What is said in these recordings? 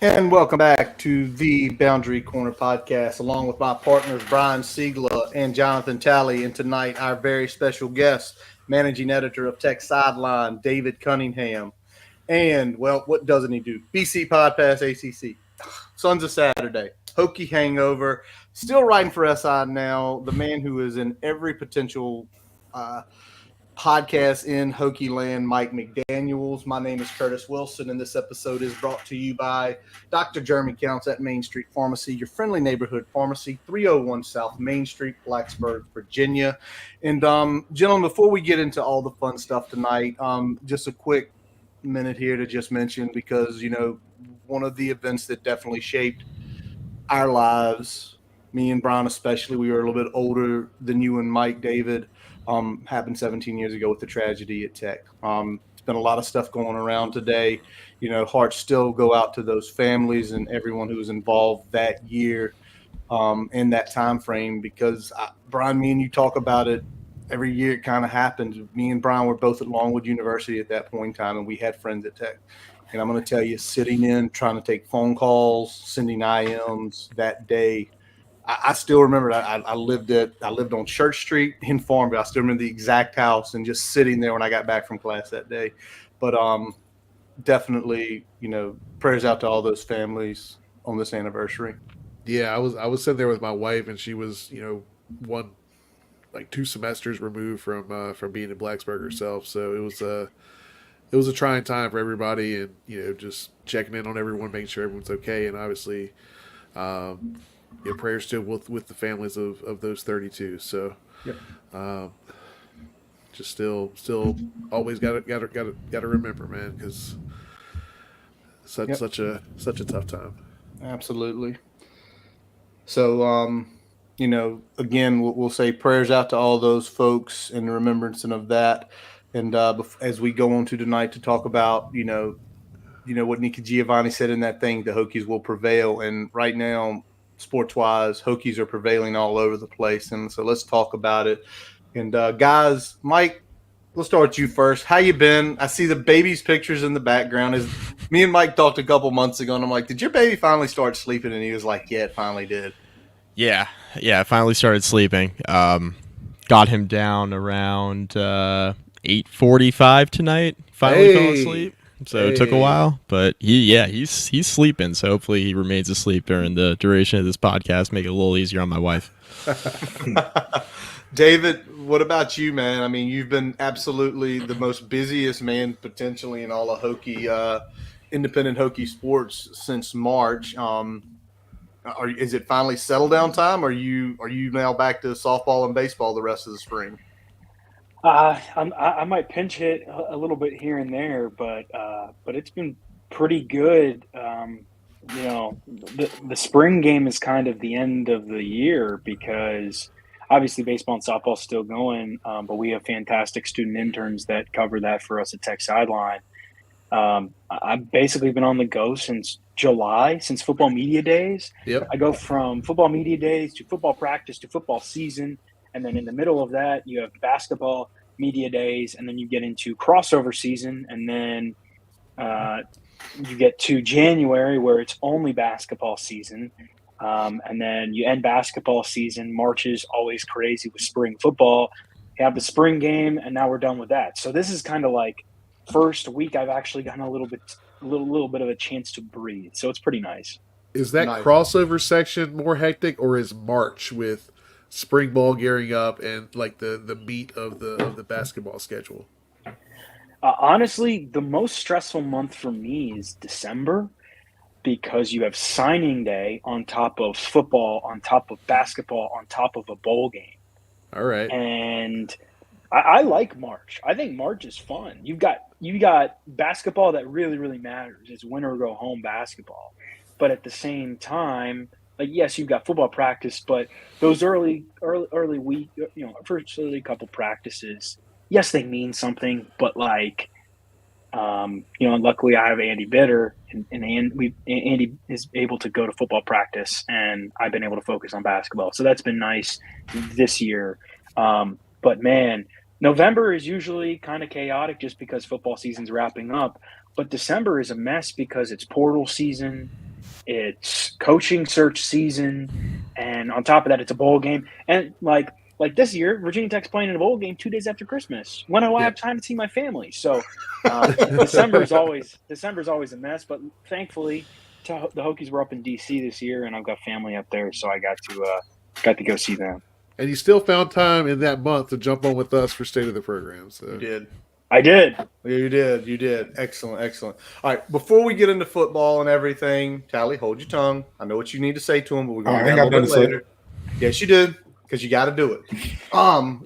And welcome back to the Boundary Corner podcast, along with my partners Brian Siegler and Jonathan Talley. And tonight, our very special guest, managing editor of Tech Sideline, David Cunningham. And, well, what doesn't he do? BC Podcast ACC, Sons of Saturday, Hokie Hangover, still writing for SI now, the man who is in every potential podcast in Hokie Land, Mike McDaniels. My name is Curtis Wilson, and this episode is brought to you by Dr. Jeremy Counts at Main Street Pharmacy, your friendly neighborhood pharmacy, 301 South Main Street, Blacksburg, Virginia. And, gentlemen, before we get into all the fun stuff tonight, just a quick minute here to just mention, because, one of the events that definitely shaped our lives, me and Brian especially, we were a little bit older than you and Mike, David, happened 17 years ago with the tragedy at Tech. It's been a lot of stuff going around today. Hearts still go out to those families and everyone who was involved that year in that time frame, because Brian, me and you talk about it every year. It kind of happened. Me and Brian were both at Longwood University at that point in time, and we had friends at Tech. And I'm going to tell you, sitting in, trying to take phone calls, sending IMs that day, I still remember I lived on Church Street in Farmville. I still remember the exact house and just sitting there when I got back from class that day. But definitely, prayers out to all those families on this anniversary. Yeah, I was sitting there with my wife, and she was 2 semesters removed from being in Blacksburg herself. So it was a trying time for everybody, and just checking in on everyone, making sure everyone's okay, and obviously. Prayers still with the families of those 32. So, yep. Just still always got to remember, man, because such a tough time. Absolutely. So, again, we'll say prayers out to all those folks in remembrance of that. And as we go on to tonight to talk about, what Nicky Giovanni said in that thing, the Hokies will prevail. And right now, sports-wise, Hokies are prevailing all over the place. And so let's talk about it. And, guys, Mike, let's start with you first. How you been? I see the baby's pictures in the background. Me and Mike talked a couple months ago, and I'm like, did your baby finally start sleeping? And he was like, yeah, it finally did. Yeah, I finally started sleeping. Got him down around 8:45 tonight. Finally fell asleep. So it took a while, but he's sleeping. So hopefully he remains asleep during the duration of this podcast. Make it a little easier on my wife. David, what about you, man? I mean, you've been absolutely the most busiest man potentially in all of Hokie, independent Hokie sports since March. Is it finally settle down time? Or are you now back to softball and baseball the rest of the spring? I might pinch hit a little bit here and there, but it's been pretty good. The spring game is kind of the end of the year because obviously baseball and softball is still going, but we have fantastic student interns that cover that for us at Tech Sideline. I've basically been on the go since July, since football media days. Yep. I go from football media days to football practice to football season. And then in the middle of that, you have basketball media days, and then you get into crossover season, and then you get to January where it's only basketball season. And then you end basketball season. March is always crazy with spring football. You have the spring game, and now we're done with that. So this is kind of like first week I've actually gotten a little bit of a chance to breathe. So it's pretty nice. Is that crossover section more hectic, or is March with spring ball gearing up and like the meat of the basketball schedule? Honestly, the most stressful month for me is December, because you have signing day on top of football, on top of basketball, on top of a bowl game. All right. And I like March. I think March is fun. You got basketball that really, really matters. It's win or go home basketball. But at the same time, like, yes, you've got football practice, but those early week, first early couple practices, yes, they mean something. But luckily I have Andy Bitter, and Andy is able to go to football practice, and I've been able to focus on basketball. So that's been nice this year. But man, November is usually kind of chaotic just because football season's wrapping up. But December is a mess because it's portal season. It's coaching search season, and on top of that, it's a bowl game. And like this year, Virginia Tech's playing in a bowl game 2 days after Christmas. When do I have time to see my family? So December's always a mess. But thankfully, the Hokies were up in D.C. this year, and I've got family up there, so I got to go see them. And you still found time in that month to jump on with us for State of the Program. So. You did. I did. Yeah, you did. Excellent. All right, before we get into football and everything, Tally, hold your tongue. I know what you need to say to him, but we're going to do that a little bit later. Yes, you did, because you got to do it.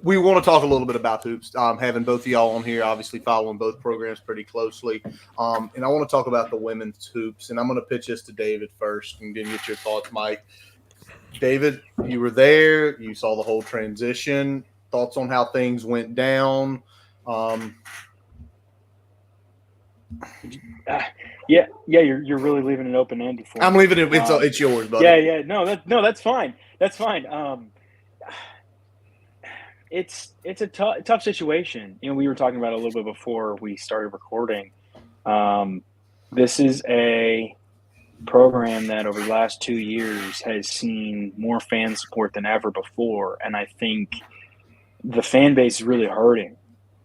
We want to talk a little bit about hoops. Having both of y'all on here, obviously following both programs pretty closely. And I want to talk about the women's hoops, and I'm going to pitch this to David first and then get your thoughts, Mike. David, you were there. You saw the whole transition. Thoughts on how things went down? Yeah, you're really leaving it open ended for me. I'm leaving it. It's yours, buddy. Yeah. No, that's fine. That's fine. It's a tough situation. You know, we were talking about it a little bit before we started recording. This is a program that over the last 2 years has seen more fan support than ever before, and I think the fan base is really hurting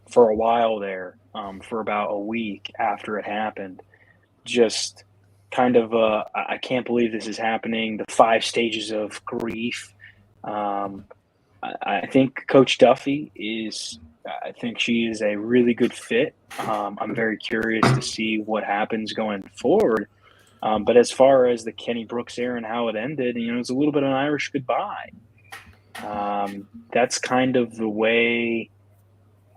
for a while there, for about a week after it happened. Just kind of, I can't believe this is happening. The 5 stages of grief. I think Coach Duffy I think she is a really good fit. I'm very curious to see what happens going forward. But as far as the Kenny Brooks era and how it ended, it was a little bit of an Irish goodbye. That's kind of the way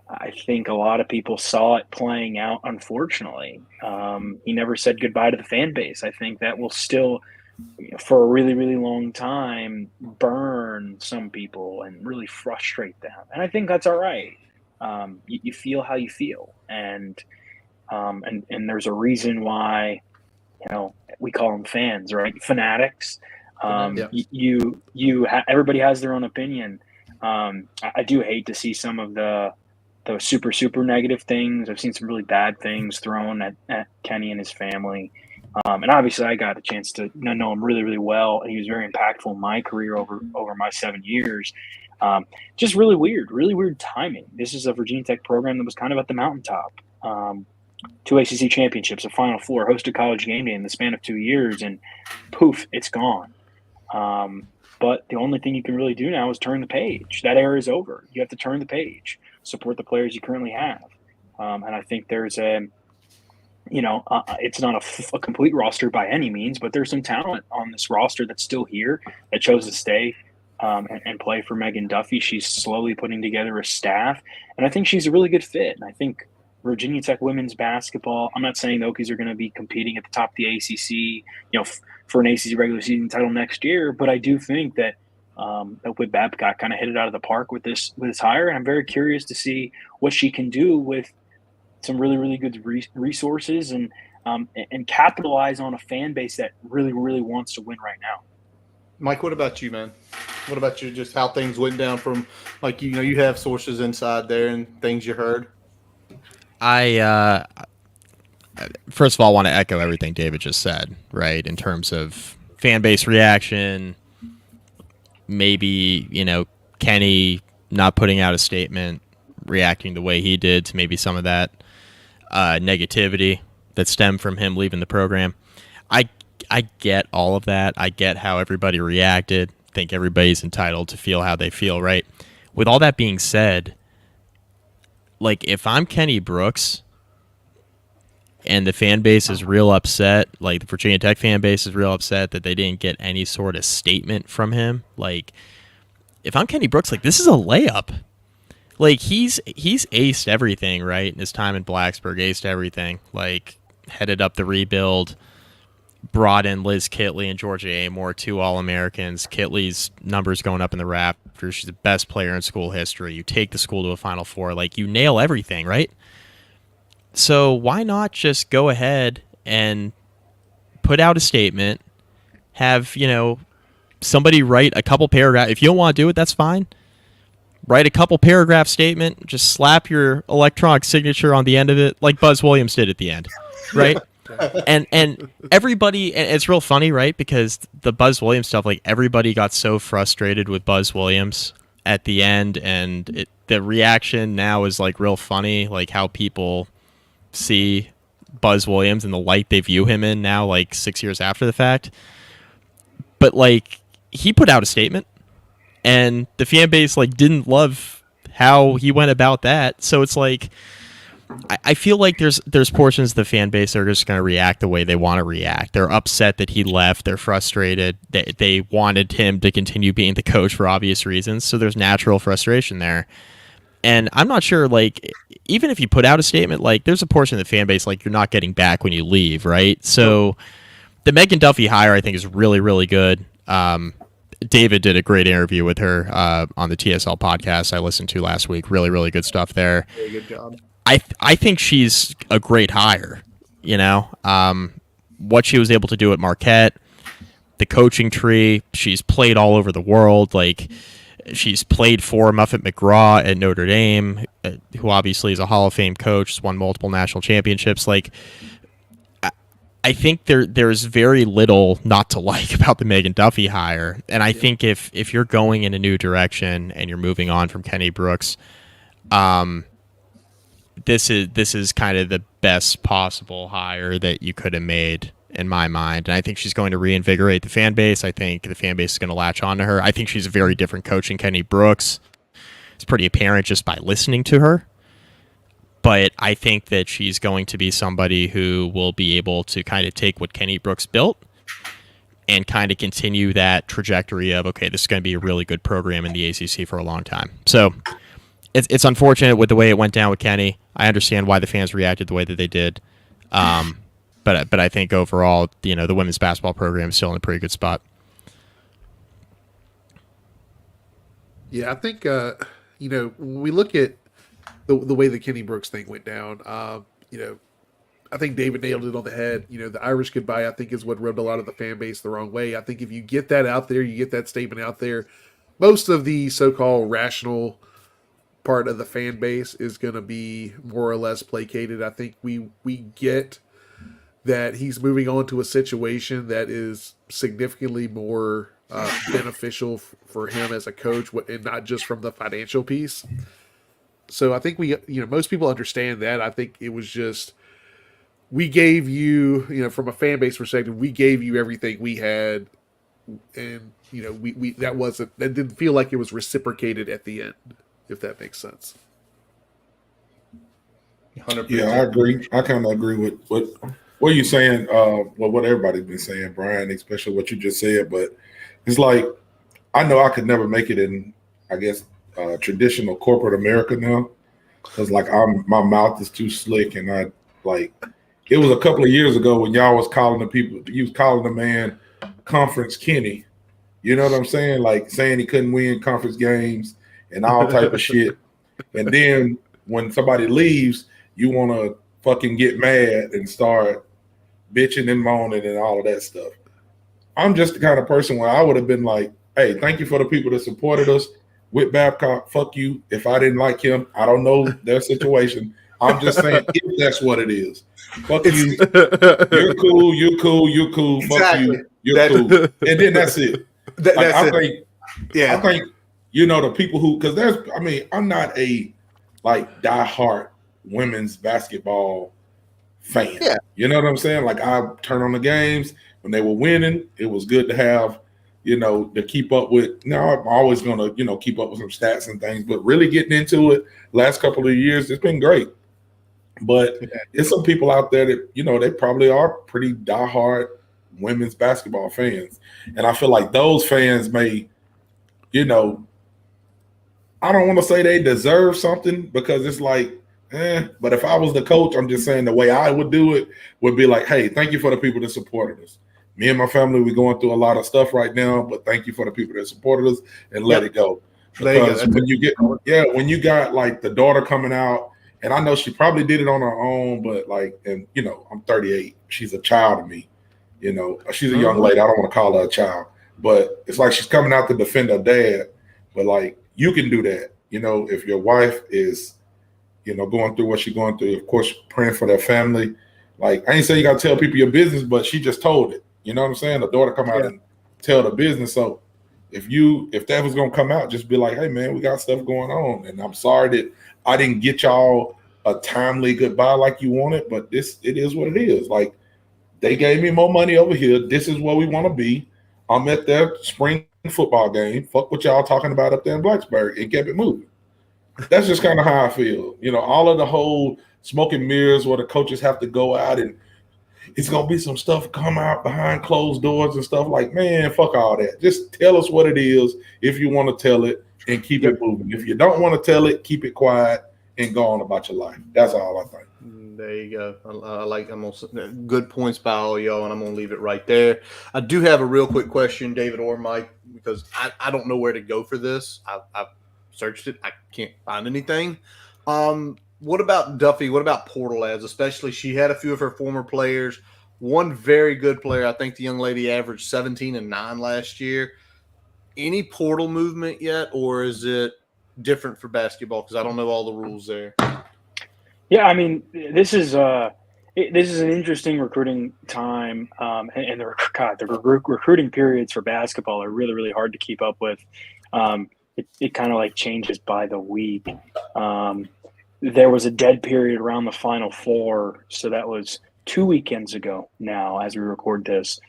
I think a lot of people saw it playing out, unfortunately. He never said goodbye to the fan base. I think that will still, for a really, really long time, burn some people and really frustrate them. And I think that's all right. You feel how you feel. And there's a reason why, we call them fans, right? Fanatics. Everybody has their own opinion. I do hate to see some of the super, super negative things. I've seen some really bad things thrown at Kenny and his family. And obviously I got a chance to know him really, really well. And he was very impactful in my career over my 7 years. Just really weird timing. This is a Virginia Tech program that was kind of at the mountaintop. 2 ACC championships, a Final Four, hosted College Game Day in the span of 2 years, and poof, it's gone. But the only thing you can really do now is turn the page. That era is over. You have to turn the page, support the players you currently have. And I think there's it's not a complete roster by any means, but there's some talent on this roster that's still here that chose to stay and play for Megan Duffy. She's slowly putting together a staff, and I think she's a really good fit. And I think Virginia Tech women's basketball, I'm not saying the Hokies are going to be competing at the top of the ACC, for an ACC regular season title next year, but I do think that with Babcock kind of hit it out of the park with this hire, and I'm very curious to see what she can do with some really, really good resources and capitalize on a fan base that really, really wants to win right now. Mike, what about you, man? What about you? Just how things went down from, you have sources inside there and things you heard. I first of all want to echo everything David just said, right? In terms of fan base reaction, maybe, Kenny not putting out a statement, reacting the way he did to maybe some of that negativity that stemmed from him leaving the program. I get all of that. I get how everybody reacted. I think everybody's entitled to feel how they feel, right? With all that being said, if I'm Kenny Brooks and the fan base is real upset, the Virginia Tech fan base is real upset that they didn't get any sort of statement from him, if I'm Kenny Brooks, this is a layup. He's aced everything, right? In his time in Blacksburg, aced everything. Headed up the rebuild, brought in Liz Kitley and Georgia Amore, 2 All-Americans. Kitley's numbers going up in the Raptors. She's the best player in school history. You take the school to a Final Four. You nail everything, right? So why not just go ahead and put out a statement, have, somebody write a couple paragraphs. If you don't want to do it, that's fine. Write a couple paragraph statement, just slap your electronic signature on the end of it like Buzz Williams did at the end, right? And everybody, and it's real funny, right? Because the Buzz Williams stuff, like everybody got so frustrated with Buzz Williams at the end, and the reaction now is like real funny, like how people see Buzz Williams and the light they view him in now, like 6 years after the fact. But like he put out a statement, and the fan base like didn't love how he went about that. So it's like I feel like there's portions of the fan base that are just going to react the way they want to react. They're upset that he left. They're frustrated. They wanted him to continue being the coach for obvious reasons. So there's natural frustration there. And I'm not sure, like, even if you put out a statement, like, there's a portion of the fan base, like, you're not getting back when you leave, right? So the Megan Duffy hire, I think, is really, really good. David did a great interview with her on the TSL podcast I listened to last week. Really, really good stuff there. Very good job. I think she's a great hire. You know, what she was able to do at Marquette, the coaching tree. She's played all over the world. Like, she's played for Muffet McGraw at Notre Dame, who obviously is a Hall of Fame coach. Has won multiple national championships. Like, I think there's very little not to like about the Megan Duffy hire. And I think if you're going in a new direction and you're moving on from Kenny Brooks, this is kind of the best possible hire that you could have made in my mind. And I think she's going to reinvigorate the fan base. I think the fan base is going to latch on to her. I think she's a very different coach than Kenny Brooks. It's pretty apparent just by listening to her. But I think that she's going to be somebody who will be able to kind of take what Kenny Brooks built and kind of continue that trajectory of, okay, this is going to be a really good program in the ACC for a long time. So it's unfortunate with the way it went down with Kenny. I understand why the fans reacted the way that they did. But I think overall, you know, the women's basketball program is still in a pretty good spot. Yeah, I think, you know, when we look at the way the Kenny Brooks thing went down, you know, I think David nailed it on the head. You know, the Irish goodbye, I think, is what rubbed a lot of the fan base the wrong way. I think if you get that out there, you get that statement out there, most of the so-called rational part of the fan base is going to be more or less placated. I think we get that he's moving on to a situation that is significantly more beneficial for him as a coach, and not just from the financial piece. So I think most people understand that. I think it was just, we gave you, from a fan base perspective, we gave you everything we had, and that didn't feel like it was reciprocated at the end, if that makes sense. 100%. Yeah, I agree. I kind of agree with what you're saying. What everybody's been saying, Brian, especially what you just said. But it's like, I know I could never make it in, I guess, traditional corporate America now, because like my mouth is too slick, and it was a couple of years ago when y'all was calling you was calling the man Conference Kenny. You know what I'm saying? Like saying he couldn't win conference games and all type of shit. And then when somebody leaves, you want to fucking get mad and start bitching and moaning and all of that stuff. I'm just the kind of person where I would have been like, hey, thank you for the people that supported us. Whit Babcock, fuck you. If I didn't like him, I don't know their situation. I'm just saying, if that's what it is. Fuck you. You're cool. You're cool. You're cool. Exactly. Fuck you. You're cool. And then that's it. I think the people who, because I'm not a diehard women's basketball fan. Yeah. You know what I'm saying? Like, I turn on the games when they were winning. It was good to have, to keep up with. Now I'm always going to, keep up with some stats and things, but really getting into it last couple of years, it's been great. But there's some people out there that, they probably are pretty diehard women's basketball fans. And I feel like those fans may, I don't want to say they deserve something, because it's like, but if I was the coach, I'm just saying the way I would do it would be like, hey, thank you for the people that supported us. Me and my family, we're going through a lot of stuff right now, but thank you for the people that supported us, and let it go. Because when you got like the daughter coming out, and I know she probably did it on her own, but I'm 38. She's a child to me. She's a young lady. I don't want to call her a child, but it's like she's coming out to defend her dad. But like, you can do that. If your wife is, going through what she's going through, of course, praying for their family. Like, I ain't saying you got to tell people your business, but she just told it. You know what I'm saying? The daughter come out and tell the business. So if that was going to come out, just be like, hey, man, we got stuff going on. And I'm sorry that I didn't get y'all a timely goodbye like you wanted, but it is what it is. Like, they gave me more money over here. This is where we want to be. I'm at their spring football game. Fuck what y'all talking about up there in Blacksburg, and kept it moving. That's just kind of how I feel. You know, all of the whole smoke and mirrors where the coaches have to go out and it's going to be some stuff come out behind closed doors and stuff like, man, fuck all that. Just tell us what it is if you want to tell it and keep it moving. If you don't want to tell it, keep it quiet and go on about your life. That's all I think. There you go. Good points by all y'all, and I'm going to leave it right there. I do have a real quick question, David or Mike, because I don't know where to go for this. I've searched it. I can't find anything. What about Duffy? What about portal ads? Especially, she had a few of her former players. One very good player. I think the young lady averaged 17 and 9 last year. Any portal movement yet, or is it different for basketball? Because I don't know all the rules there. Yeah, I mean, this is an interesting recruiting time, and the recruiting periods for basketball are really, really hard to keep up with. It kind of like changes by the week. There was a dead period around the Final Four, so that was 2 weekends ago now as we record this.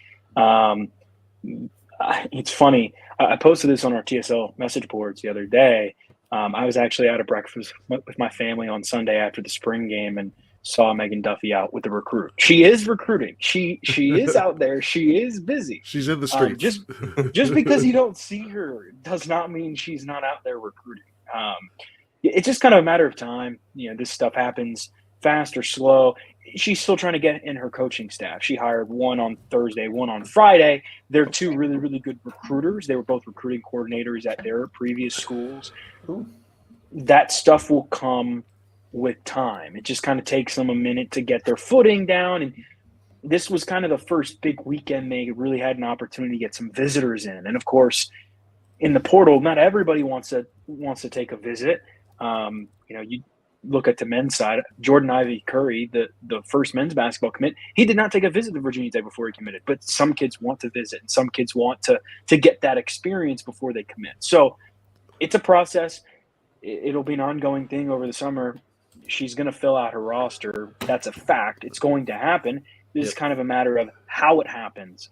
It's funny. I posted this on our TSL message boards the other day. I was actually out at breakfast with my family on Sunday after the spring game and saw Megan Duffy out with the recruit. She is recruiting. She is out there. She is busy. She's in the streets. Just because you don't see her does not mean she's not out there recruiting. It's just kind of a matter of time. You know, this stuff happens fast or slow. She's still trying to get in her coaching staff. She hired one on Thursday, one on Friday. They're two really, really good recruiters. They were both recruiting coordinators at their previous schools. That stuff will come with time. It just kind of takes them a minute to get their footing down. And this was kind of the first big weekend they really had an opportunity to get some visitors in. And of course, in the portal, not everybody wants to take a visit. You look at the men's side, Jordan Ivy Curry, the first men's basketball commit, he did not take a visit to Virginia Tech before he committed. But some kids want to visit, and some kids want to get that experience before they commit. So it's a process. It'll be an ongoing thing over the summer. She's going to fill out her roster. That's a fact. It's going to happen. This is kind of a matter of how it happens.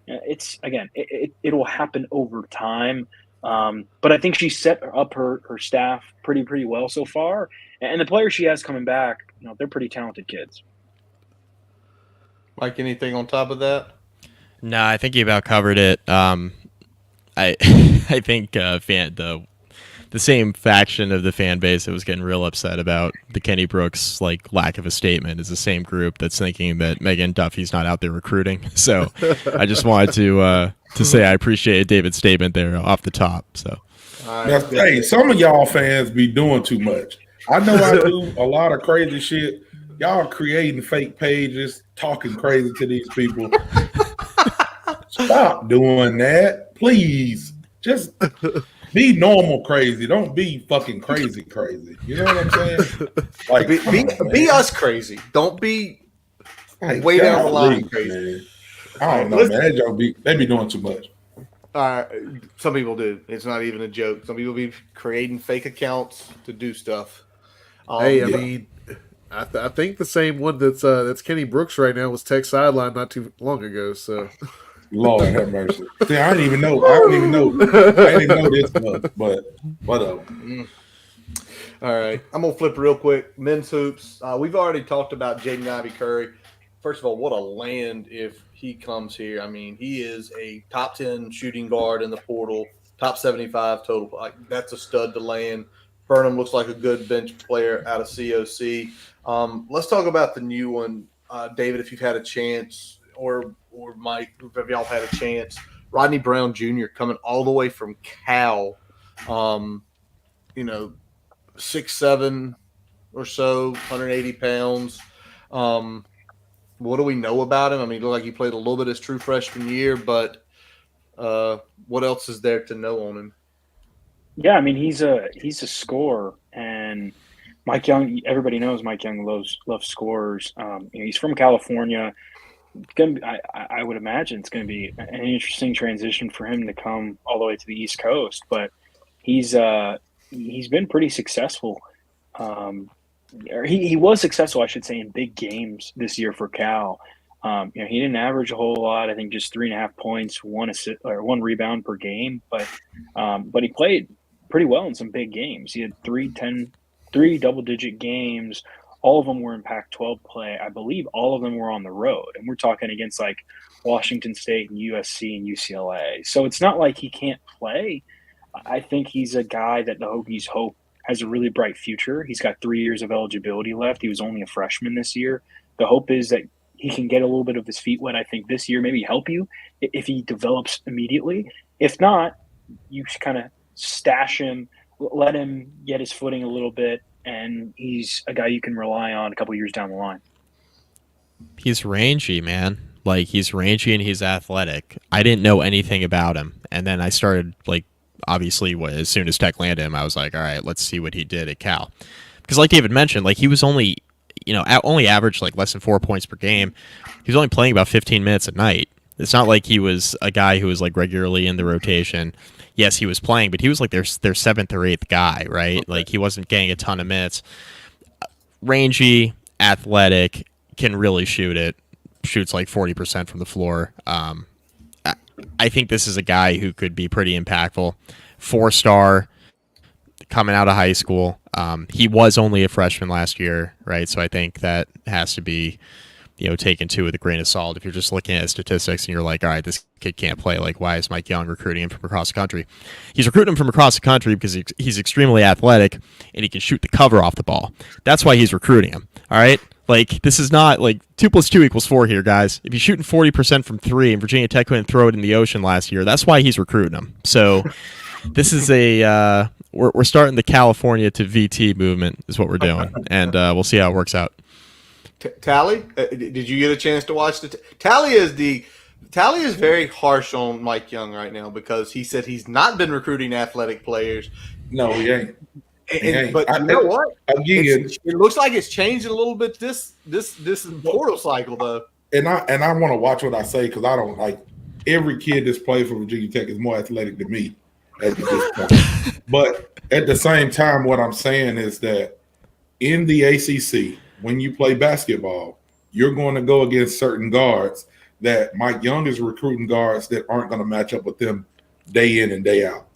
It'll happen over time. But I think she set up her staff pretty well so far. And the players she has coming back, they're pretty talented kids. Mike, anything on top of that? No, I think you about covered it. I think the same faction of the fan base that was getting real upset about the Kenny Brooks lack of a statement is the same group that's thinking that Megan Duffy's not out there recruiting. So I just wanted to say I appreciate David's statement there off the top. So now, hey, some of y'all fans be doing too much. I know I do a lot of crazy shit. Y'all creating fake pages, talking crazy to these people. Stop doing that, please. Just be normal crazy. Don't be fucking crazy. You know what I'm saying? Like, be us crazy. Don't be way down the line crazy. Man. I don't know, man. They be doing too much. Some people do. It's not even a joke. Some people be creating fake accounts to do stuff. I think the same one that's Kenny Brooks right now was Tech Sideline not too long ago. So, Lord have mercy. See, I didn't even know. I didn't even know this much, but whatever. All right, I'm gonna flip real quick. Men's hoops. We've already talked about Jaden Ivy Curry. First of all, what a land if he comes here. I mean, he is a top 10 shooting guard in the portal, top 75 total. That's a stud to land. Burnham looks like a good bench player out of COC. Let's talk about the new one, David, if you've had a chance, or Mike, if y'all had a chance. Rodney Brown Jr. coming all the way from Cal, 6'7" or so, 180 pounds. What do we know about him? I mean, it looked like he played a little bit his true freshman year, but what else is there to know on him? Yeah, I mean, he's a scorer, and Mike Young, everybody knows Mike Young loves scorers. He's from California. I would imagine it's going to be an interesting transition for him to come all the way to the East Coast, but he's been pretty successful. Or he was successful, I should say, in big games this year for Cal. He didn't average a whole lot. I think just 3.5 points, one assist or one rebound per game, but he played pretty well in some big games. He had three double-digit games. All of them were in Pac-12 play. I believe all of them were on the road, and we're talking against like Washington State and USC and UCLA. So it's not like he can't play. I think he's a guy that the Hokies hope has a really bright future. He's got 3 years of eligibility left. He was only a freshman this year. The hope is that he can get a little bit of his feet wet, I think, this year, maybe help you if he develops immediately. If not, you kind of stash him, let him get his footing a little bit, and he's a guy you can rely on a couple years down the line. He's rangy, man. Like, he's rangy and he's athletic. I didn't know anything about him. And then I started, like, obviously, as soon as Tech landed him, I was like, all right, let's see what he did at Cal. Because like David mentioned, like, he was only averaged like less than 4 points per game. He was only playing about 15 minutes a night. It's not like he was a guy who was like regularly in the rotation. Yes, he was playing, but he was like their seventh or eighth guy, right? Okay. Like, he wasn't getting a ton of minutes. Rangy, athletic, can really shoot it. Shoots like 40% from the floor. I think this is a guy who could be pretty impactful. 4-star, coming out of high school. He was only a freshman last year, right? So I think that has to be, taken with a grain of salt. If you're just looking at statistics and you're like, all right, this kid can't play. Like, why is Mike Young recruiting him from across the country? He's recruiting him from across the country because he's extremely athletic and he can shoot the cover off the ball. That's why he's recruiting him. All right. Like, this is not like 2 + 2 = 4 here, guys. If he's shooting 40% from three and Virginia Tech couldn't throw it in the ocean last year, that's why he's recruiting him. So this is we're starting the California to VT movement is what we're doing, and we'll see how it works out. Tally, did you get a chance to watch the Tally is very harsh on Mike Young right now because he said he's not been recruiting athletic players. No, he ain't. But you know what? Again, it looks like it's changing a little bit this portal cycle though. And I want to watch what I say because I don't like every kid that's played for Virginia Tech is more athletic than me at this point. But at the same time, what I'm saying is that in the ACC, when you play basketball, you're going to go against certain guards that Mike Young is recruiting guards that aren't going to match up with them day in and day out.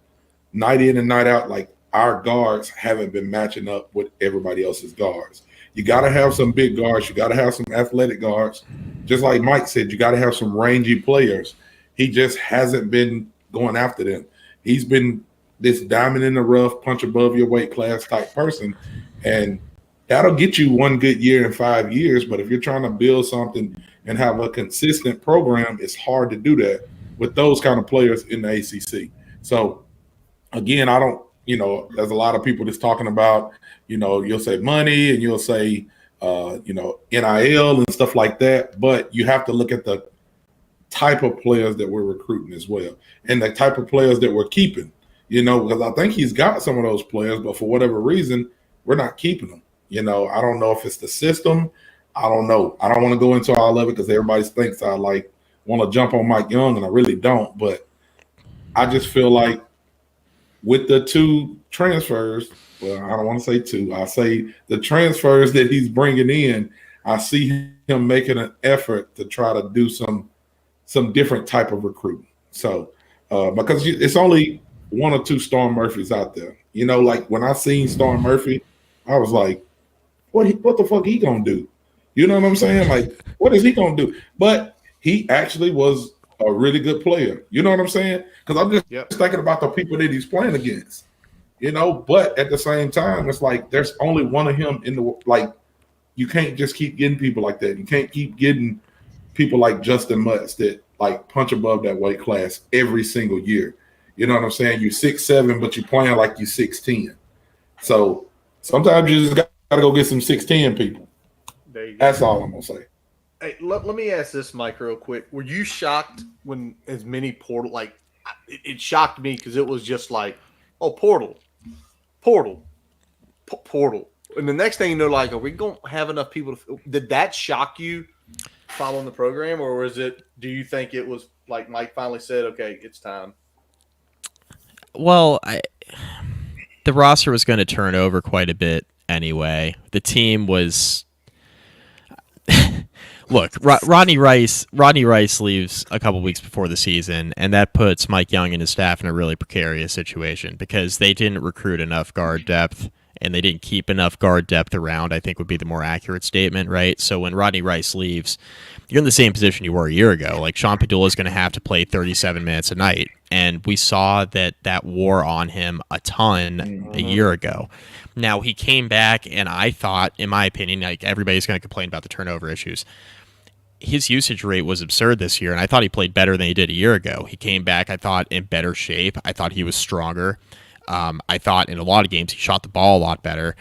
Night in and night out, like our guards haven't been matching up with everybody else's guards. You got to have some big guards. You got to have some athletic guards. Just like Mike said, you got to have some rangy players. He just hasn't been going after them. He's been this diamond in the rough, punch above your weight class type person. And that'll get you one good year in 5 years. But if you're trying to build something and have a consistent program, it's hard to do that with those kind of players in the ACC. So, again, I don't, there's a lot of people that's talking about, you'll say money and you'll say, NIL and stuff like that. But you have to look at the type of players that we're recruiting as well and the type of players that we're keeping, because I think he's got some of those players, but for whatever reason, we're not keeping them. I don't know if it's the system. I don't know. I don't want to go into all of it because everybody thinks I want to jump on Mike Young, and I really don't. But I just feel like with the 2 transfers, well, I don't want to say 2. I say the transfers that he's bringing in, I see him making an effort to try to do some different type of recruiting. So because it's only 1 or 2 Storm Murphys out there. Like when I seen Storm Murphy, I was like, what the fuck he gonna do? You know what I'm saying? Like, what is he gonna do? But he actually was a really good player. You know what I'm saying? Because I'm just thinking about the people that he's playing against. But at the same time, it's like there's only one of him in the like. You can't just keep getting people like that. You can't keep getting people like Justin Mutz that like punch above that weight class every single year. You know what I'm saying? You're 6'7", but you're playing like you're 6'10". So sometimes you just got to go get some 6'10" people. There you go. That's all I'm gonna say. Hey, let me ask this, Mike, real quick. Were you shocked when as many portal it shocked me because it was just like, oh, portal. And the next thing you know, like, are we going to have enough people? Did that shock you following the program, or was it? Do you think it was like Mike finally said, "Okay, it's time"? Well, the roster was going to turn over quite a bit anyway. The team was. Look, Rodney Rice leaves a couple weeks before the season, and that puts Mike Young and his staff in a really precarious situation because they didn't recruit enough guard depth, and they didn't keep enough guard depth around, I think would be the more accurate statement, right? So when Rodney Rice leaves, you're in the same position you were a year ago. Like, Sean Padula is going to have to play 37 minutes a night, and we saw that wore on him a ton a year ago. Now, he came back, and I thought, in my opinion, like, everybody's going to complain about the turnover issues. His usage rate was absurd this year, and I thought he played better than he did a year ago. He came back, I thought, in better shape. I thought he was stronger. I thought in a lot of games he shot the ball a lot better.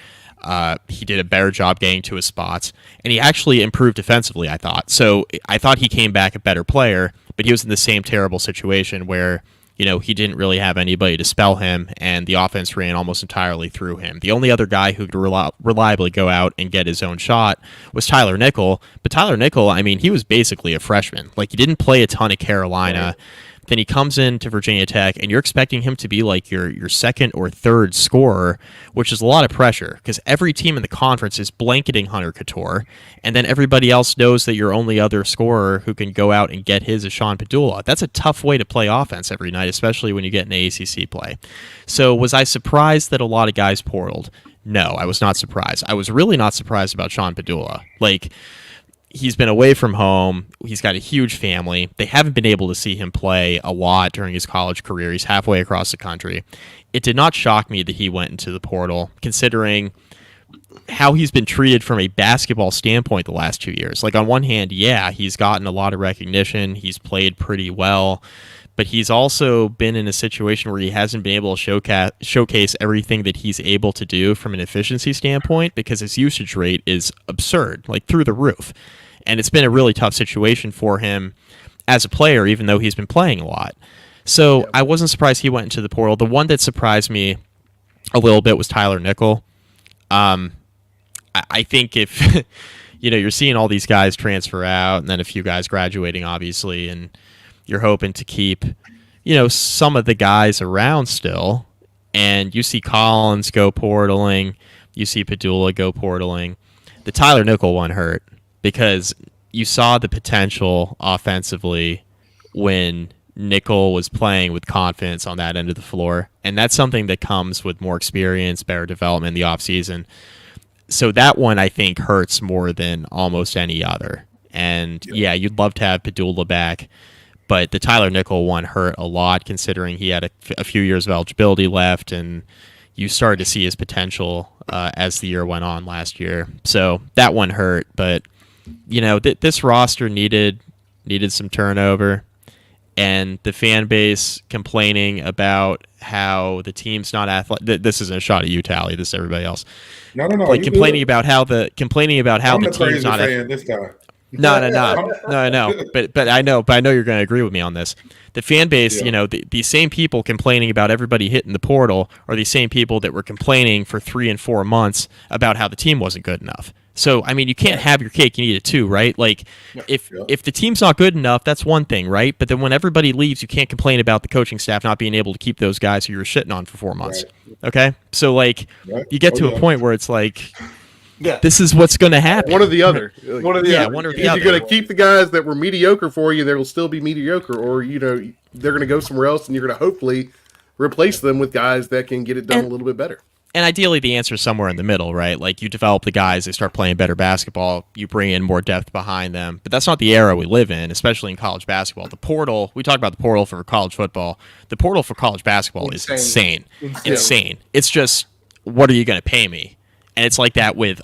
He did a better job getting to his spots, and he actually improved defensively, I thought. So I thought he came back a better player, but he was in the same terrible situation where, you know, he didn't really have anybody to spell him, and the offense ran almost entirely through him. The only other guy who could reliably go out and get his own shot was Tyler Nickel. But Tyler Nickel, I mean, he was basically a freshman. Like, he didn't play a ton at Carolina. Right. Then he comes into Virginia Tech, and you're expecting him to be like your second or third scorer, which is a lot of pressure because every team in the conference is blanketing Hunter Couture, and then everybody else knows that your only other scorer who can go out and get his is Sean Padula. That's a tough way to play offense every night, especially when you get an ACC play. So was I surprised that a lot of guys portaled? No, I was not surprised. I was really not surprised about Sean Padula. Like, he's been away from home. He's got a huge family. They haven't been able to see him play a lot during his college career. He's halfway across the country. It did not shock me that he went into the portal, considering how he's been treated from a basketball standpoint the last 2 years. Like, on one hand, yeah, he's gotten a lot of recognition. He's played pretty well. But he's also been in a situation where he hasn't been able to showcase everything that he's able to do from an efficiency standpoint because his usage rate is absurd, like through the roof. And it's been a really tough situation for him as a player, even though he's been playing a lot. So I wasn't surprised he went into the portal. The one that surprised me a little bit was Tyler Nickel. I think if you're seeing all these guys transfer out and then a few guys graduating, obviously, and you're hoping to keep, some of the guys around still, and you see Collins go portaling, you see Padula go portaling. The Tyler Nickel one hurt because you saw the potential offensively when Nickel was playing with confidence on that end of the floor, and that's something that comes with more experience, better development in the offseason. So that one, I think, hurts more than almost any other. And, yeah, you'd love to have Padula back, but the Tyler Nickel one hurt a lot considering he had a few years of eligibility left, and you started to see his potential as the year went on last year. So that one hurt, but, this roster needed some turnover. And the fan base complaining about how the team's not athletic. This isn't a shot at you, Tally. This is everybody else. No. Like complaining about how the team's not. Fan this time. No. But I know you're going to agree with me on this. The fan base, these same people complaining about everybody hitting the portal are the same people that were complaining for 3 and 4 months about how the team wasn't good enough. So, I mean, you can't have your cake and eat it too, right? Like, if the team's not good enough, that's one thing, right? But then when everybody leaves, you can't complain about the coaching staff not being able to keep those guys who you were shitting on for 4 months. Right. Okay? So, like, you get to a point where it's like, this is what's going to happen. One or the other. One or the other. You're going to keep the guys that were mediocre for you, that'll still be mediocre, or, they're going to go somewhere else, and you're going to hopefully replace them with guys that can get it done a little bit better. And ideally, the answer is somewhere in the middle, right? Like, you develop the guys, they start playing better basketball, you bring in more depth behind them. But that's not the era we live in, especially in college basketball. The portal, we talk about the portal for college football. The portal for college basketball is insane. It's just, what are you going to pay me? And it's like that with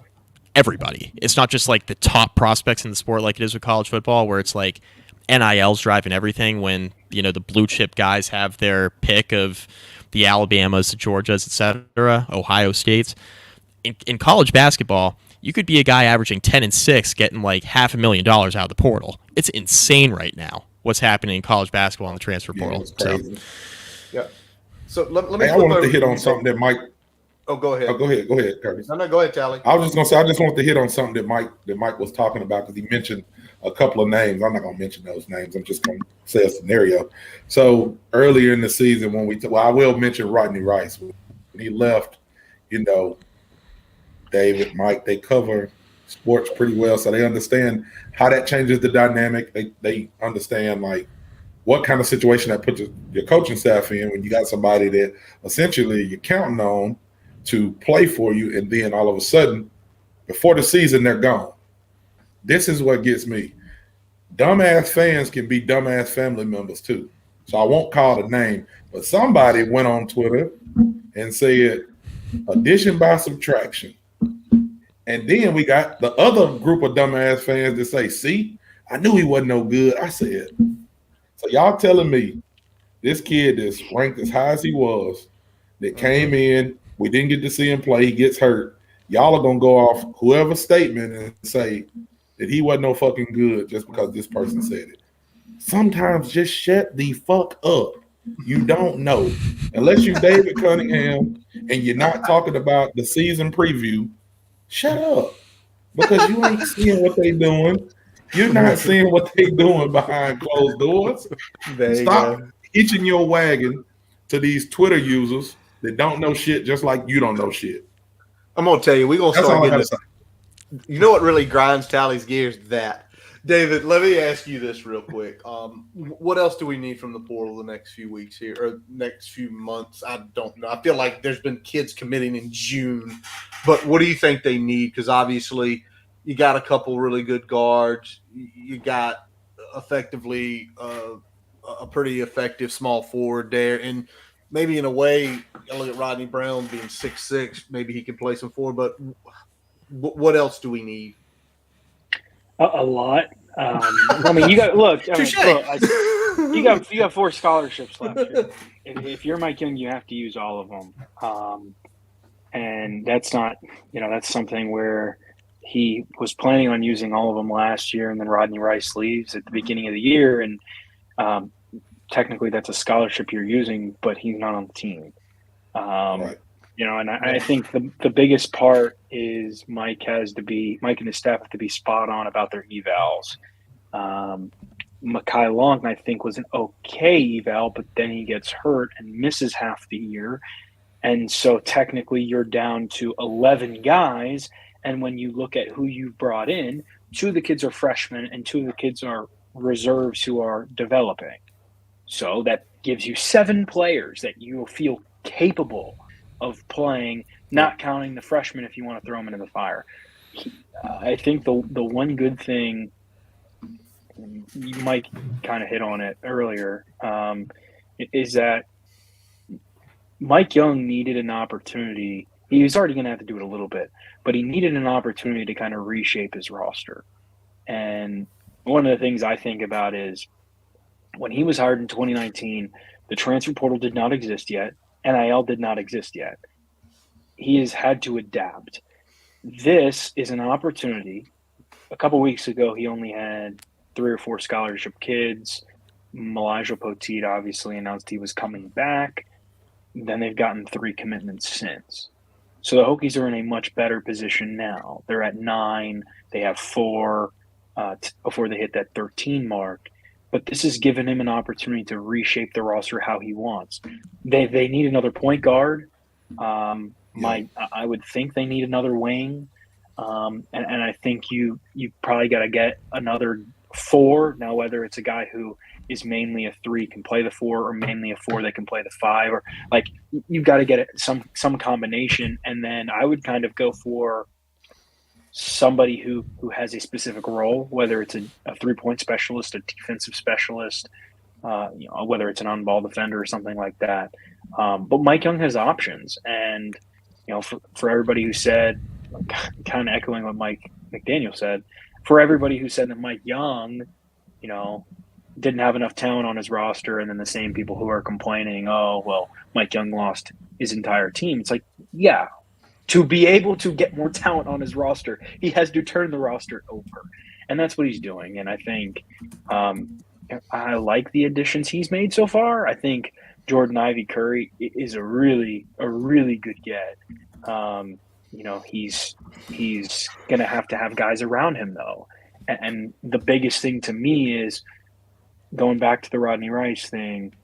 everybody. It's not just like the top prospects in the sport like it is with college football, where it's like NIL's driving everything when, the blue chip guys have their pick of the Alabamas, the Georgias, etc., Ohio States. In college basketball, you could be a guy averaging 10 and 6, getting like $500,000 out of the portal. It's insane right now what's happening in college basketball in the transfer portal. I wanted to hit on something that Mike. Oh, go ahead. Oh, go ahead, Curtis. No, go ahead, Tally. I was just gonna say, I just wanted to hit on something that Mike was talking about, because he mentioned a couple of names. I'm not gonna mention those names. I'm just gonna say a scenario. So earlier in the season, when I will mention Rodney Rice when he left. David, Mike, they cover sports pretty well, so they understand how that changes the dynamic. They understand like what kind of situation that puts your coaching staff in when you got somebody that essentially you're counting on to play for you, and then all of a sudden, before the season, they're gone. This is what gets me. Dumbass fans can be dumbass family members too. So I won't call the name, but somebody went on Twitter and said addition by subtraction. And then we got the other group of dumbass fans that say, see, I knew he wasn't no good. I said, so y'all telling me this kid that's ranked as high as he was, that came in, we didn't get to see him play, he gets hurt. Y'all are going to go off whoever's statement and say that he wasn't no fucking good just because this person said it. Sometimes just shut the fuck up. You don't know. Unless you David Cunningham and you're not talking about the season preview, shut up. Because you ain't seeing what they doing. You're not seeing what they doing behind closed doors. Stop hitching your wagon to these Twitter users that don't know shit just like you don't know shit. I'm going to tell you, we're going to start getting this. You know what really grinds Tally's gears? That. David, let me ask you this real quick. What else do we need from the portal the next few weeks here, or next few months? I don't know. I feel like there's been kids committing in June, but what do you think they need? Because obviously you got a couple really good guards. You got effectively a pretty effective small forward there. And maybe in a way, I look at Rodney Brown being 6'6", maybe he can play some forward, but what else do we need? A lot. I mean, you got you got 4 scholarships left. If you're Mike Young, you have to use all of them, and that's not, that's something where he was planning on using all of them last year, and then Rodney Rice leaves at the beginning of the year, and technically that's a scholarship you're using, but he's not on the team. Right. And I think the biggest part is Mike and his staff have to be spot on about their evals. Mekhi Long, I think, was an okay eval, but then he gets hurt and misses half the year. And so technically you're down to 11 guys. And when you look at who you've brought in, 2 of the kids are freshmen and 2 of the kids are reserves who are developing. So that gives you 7 players that you feel capable of playing, not counting the freshmen if you want to throw them into the fire. I think the one good thing, Mike kind of hit on it earlier, is that Mike Young needed an opportunity. He was already going to have to do it a little bit, but he needed an opportunity to kind of reshape his roster. And one of the things I think about is when he was hired in 2019, the transfer portal did not exist yet. NIL did not exist yet. He has had to adapt. This is an opportunity. A couple weeks ago, he only had 3 or 4 scholarship kids. Elijah Poteet obviously announced he was coming back. Then they've gotten 3 commitments since. So the Hokies are in a much better position now. They're at 9. They have 4 before they hit that 13 mark. But this has given him an opportunity to reshape the roster how he wants. They need another point guard. I would think they need another wing. And I think you probably got to get another 4. Now, whether it's a guy who is mainly a 3 can play the 4, or mainly a 4 that can play the 5, or like you've got to get some combination. And then I would kind of go for somebody who has a specific role, whether it's a 3-point specialist, a defensive specialist, whether it's an on-ball defender or something like that. But Mike Young has options, and for everybody who said, kind of echoing what Mike McDaniel said, for everybody who said that Mike Young, didn't have enough talent on his roster, and then the same people who are complaining, oh, well, Mike Young lost his entire team. It's like, yeah, to be able to get more talent on his roster, he has to turn the roster over. And that's what he's doing. And I think I like the additions he's made so far. I think Jordan Ivy Curry is a really good get. He's going to have guys around him, though. And the biggest thing to me is going back to the Rodney Rice thing.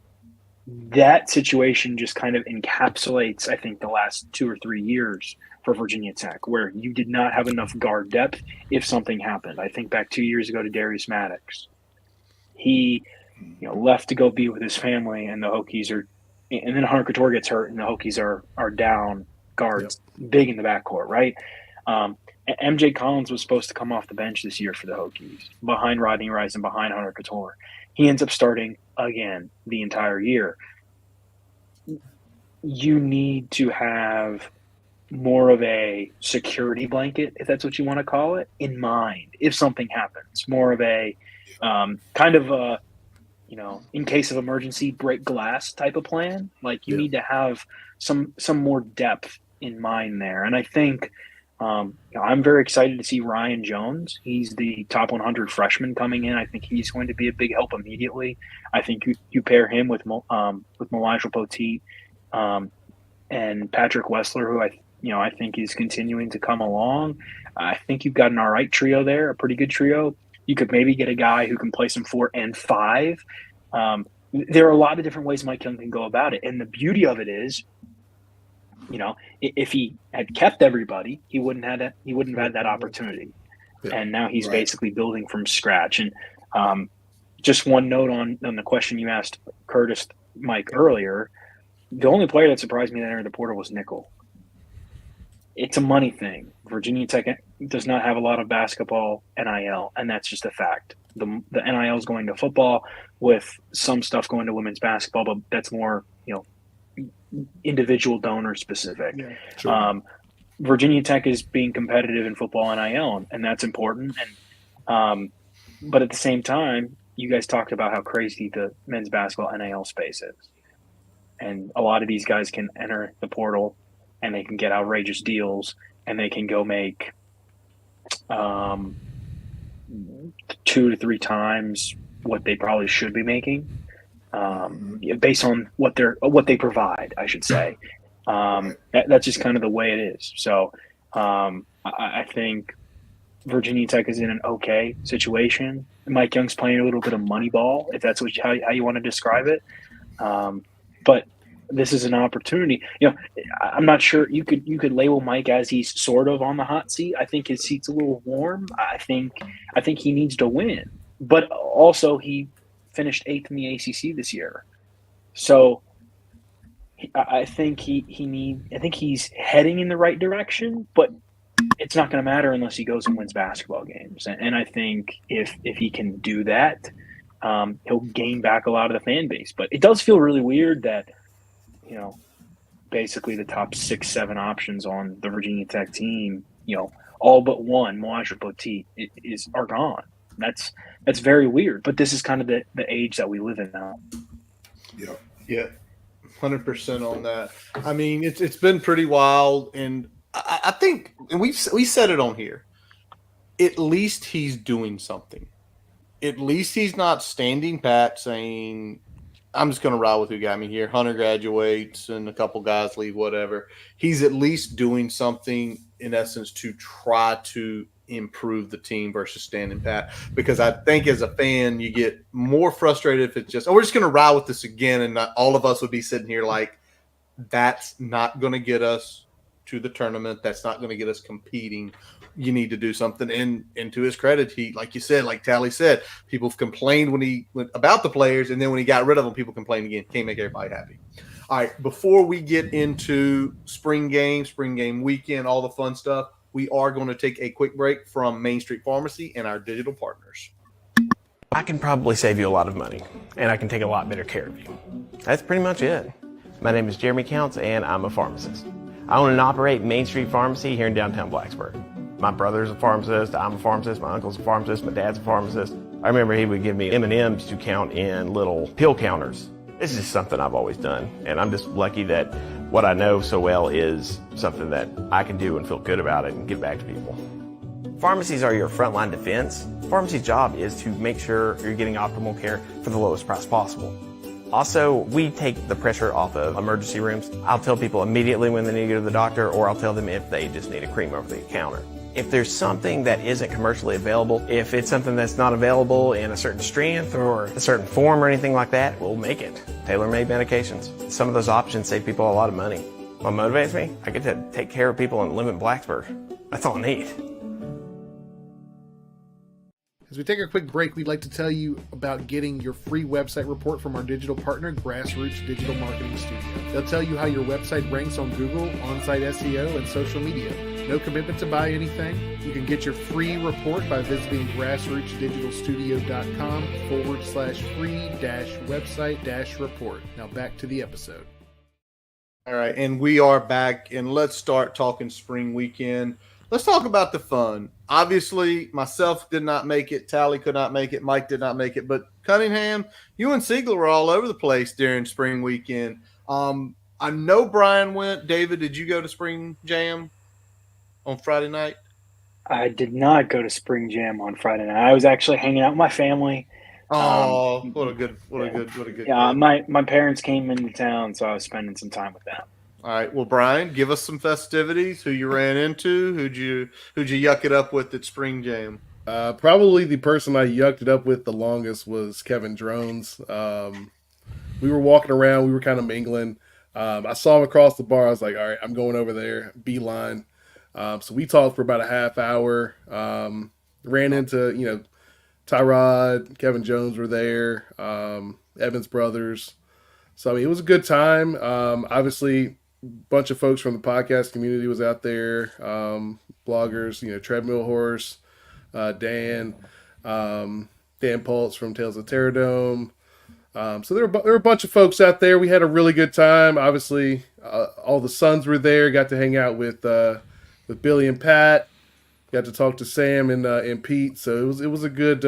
That situation just kind of encapsulates, I think, the last 2 or 3 years for Virginia Tech, where you did not have enough guard depth if something happened. I think back 2 years ago to Darius Maddox. He, left to go be with his family, and the Hokies are, and then Hunter Couture gets hurt, and the Hokies are down guards big in the backcourt, right? MJ Collins was supposed to come off the bench this year for the Hokies, behind Rodney Rice and behind Hunter Couture. He ends up starting again the entire year. You need to have more of a security blanket, if that's what you want to call it, in mind if something happens. More of a kind of a, in case of emergency, break glass type of plan. Like you need to have some more depth in mind there. And I think I'm very excited to see Ryan Jones. He's the top 100 freshman coming in. I think he's going to be a big help immediately. I think you pair him with Elijah Poteet and Patrick Wessler, who I think is continuing to come along. I think you've got an all right trio there, a pretty good trio. You could maybe get a guy who can play some 4 and 5. There are a lot of different ways Mike Young can go about it. And the beauty of it is, if he had kept everybody, he wouldn't have had that opportunity. Yeah. And now he's basically building from scratch. And just one note on the question you asked Curtis, Mike, earlier, the only player that surprised me that entered the portal was Nickel. It's a money thing. Virginia Tech does not have a lot of basketball NIL, and that's just a fact. The NIL is going to football with some stuff going to women's basketball, but that's more, individual donor specific. Yeah, sure. Virginia Tech is being competitive in football NIL, and that's important. And but at the same time, you guys talked about how crazy the men's basketball NIL space is. And a lot of these guys can enter the portal and they can get outrageous deals and they can go make 2 to 3 times what they probably should be making, based on what they provide, I should say. That's just kind of the way it is. So I think Virginia Tech is in an okay situation. Mike Young's playing a little bit of money ball, if that's how you want to describe it. But this is an opportunity. I'm not sure you could label Mike as he's sort of on the hot seat. I think his seat's a little warm. I think he needs to win, but also he finished 8th in the ACC this year, so I think he's heading in the right direction. But it's not going to matter unless he goes and wins basketball games. And I think if he can do that, he'll gain back a lot of the fan base. But it does feel really weird that, basically the top 6-7 options on the Virginia Tech team, all but one, Moaja Poteet, are gone. That's very weird. But this is kind of the age that we live in now. Yeah, 100% on that. I mean, it's been pretty wild, and I think, and we said it on here, at least he's doing something. At least he's not standing pat saying, I'm just going to ride with who got me here. Hunter graduates and a couple guys leave, whatever. He's at least doing something, in essence, to try to improve the team versus standing pat. Because I think as a fan, you get more frustrated if it's just, we're just going to ride with this again. And not, all of us would be sitting here like, that's not going to get us to the tournament. That's not going to get us competing. You need to do something. And to his credit, he, like you said, like Tally said, people complained when he went about the players, and then when he got rid of them, people complained again. Can't make everybody happy. All right, before we get into spring game weekend, all the fun stuff, we are going to take a quick break from Main Street Pharmacy and our digital partners. I can probably save you a lot of money, and I can take a lot better care of you. That's pretty much it. My name is Jeremy Counts, and I'm a pharmacist. I own and operate Main Street Pharmacy here in downtown Blacksburg. My brother's a pharmacist, I'm a pharmacist, my uncle's a pharmacist, my dad's a pharmacist. I remember he would give me M&Ms to count in little pill counters. This is just something I've always done, and I'm just lucky that what I know so well is something that I can do and feel good about it and give back to people. Pharmacies are your frontline defense. Pharmacy's job is to make sure you're getting optimal care for the lowest price possible. Also, we take the pressure off of emergency rooms. I'll tell people immediately when they need to go to the doctor, or I'll tell them if they just need a cream over the counter. If there's something that isn't commercially available, if it's something that's not available in a certain strength or a certain form or anything like that, we'll make it. Tailor-made medications. Some of those options save people a lot of money. What motivates me? I get to take care of people and live in Blacksburg. That's all I need. As we take a quick break, we'd like to tell you about getting your free website report from our digital partner, Grassroots Digital Marketing Studio. They'll tell you how your website ranks on Google, on-site SEO, and social media. No commitment to buy anything. You can get your free report by visiting grassrootsdigitalstudio.com/free-website-report. Now back to the episode. All right, and we are back, and let's start talking spring weekend. Let's talk about the fun. Obviously, myself did not make it. Tally could not make it. Mike did not make it. But Cunningham, you and Siegler were all over the place during spring weekend. I know Brian went. David, did you go to Spring Jam on Friday night? I did not go to Spring Jam on Friday night. I was actually hanging out with my family. Oh, what a good. Yeah, my parents came into town, so I was spending some time with them. All right. Well, Brian, give us some festivities. Who you ran into? Who'd you yuck it up with at Spring Jam? Probably the person I yucked it up with the longest was Kevin Drones. We were walking around. We were kind of mingling. I saw him across the bar. I was like, all right, I'm going over there. Beeline. So we talked for about a half hour. Ran into, Tyrod, Kevin Jones were there. Evans Brothers. So, I mean, it was a good time. Obviously, bunch of folks from the podcast community was out there, bloggers, Treadmill Horse, Dan Pultz from Tales of Terradome. So there were a bunch of folks out there. We had a really good time. Obviously, all the sons were there. Got to hang out with Billy and Pat. Got to talk to Sam and Pete. So it was a good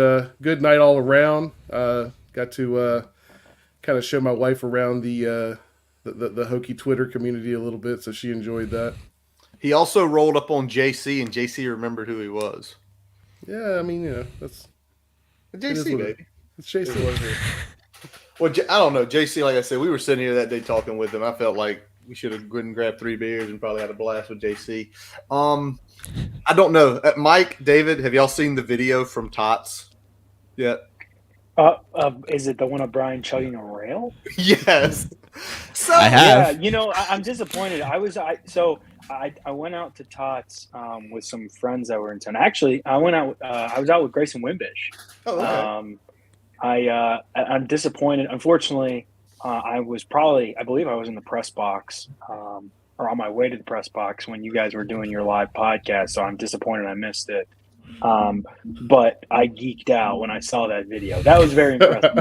night all around. Got to kind of show my wife around the Hokie Twitter community a little bit, so she enjoyed that. He also rolled up on JC, and JC remembered who he was. Yeah, I mean, that's JC, baby. It's JC. Well, I don't know. JC, like I said, we were sitting here that day talking with him. I felt like we should have gone and grabbed 3 beers and probably had a blast with JC. I don't know. Mike, David, have y'all seen the video from Tots yet? Is it the one of Brian chugging a rail? Yes. So I have. Yeah, I'm disappointed. I went out to Tots with some friends that were in town. Actually, I was out with Grayson Wimbish. Oh, okay. I'm disappointed. Unfortunately, I believe I was in the press box or on my way to the press box when you guys were doing your live podcast. So I'm disappointed I missed it. But I geeked out when I saw that video. That was very impressive.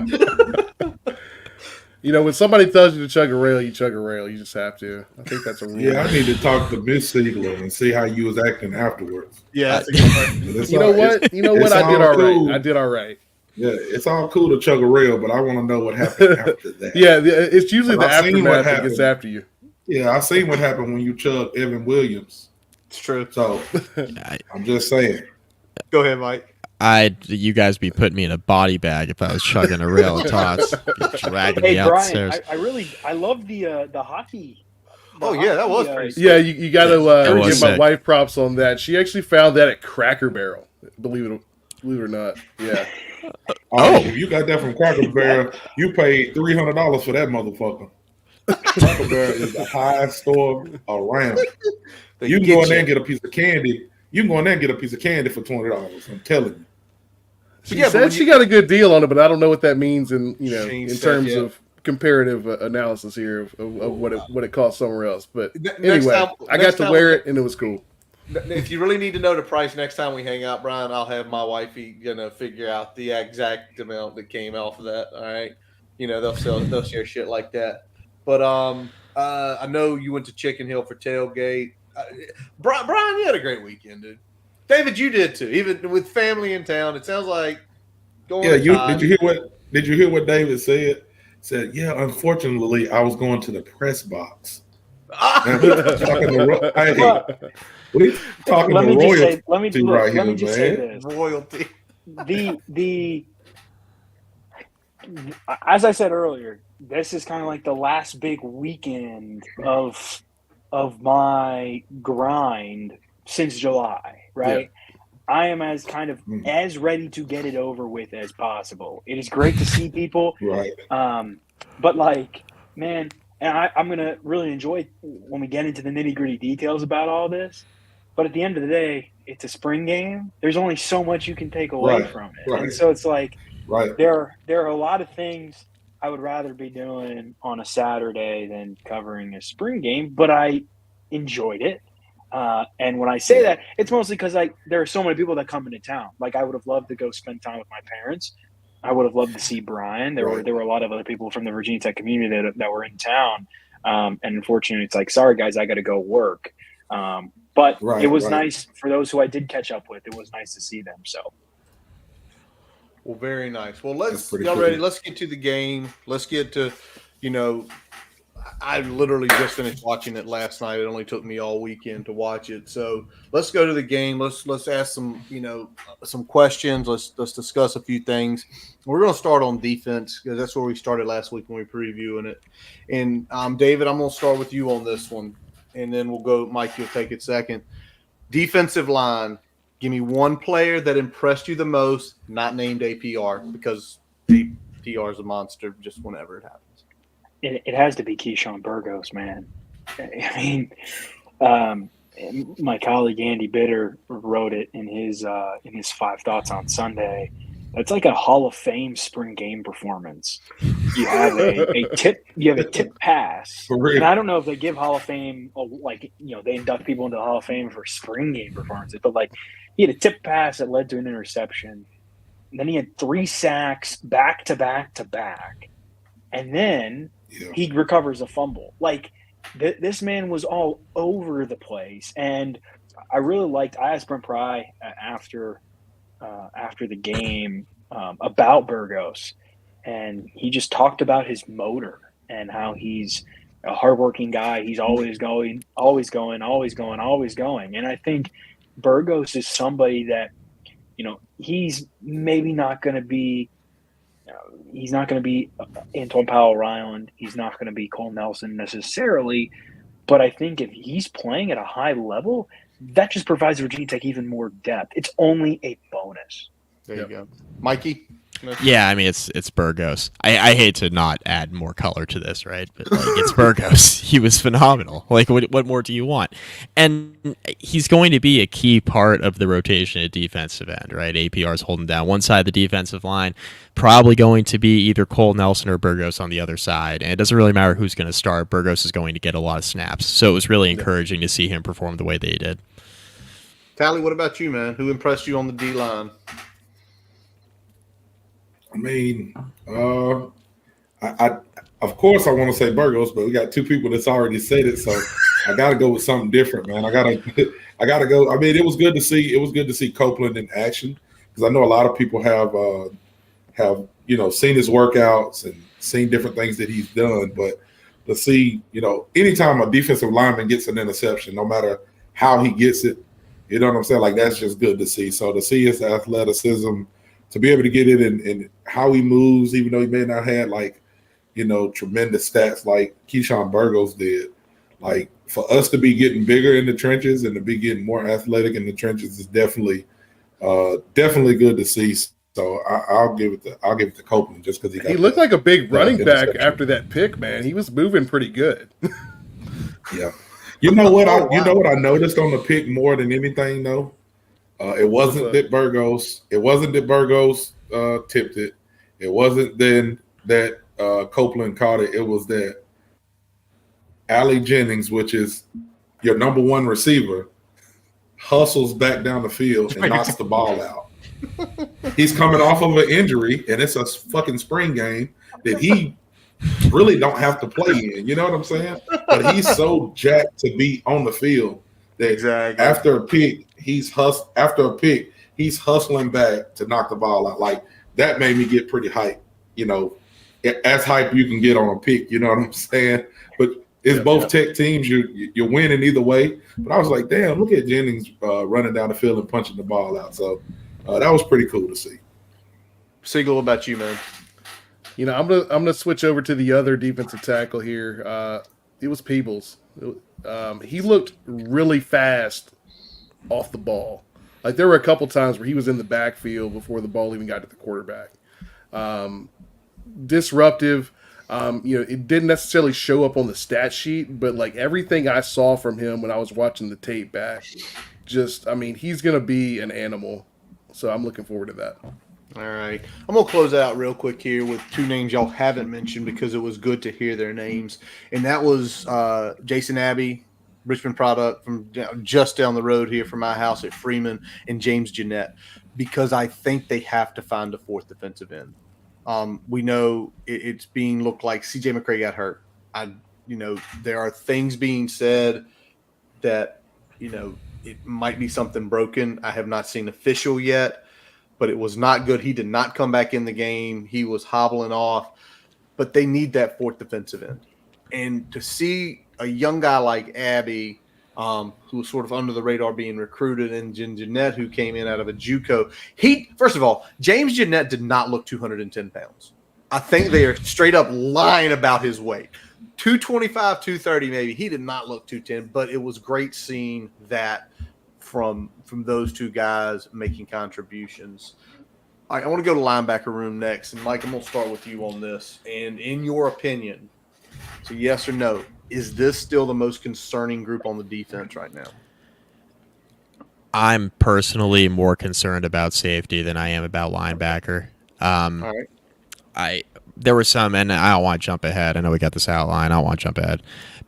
When somebody tells you to chug a rail, you chug a rail. You just have to. I think that's a rule. Yeah, I need to talk to Miss Siegler and see how you was acting afterwards. Yeah. You know what? I did all right. I did all right. Yeah, it's all cool to chug a rail, but I want to know what happened after that. Yeah, it's usually the aftermath that gets after you. Yeah, I seen what happened when you chug Evan Williams. It's true. So I'm just saying. Go ahead, Mike. You guys be putting me in a body bag if I was chugging a rail of Tots, dragging me Brian, outstairs. I love the hockey. That was pretty sweet. Yeah, you got to give my wife props on that. She actually found that at Cracker Barrel. Believe it or not. Yeah. Oh, if you got that from Cracker Barrel, you paid $300 for that motherfucker. Cracker Barrel is the highest store around. You can go in there and get a piece of candy. You can go in there and get a piece of candy for $20. I'm telling you. She said she got a good deal on it, but I don't know what that means in terms of comparative analysis here of what it costs somewhere else. But anyway, I got to wear it and it was cool. If you really need to know the price next time we hang out, Brian, I'll have my wifey figure out the exact amount that came off of that. All right, they'll share shit like that. But I know you went to Chicken Hill for tailgate. Brian, you had a great weekend, dude. David, you did too. Even with family in town, it sounds like going. Yeah, did you hear what David said? Said, yeah. Unfortunately, I was going to the press box. What are you talking to royalty? Let me just say this. Royalty. as I said earlier, this is kind of like the last big weekend of my grind since July, right? I am as kind of as ready to get it over with as possible. It is great to see people, Right. but like, man, and I'm gonna really enjoy when we get into the nitty gritty details about all this. But at the end of the day, it's a spring game. There's only so much you can take away Right, from it, right. and so it's like Right. there are a lot of things I would rather be doing on a Saturday than covering a spring game. But I enjoyed it. And when I say that, it's mostly because there are so many people that come into town. Like I would have loved to go spend time with my parents. I would have loved to see Brian. There were a lot of other people from the Virginia Tech community that were in town. And unfortunately, it's like, sorry guys, I got to go work. But it was nice for those who I did catch up with. It was nice to see them. So. Well, very nice. Well, y'all cool. ready? Let's get to the game. Let's get to, I literally just finished watching it last night. It only took me all weekend to watch it. So let's go to the game. Let's ask some, some questions. Let's discuss a few things. We're going to start on defense because that's where we started last week when we were previewing it. And David, I'm going to start with you on this one, and then we'll go. Mike, you'll take it second. Defensive line. Give me one player that impressed you the most, not named APR, because APR is a monster just whenever it happens. It has to be Keyshawn Burgos, man. I mean, my colleague Andy Bitter wrote it in his 5 thoughts on Sunday. It's like a Hall of Fame spring game performance. You have a tip pass, and I don't know if they give Hall of Fame they induct people into the Hall of Fame for spring game performances, but like he had a tip pass that led to an interception. And then he had 3 sacks back to back to back, and then he recovers a fumble. Like this man was all over the place, and I really liked. I asked Brent Pry after the game about Burgos, and he just talked about his motor and how he's a hardworking guy. He's always going, always going, always going, always going. And I think Burgos is somebody that, he's maybe not going to be. He's not going to be Antoine Powell-Ryland. He's not going to be Cole Nelson necessarily. But I think if he's playing at a high level, that just provides Virginia Tech even more depth. It's only a bonus. There you go. Mikey? Yeah, I mean, it's Burgos. I hate to not add more color to this, right? But it's Burgos. He was phenomenal. Like, what more do you want? And he's going to be a key part of the rotation at defensive end, right? APR's holding down one side of the defensive line, probably going to be either Cole Nelson or Burgos on the other side. And it doesn't really matter who's going to start. Burgos is going to get a lot of snaps. So it was really encouraging to see him perform the way they did. Tally, what about you, man? Who impressed you on the D-line? I mean, I of course I want to say Burgos, but we got 2 people that's already said it, so I got to go with something different, man. I gotta go. I mean, it was good to see Copeland in action because I know a lot of people have seen his workouts and seen different things that he's done, but to see anytime a defensive lineman gets an interception, no matter how he gets it, you know what I'm saying? Like that's just good to see. So to see his athleticism. To be able to get it and how he moves, even though he may not have tremendous stats like Keyshawn Burgos did, like for us to be getting bigger in the trenches and to be getting more athletic in the trenches is definitely good to see. So I'll give it to Copeland just because he looked like a big running back after that pick, man. He was moving pretty good. Yeah, you know what I noticed on the pick more than anything though. It wasn't that Burgos tipped it. It wasn't then that Copeland caught it. It was that Allie Jennings, which is your number 1 receiver, hustles back down the field and knocks the ball out. He's coming off of an injury, and it's a fucking spring game that he really don't have to play in. You know what I'm saying? But he's so jacked to be on the field that after a pick, he's hustling back to knock the ball out. Like that made me get pretty hyped, as hype you can get on a pick, you know what I'm saying? But it's both Tech teams, you're winning either way. But I was like, damn, look at Jennings running down the field and punching the ball out. So that was pretty cool to see. Siegel, what about you, man? I'm gonna switch over to the other defensive tackle here. It was Peebles. He looked really fast off the ball. Like there were a couple times where he was in the backfield before the ball even got to the quarterback. Disruptive. It didn't necessarily show up on the stat sheet, but like everything I saw from him when I was watching the tape back, he's gonna be an animal. So I'm looking forward to that. All right. I'm going to close out real quick here with two names y'all haven't mentioned because it was good to hear their names. And that was Jason Abbey, Richmond product from just down the road here from my house at Freeman, and James Jeanette, because I think they have to find a fourth defensive end. We know it's being looked like CJ McCray got hurt. There are things being said that, it might be something broken. I have not seen official yet. But it was not good. He did not come back in the game. He was hobbling off. But they need that fourth defensive end. And to see a young guy like Abby, who was sort of under the radar being recruited, and Jeanette, who came in out of a JUCO. First of all, James Jeanette did not look 210 pounds. I think they are straight up lying about his weight. 225, 230 maybe. He did not look 210, but it was great seeing that from those two guys making contributions. All right, I want to go to linebacker room next. And, Mike, I'm going to start with you on this. And in your opinion, so yes or no, is this still the most concerning group on the defense right now? I'm personally more concerned about safety than I am about linebacker. All right. There were some, and I don't want to jump ahead. I know we got this outline. I don't want to jump ahead.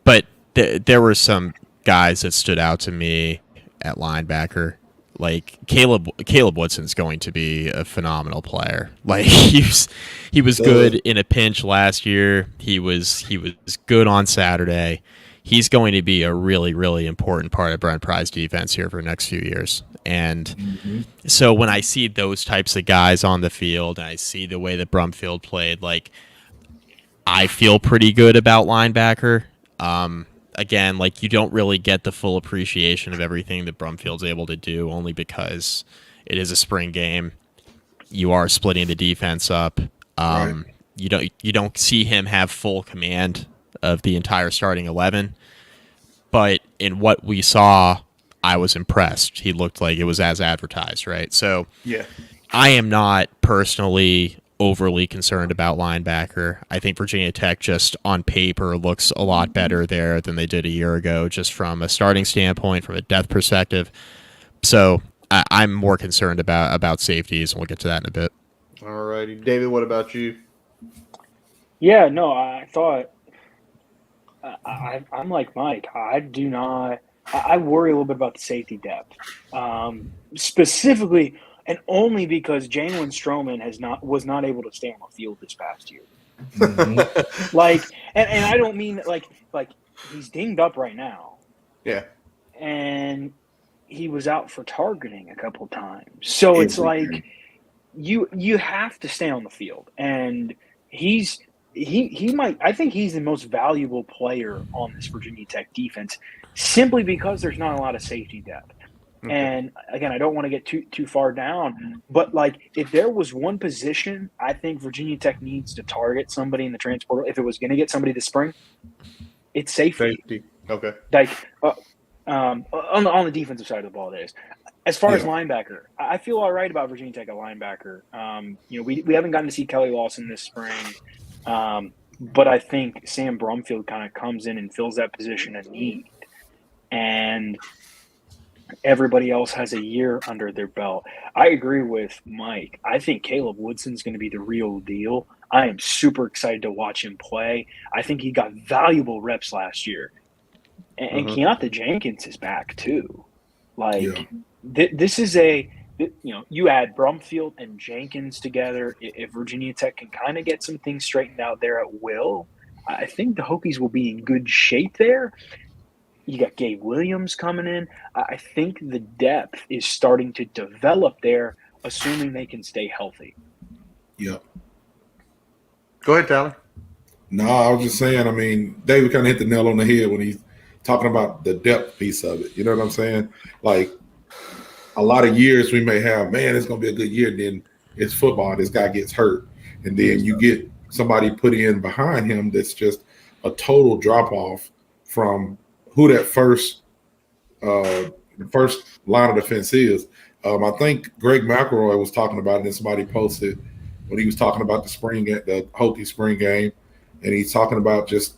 But there were some guys that stood out to me at linebacker. Like Caleb Woodson's going to be a phenomenal player. Like he was good in a pinch last year. He was good on Saturday. He's going to be a really, really important part of Brent Pry's defense here for the next few years. And so when I see those types of guys on the field and I see the way that Brumfield played, like I feel pretty good about linebacker. Again, like you don't really get the full appreciation of everything that Brumfield's able to do only because it is a spring game. You are splitting the defense up. Right. You don't see him have full command of the entire starting 11. But in what we saw, I was impressed. He looked like it was as advertised, right? So yeah, I am not personally overly concerned about linebacker. I think Virginia Tech just on paper looks a lot better there than they did a year ago, just from a starting standpoint, from a depth perspective. So I'm more concerned about safeties, and we'll get to that in a bit. All righty. David, what about you? Yeah, no, I thought I'm like Mike. I worry a little bit about the safety depth, specifically, and only because Jalen Stroman was not able to stay on the field this past year. Like, and I don't mean like he's dinged up right now. Yeah, and he was out for targeting a couple times. So it's like you have to stay on the field, and he might. I think he's the most valuable player on this Virginia Tech defense, simply because there's not a lot of safety depth. Okay. And again, I don't want to get too far down, but like if there was one position I think Virginia Tech needs to target somebody in the transfer portal, if it was going to get somebody this spring, it's safety. Okay. Like on the defensive side of the ball, that is. As far as linebacker, I feel all right about Virginia Tech at linebacker. We haven't gotten to see Kelly Lawson this spring, but I think Sam Brumfield kind of comes in and fills that position of need, and everybody else has a year under their belt. I agree with Mike. I think Caleb Woodson's going to be the real deal. I am super excited to watch him play. I think he got valuable reps last year. And Keontae Jenkins is back too. Like this is you add Brumfield and Jenkins together. If Virginia Tech can kind of get some things straightened out there at will, I think the Hokies will be in good shape there. You got Gabe Williams coming in. I think the depth is starting to develop there, assuming they can stay healthy. Yep. Go ahead, Tyler. No, I was just saying, I mean, David kind of hit the nail on the head when he's talking about the depth piece of it. You know what I'm saying? Like, a lot of years we may have, man, it's going to be a good year. Then it's football. This guy gets hurt. And then you get somebody put in behind him that's just a total drop off from who that first line of defense is. I think Greg McElroy was talking about it, and somebody posted when he was talking about the Hokie spring game, and he's talking about just,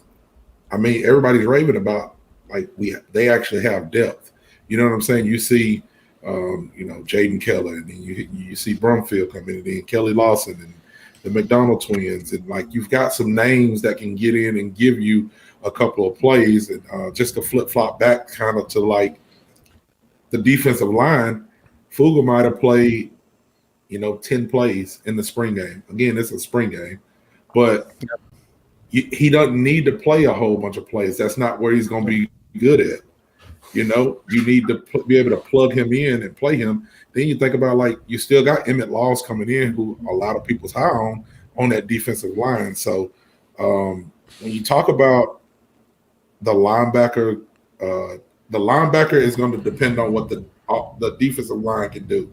I mean, everybody's raving about like they actually have depth. You know what I'm saying? You see, Jaden Keller, and then you see Brumfield come in, and then Kelly Lawson and the McDonald twins, and like you've got some names that can get in and give you a couple of plays, and just to flip flop back kind of to like the defensive line. Fuga might have played, 10 plays in the spring game. Again, it's a spring game, but he doesn't need to play a whole bunch of plays. That's not where he's going to be good at. You need to be able to plug him in and play him. Then you think about, like, you still got Emmett Laws coming in, who a lot of people's high on that defensive line. So when you talk about the linebacker is going to depend on what the defensive line can do.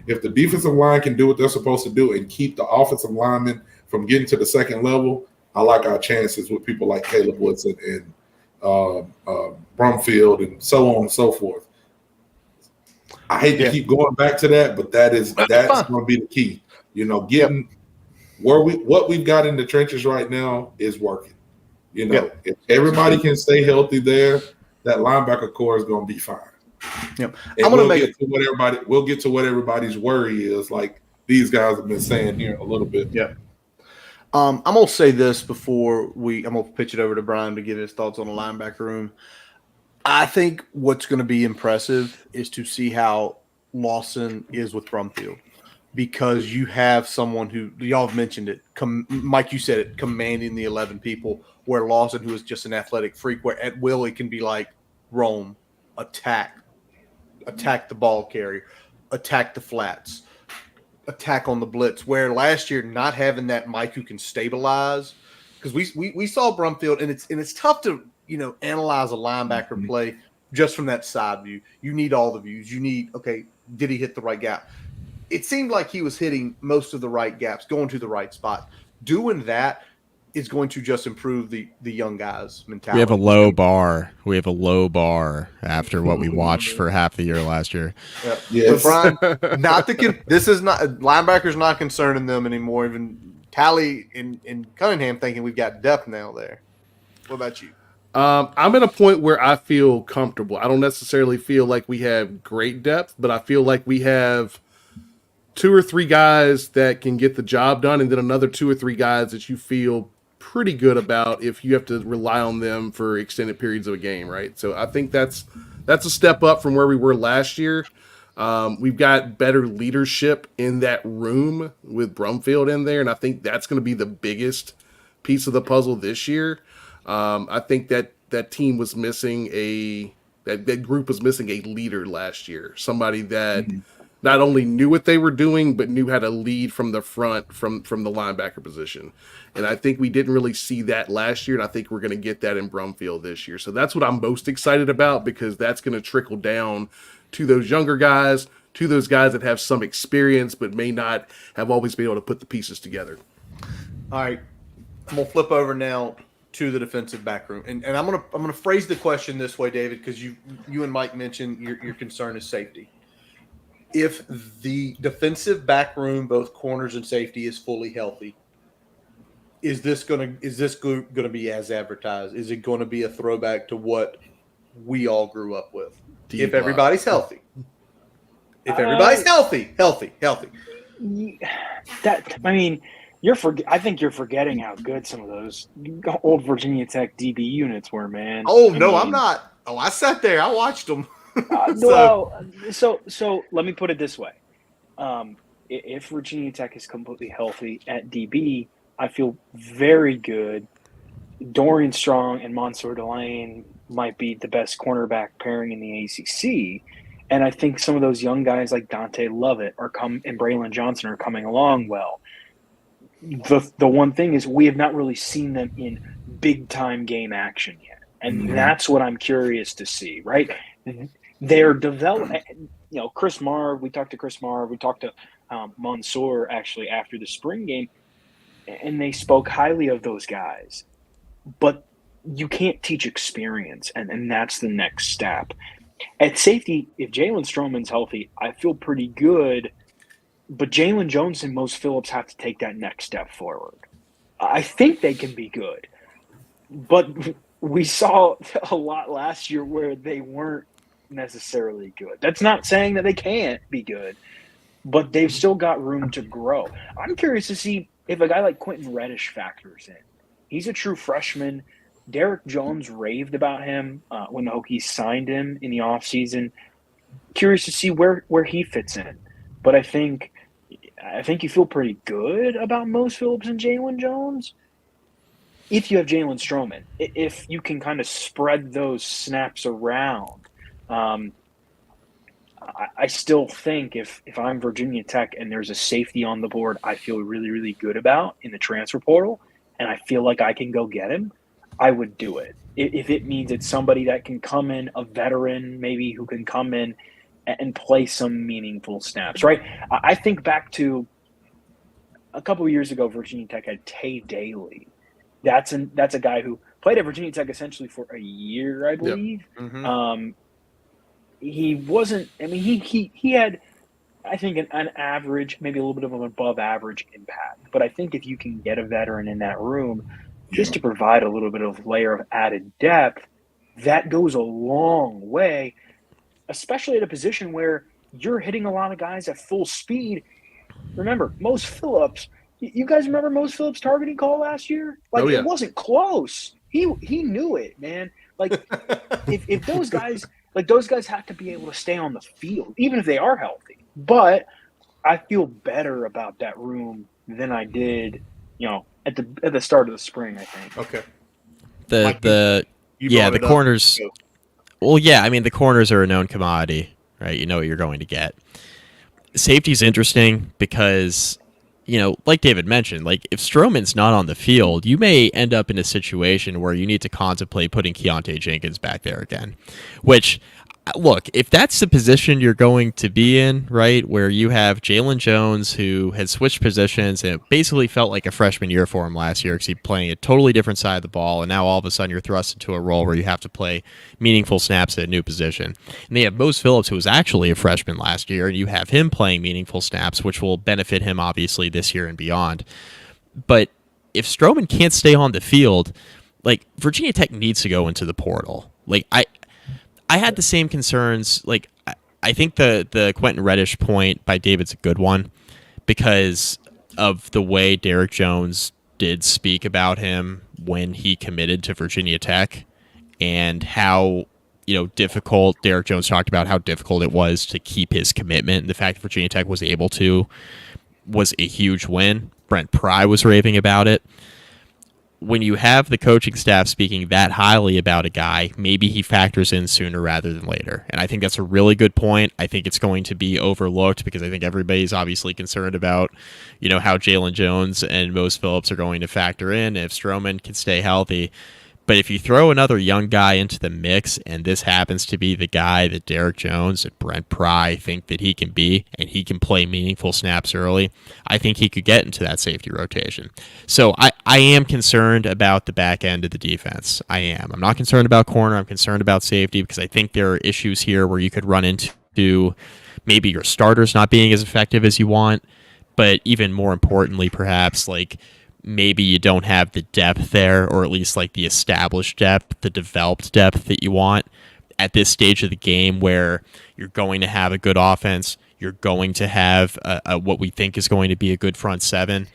If the defensive line can do what they're supposed to do and keep the offensive linemen from getting to the second level, I like our chances with people like Caleb Woodson and Brumfield and so on and so forth. I hate to keep going back to that, but that's going to be the key. Getting what we've got in the trenches right now is working. If everybody can stay healthy there, that linebacker core is going to be fine. Yep. And we'll get to what everybody's worry is, like these guys have been saying here a little bit. Yeah. I'm gonna say this before I'm gonna pitch it over to Brian to get his thoughts on the linebacker room. I think what's going to be impressive is to see how Lawson is with Brumfield, because you have someone who y'all have mentioned it, Mike, you said it, commanding the 11 people, where Lawson, who is just an athletic freak, where at will it can be like roam, attack the ball carrier, attack the flats, attack on the blitz, where last year not having that Mike who can stabilize, because we saw Brumfield, and it's tough to analyze a linebacker play just from that side view. You need all the views. You need, okay, did he hit the right gap? It seemed like he was hitting most of the right gaps, going to the right spot. Doing that is going to just improve the young guys' mentality. We have a low bar. After what we watched for half the year last year. Yeah. Yes. But Brian, this is not linebackers not concerning them anymore. Even Talley and Cunningham thinking we've got depth now there. What about you? I'm at a point where I feel comfortable. I don't necessarily feel like we have great depth, but I feel like we have 2 or 3 guys that can get the job done, and then another 2 or 3 guys that you feel pretty good about if you have to rely on them for extended periods of a game, right? So I think that's a step up from where we were last year. We've got better leadership in that room with Brumfield in there, and I think that's going to be the biggest piece of the puzzle this year. I think that team was missing that group was missing a leader last year, somebody that not only knew what they were doing, but knew how to lead from the front, from the linebacker position. And I think we didn't really see that last year, and I think we're going to get that in Brumfield this year. So that's what I'm most excited about, because that's going to trickle down to those younger guys, to those guys that have some experience but may not have always been able to put the pieces together. All right, I'm gonna flip over now to the defensive back room, and I'm gonna phrase the question this way, David, because you and Mike mentioned your concern is safety. If the defensive back room, both corners and safety, is fully healthy, is this gonna be as advertised? Is it going to be a throwback to what we all grew up with? If everybody's healthy, healthy. I think you're forgetting how good some of those old Virginia Tech DB units were, man. I'm not. Oh, I sat there. I watched them. So let me put it this way. If Virginia Tech is completely healthy at DB, I feel very good. Dorian Strong and Mansour Delane might be the best cornerback pairing in the ACC. And I think some of those young guys like Dante Lovett and Braylon Johnson are coming along well. The one thing is we have not really seen them in big-time game action yet. And that's what I'm curious to see, right? They're developing, Chris Marv, we talked to Mansour actually after the spring game. and they spoke highly of those guys. But you can't teach experience, and that's the next step. At safety, if Jalen Stroman's healthy, I feel pretty good. But Jalen Jones and Mose Phillips have to take that next step forward. I think they can be good. But we saw a lot last year where they weren't necessarily good. That's not saying that they can't be good, but they've still got room to grow. I'm curious to see if a guy like Quentin Reddish factors in. He's a true freshman. Derek Jones raved about him when the Hokies signed him in the offseason. Curious to see where he fits in. But I think you feel pretty good about Mose Phillips and Jalen Jones if you have Jalen Stroman. If you can kind of spread those snaps around. I still think if I'm Virginia Tech and there's a safety on the board I feel really, really good about in the transfer portal, and I feel like I can go get him, I would do it. If it means it's somebody that can come in, a veteran maybe who can come in and play some meaningful snaps, right? I think back to a couple of years ago, Virginia Tech had Tay Daly. That's a guy who played at Virginia Tech essentially for a year, I believe. Yep. Mm-hmm. He wasn't – I mean, he had, I think, an average, maybe a little bit of an above-average impact. But I think if you can get a veteran in that room just to provide a little bit of layer of added depth, that goes a long way, especially at a position where you're hitting a lot of guys at full speed. Remember, Mose Phillips – you guys remember Mose Phillips' targeting call last year? Like, It wasn't close. He knew it, man. Like, if those guys – like, those guys have to be able to stay on the field, even if they are healthy. But I feel better about that room than I did, at the start of the spring, I think. Okay. The corners. Well, yeah, I mean, the corners are a known commodity, right? You know what you're going to get. Safety's interesting because, like David mentioned, like if Stroman's not on the field, you may end up in a situation where you need to contemplate putting Keontae Jenkins back there again, which, look, if that's the position you're going to be in, right, where you have Jalen Jones who had switched positions and it basically felt like a freshman year for him last year because he's playing a totally different side of the ball, and now all of a sudden you're thrust into a role where you have to play meaningful snaps at a new position. And they have Mose Phillips, who was actually a freshman last year, and you have him playing meaningful snaps, which will benefit him obviously this year and beyond. But if Stroman can't stay on the field, like, Virginia Tech needs to go into the portal. Like, I had the same concerns. Like, I think the Quentin Reddish point by David's a good one because of the way Derek Jones did speak about him when he committed to Virginia Tech and how, difficult Derek Jones talked about how difficult it was to keep his commitment. And the fact that Virginia Tech was able to was a huge win. Brent Pry was raving about it. When you have the coaching staff speaking that highly about a guy, maybe he factors in sooner rather than later. And I think that's a really good point. I think it's going to be overlooked because I think everybody's obviously concerned about, how Jalen Jones and Mose Phillips are going to factor in if Stroman can stay healthy. But if you throw another young guy into the mix, and this happens to be the guy that Derek Jones and Brent Pry think that he can be, and he can play meaningful snaps early, I think he could get into that safety rotation. So I am concerned about the back end of the defense. I am. I'm not concerned about corner. I'm concerned about safety because I think there are issues here where you could run into maybe your starters not being as effective as you want, but even more importantly, perhaps, like, maybe you don't have the depth there, or at least like the established depth, the developed depth that you want at this stage of the game where you're going to have a good offense, you're going to have what we think is going to be a good front seven.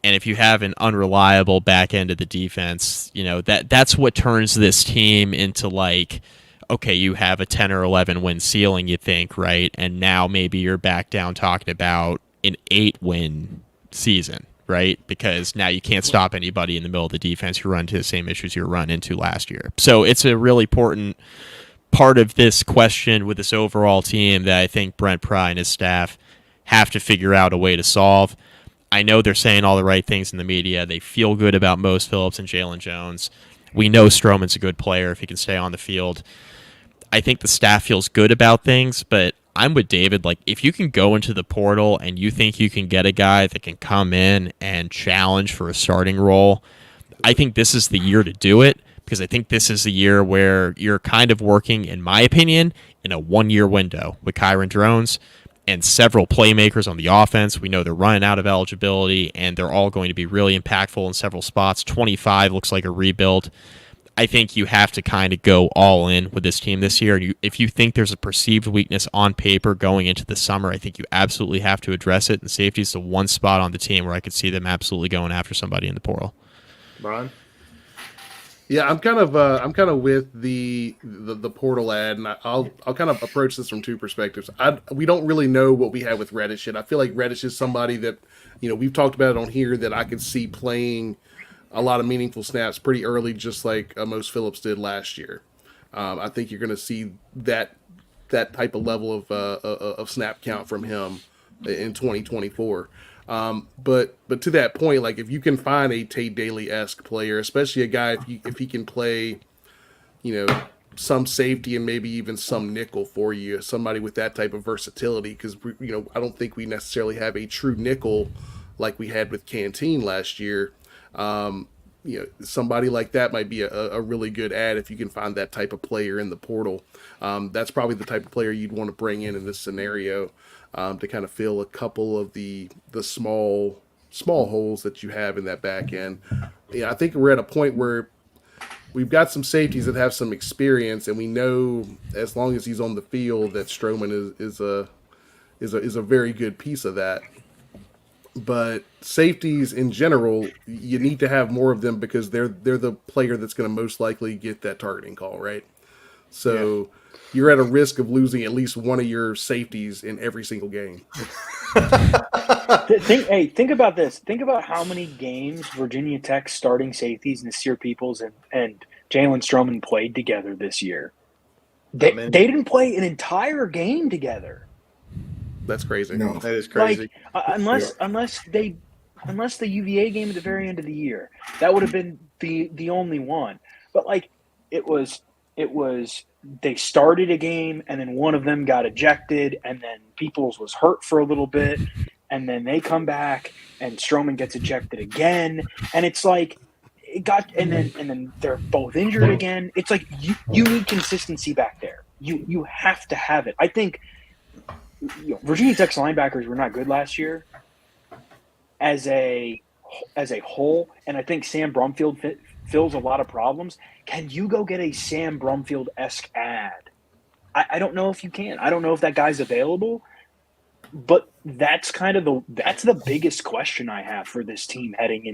And if you have an unreliable back end of the defense, that's what turns this team into like, okay, you have a 10 or 11 win ceiling, you think, right? And now maybe you're back down talking about an 8-win season. Right? Because now you can't stop anybody in the middle of the defense. You run into the same issues you run into last year. So it's a really important part of this question with this overall team that I think Brent Pry and his staff have to figure out a way to solve. I know they're saying all the right things in the media. They feel good about Mose Phillips and Jalen Jones. We know Stroman's a good player if he can stay on the field. I think the staff feels good about things, but I'm with David. Like, if you can go into the portal and you think you can get a guy that can come in and challenge for a starting role, I think this is the year to do it, because I think this is the year where you're kind of working, in my opinion, in a 1-year window with Kyron Drones and several playmakers on the offense. We know they're running out of eligibility, and they're all going to be really impactful in several spots. 25 looks like a rebuild. I think you have to kind of go all in with this team this year. If you think there's a perceived weakness on paper going into the summer, I think you absolutely have to address it. And safety is the one spot on the team where I could see them absolutely going after somebody in the portal. Brian? Yeah, I'm kind of with the portal ad, and I'll kind of approach this from two perspectives. We don't really know what we have with Reddish yet. I feel like Reddish is somebody that, we've talked about it on here, that I could see playing a lot of meaningful snaps pretty early, just like Mose Phillips did last year. I think you're going to see that type of level of snap count from him in 2024. But to that point, like, if you can find a Tate Daly-esque player, especially a guy if he can play, some safety and maybe even some nickel for you, somebody with that type of versatility, because I don't think we necessarily have a true nickel like we had with Canteen last year. Somebody like that might be a really good ad if you can find that type of player in the portal. That's probably the type of player you'd want to bring in this scenario, to kind of fill a couple of the small holes that you have in that back end. Yeah, I think we're at a point where we've got some safeties that have some experience, and we know as long as he's on the field that Stroman is a very good piece of that. But safeties in general, you need to have more of them, because they're the player that's going to most likely get that targeting call, right? So you're at a risk of losing at least one of your safeties in every single game. Think about this. Think about how many games Virginia Tech starting safeties, Nasir Peoples and Jalen Stroman played together this year. They didn't play an entire game together. That's crazy. No, That is crazy. Like, unless the UVA game at the very end of the year, that would have been the only one. But like, it was they started a game, and then one of them got ejected, and then Peoples was hurt for a little bit, and then they come back and Stroman gets ejected again, and it's like and then they're both injured again. It's like you need consistency back there. You have to have it. I think Virginia Tech's linebackers were not good last year as a whole, and I think Sam Brumfield fills a lot of problems. Can you go get a Sam Brumfield-esque ad? I don't know if you can. I don't know if that guy's available, but that's kind of the biggest question I have for this team heading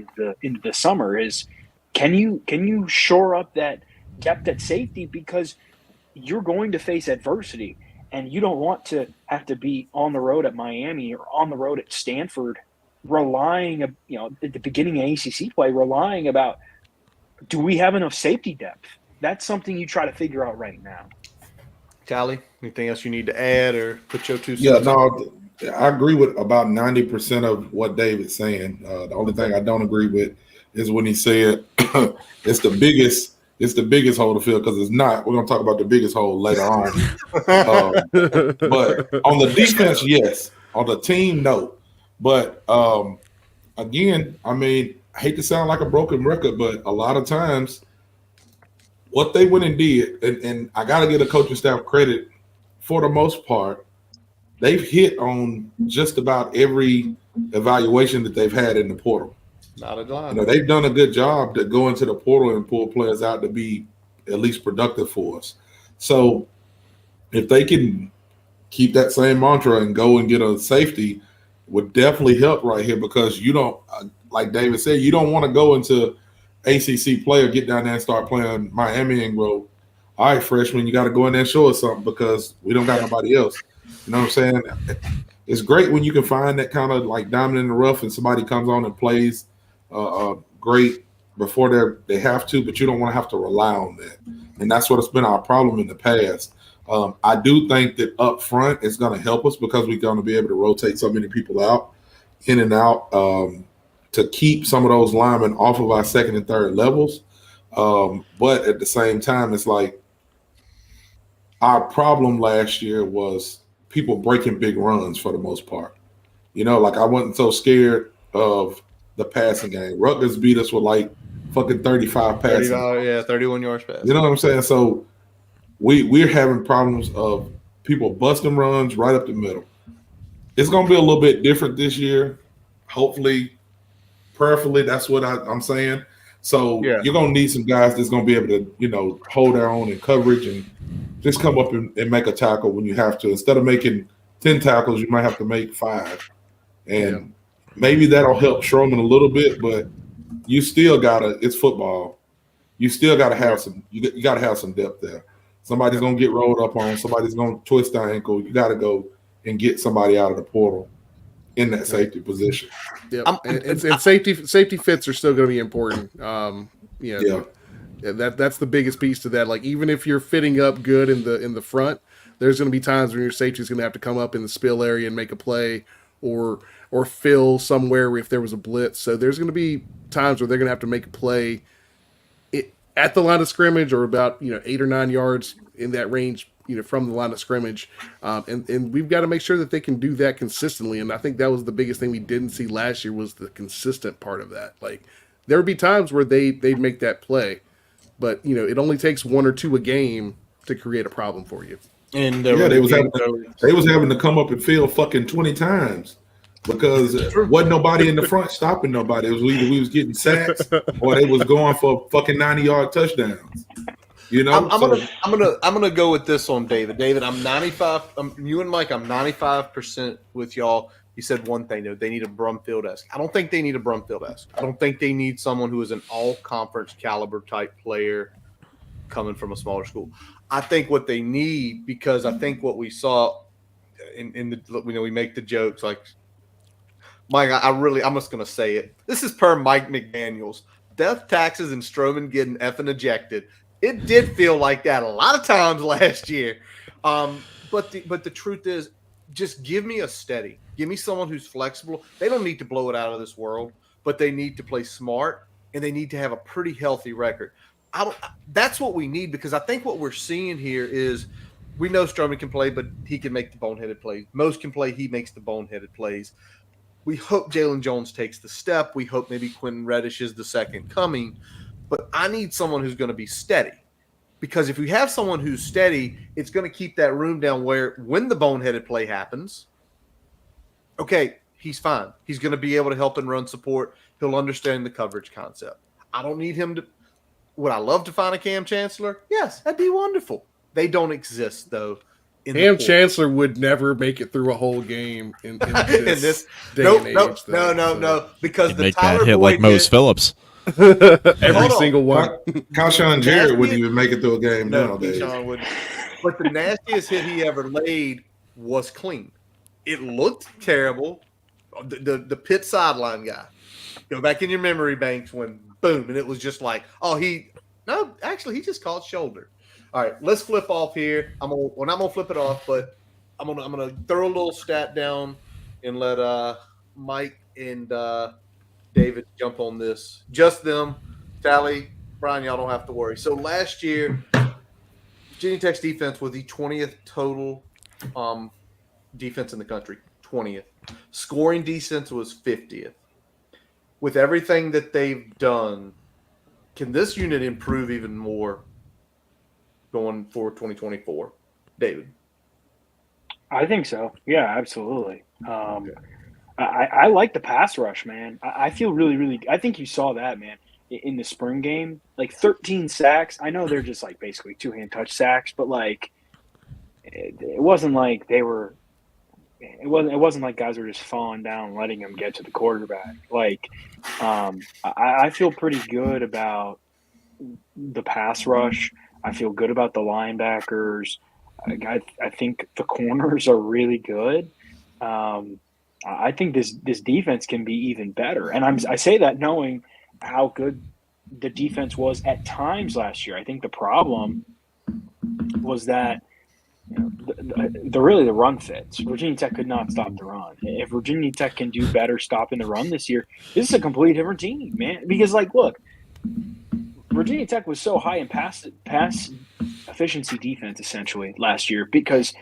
into the summer is, can you shore up that depth at safety, because you're going to face adversity. And you don't want to have to be on the road at Miami or on the road at Stanford, relying, at the beginning of ACC play, relying about, do we have enough safety depth? That's something you try to figure out right now. Callie, anything else you need to add or put your two cents? Yeah, no, I agree with about 90% of what David's saying. The only thing I don't agree with is when he said it's the biggest hole to fill, because it's not. We're going to talk about the biggest hole later on. But on the defense, yes. On the team, no. But again, I hate to sound like a broken record, but a lot of times what they went and did, and I got to give the coaching staff credit, for the most part, they've hit on just about every evaluation that they've had in the portal. Not a lie. They've done a good job to go into the portal and pull players out to be at least productive for us. So if they can keep that same mantra and go and get a safety, would definitely help right here, because you don't, like David said, you don't want to go into ACC play or get down there and start playing Miami and go, all right, freshman, you got to go in there and show us something, because we don't got nobody else. You know what I'm saying? It's great when you can find that kind of like diamond in the rough and somebody comes on and plays great before they have to, but you don't want to have to rely on that. And that's what's been our problem in the past. I do think that up front it's going to help us, because we're going to be able to rotate so many people out, in and out, to keep some of those linemen off of our second and third levels. But at the same time, it's like our problem last year was people breaking big runs for the most part. You know, like I wasn't so scared of the passing game. Rutgers beat us with like fucking 35 passing. 31 yards pass. You know what I'm saying? So we're having problems of people busting runs right up the middle. It's going to be a little bit different this year. Hopefully, prayerfully, that's what I'm saying. So you're going to need some guys that's going to be able to, you know, hold their own in coverage and just come up and make a tackle when you have to. Instead of making 10 tackles, you might have to make 5. And maybe that'll help Sherman a little bit, but you still got to – it's football. You still got to have some – you got to have some depth there. Somebody's going to get rolled up on. Somebody's going to twist their ankle. You got to go and get somebody out of the portal in that safety position. Yeah, and safety fits are still going to be important. That's the biggest piece to that. Like even if you're fitting up good in the front, there's going to be times when your safety is going to have to come up in the spill area and make a play or fill somewhere if there was a blitz. So there's going to be times where they're going to have to make a play at the line of scrimmage or about 8 or 9 yards in that range, from the line of scrimmage, and we've got to make sure that they can do that consistently. And I think that was the biggest thing we didn't see last year was the consistent part of that. Like there would be times where they'd make that play, but it only takes 1 or 2 a game to create a problem for you. And they was having to come up and field fucking 20 times because wasn't nobody in the front stopping nobody. It was either we was getting sacks or they was going for fucking 90-yard touchdowns. I'm gonna go with this on David. David, I'm 95. You and Mike, I'm 95% with y'all. You said one thing though. They need a Brumfield-esque. I don't think they need a Brumfield-esque. I don't think they need someone who is an all-conference caliber type player coming from a smaller school. I think what they need, because I think what we saw in the we make the jokes like Mike. I'm just gonna say it. This is per Mike McDaniel's. Death, taxes, and Stroman getting effing ejected. It did feel like that a lot of times last year. But the truth is, just give me a steady. Give me someone who's flexible. They don't need to blow it out of this world, but they need to play smart, and they need to have a pretty healthy record. That's what we need, because I think what we're seeing here is we know Stroman can play, but he can make the boneheaded plays. Most can play. He makes the boneheaded plays. We hope Jalen Jones takes the step. We hope maybe Quentin Reddish is the second coming. But I need someone who's going to be steady, because if we have someone who's steady, it's going to keep that room down where when the boneheaded play happens, okay, he's fine. He's going to be able to help and run support. He'll understand the coverage concept. I don't need him to – would I love to find a Cam Chancellor? Yes, that'd be wonderful. They don't exist, though. Cam Chancellor would never make it through a whole game in this day and age. No, because the make Tyler that hit Boyd like Mose Phillips. Every single one. Kyle Jarrett wouldn't even make it through a game nowadays. But the nastiest hit he ever laid was clean. It looked terrible. The pit sideline guy. Go back in your memory banks when boom, and it was just like, he just caught shoulder. All right, let's flip off here. I'm gonna flip it off, but I'm gonna throw a little stat down and let Mike and David jump on this. Just them. Tally, Brian, y'all don't have to worry. So last year, Virginia Tech's defense was the 20th total defense in the country. 20th. Scoring defense was 50th. With everything that they've done, can this unit improve even more going for 2024? David? I think so. Yeah, absolutely. I like the pass rush, man. I feel really, really – I think you saw that, man, in the spring game. Like 13 sacks. I know they're just like basically two-hand touch sacks, but like it wasn't like they were – it wasn't like guys were just falling down and letting them get to the quarterback. Like I feel pretty good about the pass rush. I feel good about the linebackers. I think the corners are really good. I think this defense can be even better. And I say that knowing how good the defense was at times last year. I think the problem was that the run fits. Virginia Tech could not stop the run. If Virginia Tech can do better stopping the run this year, this is a completely different team, man. Because, like, look, Virginia Tech was so high in pass efficiency defense essentially last year because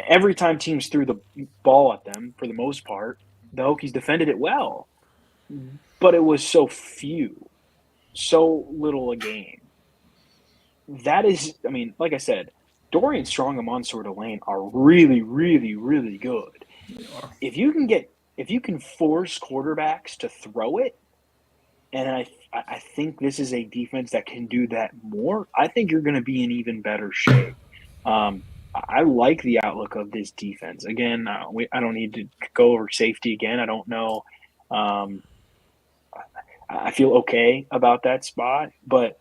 every time teams threw the ball at them, for the most part, the Hokies defended it well, but it was so few, so little a game. That is, I mean, like I said, Dorian Strong and Mansour Delane are really, really, really good. If you can force quarterbacks to throw it, and I think this is a defense that can do that more, I think you're going to be in even better shape. I like the outlook of this defense. Again, I don't need to go over safety again. I don't know. I feel okay about that spot, but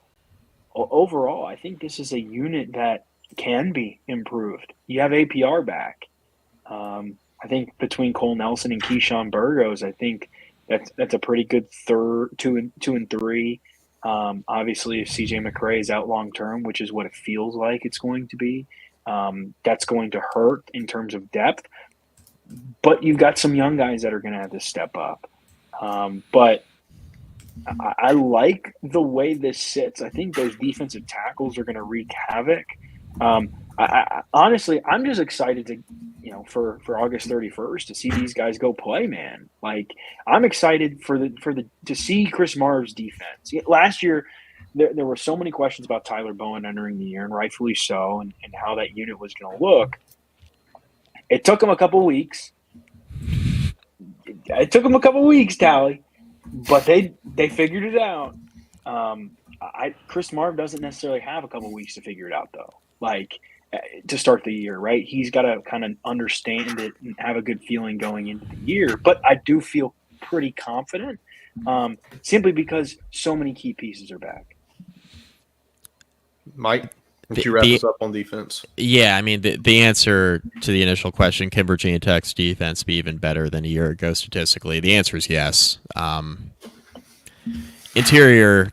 overall, I think this is a unit that can be improved. You have APR back. I think between Cole Nelson and Keyshawn Burgos, I think that's a pretty good third, 2 and 3. Obviously, if CJ McRae is out long term, which is what it feels like it's going to be, that's going to hurt in terms of depth. But you've got some young guys that are going to have to step up. But I like the way this sits. I think those defensive tackles are going to wreak havoc. Honestly, I'm just excited to, for August 31st to see these guys go play, man. Like, I'm excited to see Chris Marv's defense. Last year, there were so many questions about Tyler Bowen entering the year, and rightfully so, and how that unit was going to look. It took him a couple weeks. Tally, but they figured it out. Chris Marv doesn't necessarily have a couple weeks to figure it out, though. Like, to start the year, right? He's got to kind of understand it and have a good feeling going into the year. But I do feel pretty confident, simply because so many key pieces are back. Mike, would you wrap us up on defense? Yeah, I mean, the answer to the initial question, can Virginia Tech's defense be even better than a year ago statistically? The answer is yes. The interior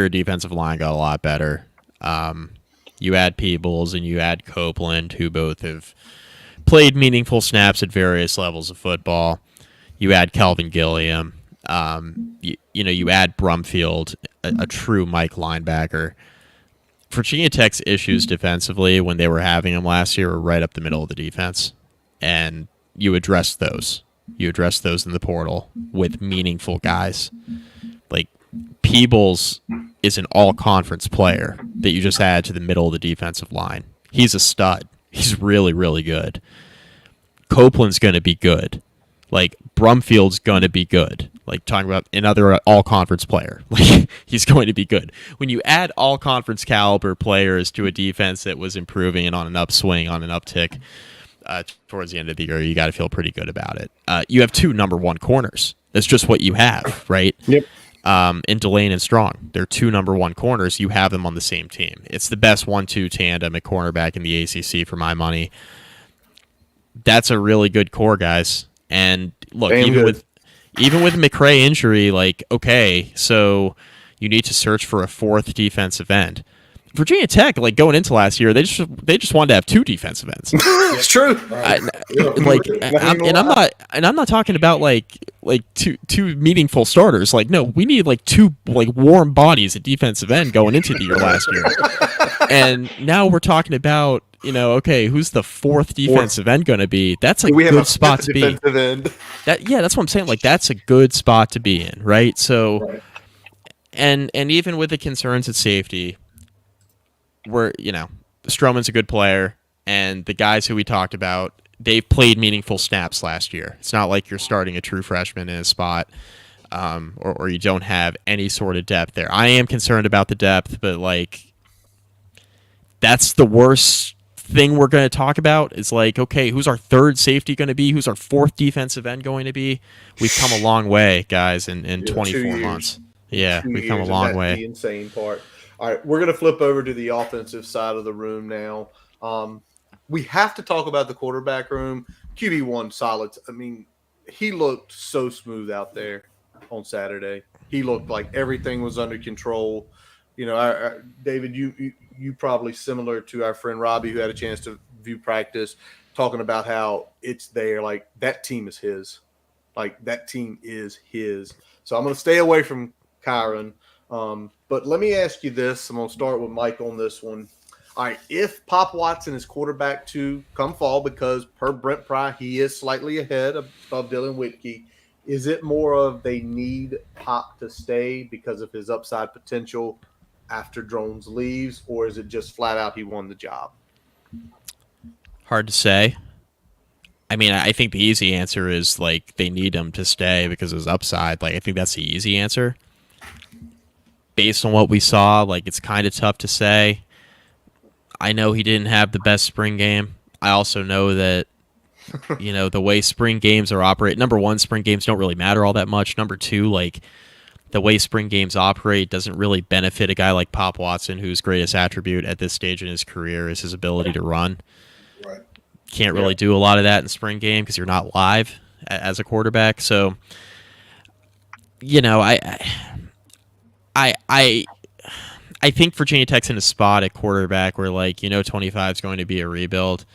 defensive line got a lot better. You add Peebles and you add Copeland, who both have played meaningful snaps at various levels of football. You add Kelvin Gilliam. You add Brumfield, a true Mike linebacker. Virginia Tech's issues defensively when they were having them last year were right up the middle of the defense, and you address those. You address those in the portal with meaningful guys. Like, Peebles is an all-conference player that you just add to the middle of the defensive line. He's a stud. He's really, really good. Copeland's going to be good. Like, Brumfield's going to be good. Like, talking about another all-conference player. Like, he's going to be good. When you add all-conference caliber players to a defense that was improving and on an upswing, on an uptick towards the end of the year, you got to feel pretty good about it. You have 2 number 1 corners. That's just what you have, right? Yep. In Delane and Strong, they're 2 number 1 corners. You have them on the same team. It's the best 1-2 tandem at cornerback in the ACC for my money. That's a really good core, guys. And look, even with McRae injury, like, okay, so you need to search for a 4th defensive end. Virginia Tech, like, going into last year, they just wanted to have 2 defensive ends. It's true. I'm not talking about like two meaningful starters. Like, no, we need like 2 like warm bodies at defensive end going into the year last year. And now we're talking about, okay, who's the 4th defensive end going to be? That's a good spot to be. End. That's what I'm saying. Like, that's a good spot to be in, right? So, right. And even with the concerns at safety, Stroman's a good player, and the guys who we talked about, they've played meaningful snaps last year. It's not like you're starting a true freshman in a spot, or you don't have any sort of depth there. I am concerned about the depth, but like, that's the worst thing we're going to talk about. Is like, okay, who's our 3rd safety going to be? Who's our 4th defensive end going to be? We've come a long way, guys, in 24 months. Yeah, we've come a long way. The insane part. All right, we're going to flip over to the offensive side of the room now. We have to talk about the quarterback room. QB1 solid. I mean, he looked so smooth out there on Saturday. He looked like everything was under control. David, you probably similar to our friend Robbie, who had a chance to view practice, talking about how it's there. Like, that team is his. Like, that team is his. So I'm going to stay away from Kyron. But let me ask you this. I'm going to start with Mike on this one. All right, if Pop Watson is quarterback to come fall, because per Brent Pry, he is slightly ahead of Dylan Whitkey, is it more of they need Pop to stay because of his upside potential after Drones leaves, or is it just flat out he won the job? Hard to say. I mean, I think the easy answer is like they need him to stay because of his upside. Like, I think that's the easy answer. Based on what we saw, like, it's kind of tough to say. I know he didn't have the best spring game. I also know that, the way spring games are operated, number one, spring games don't really matter all that much. Number two, like, the way spring games operate doesn't really benefit a guy like Pop Watson, whose greatest attribute at this stage in his career is his ability to run. Right. Can't really do a lot of that in spring game because you're not live as a quarterback. So, I think Virginia Tech's in a spot at quarterback where, 25 is going to be a rebuild.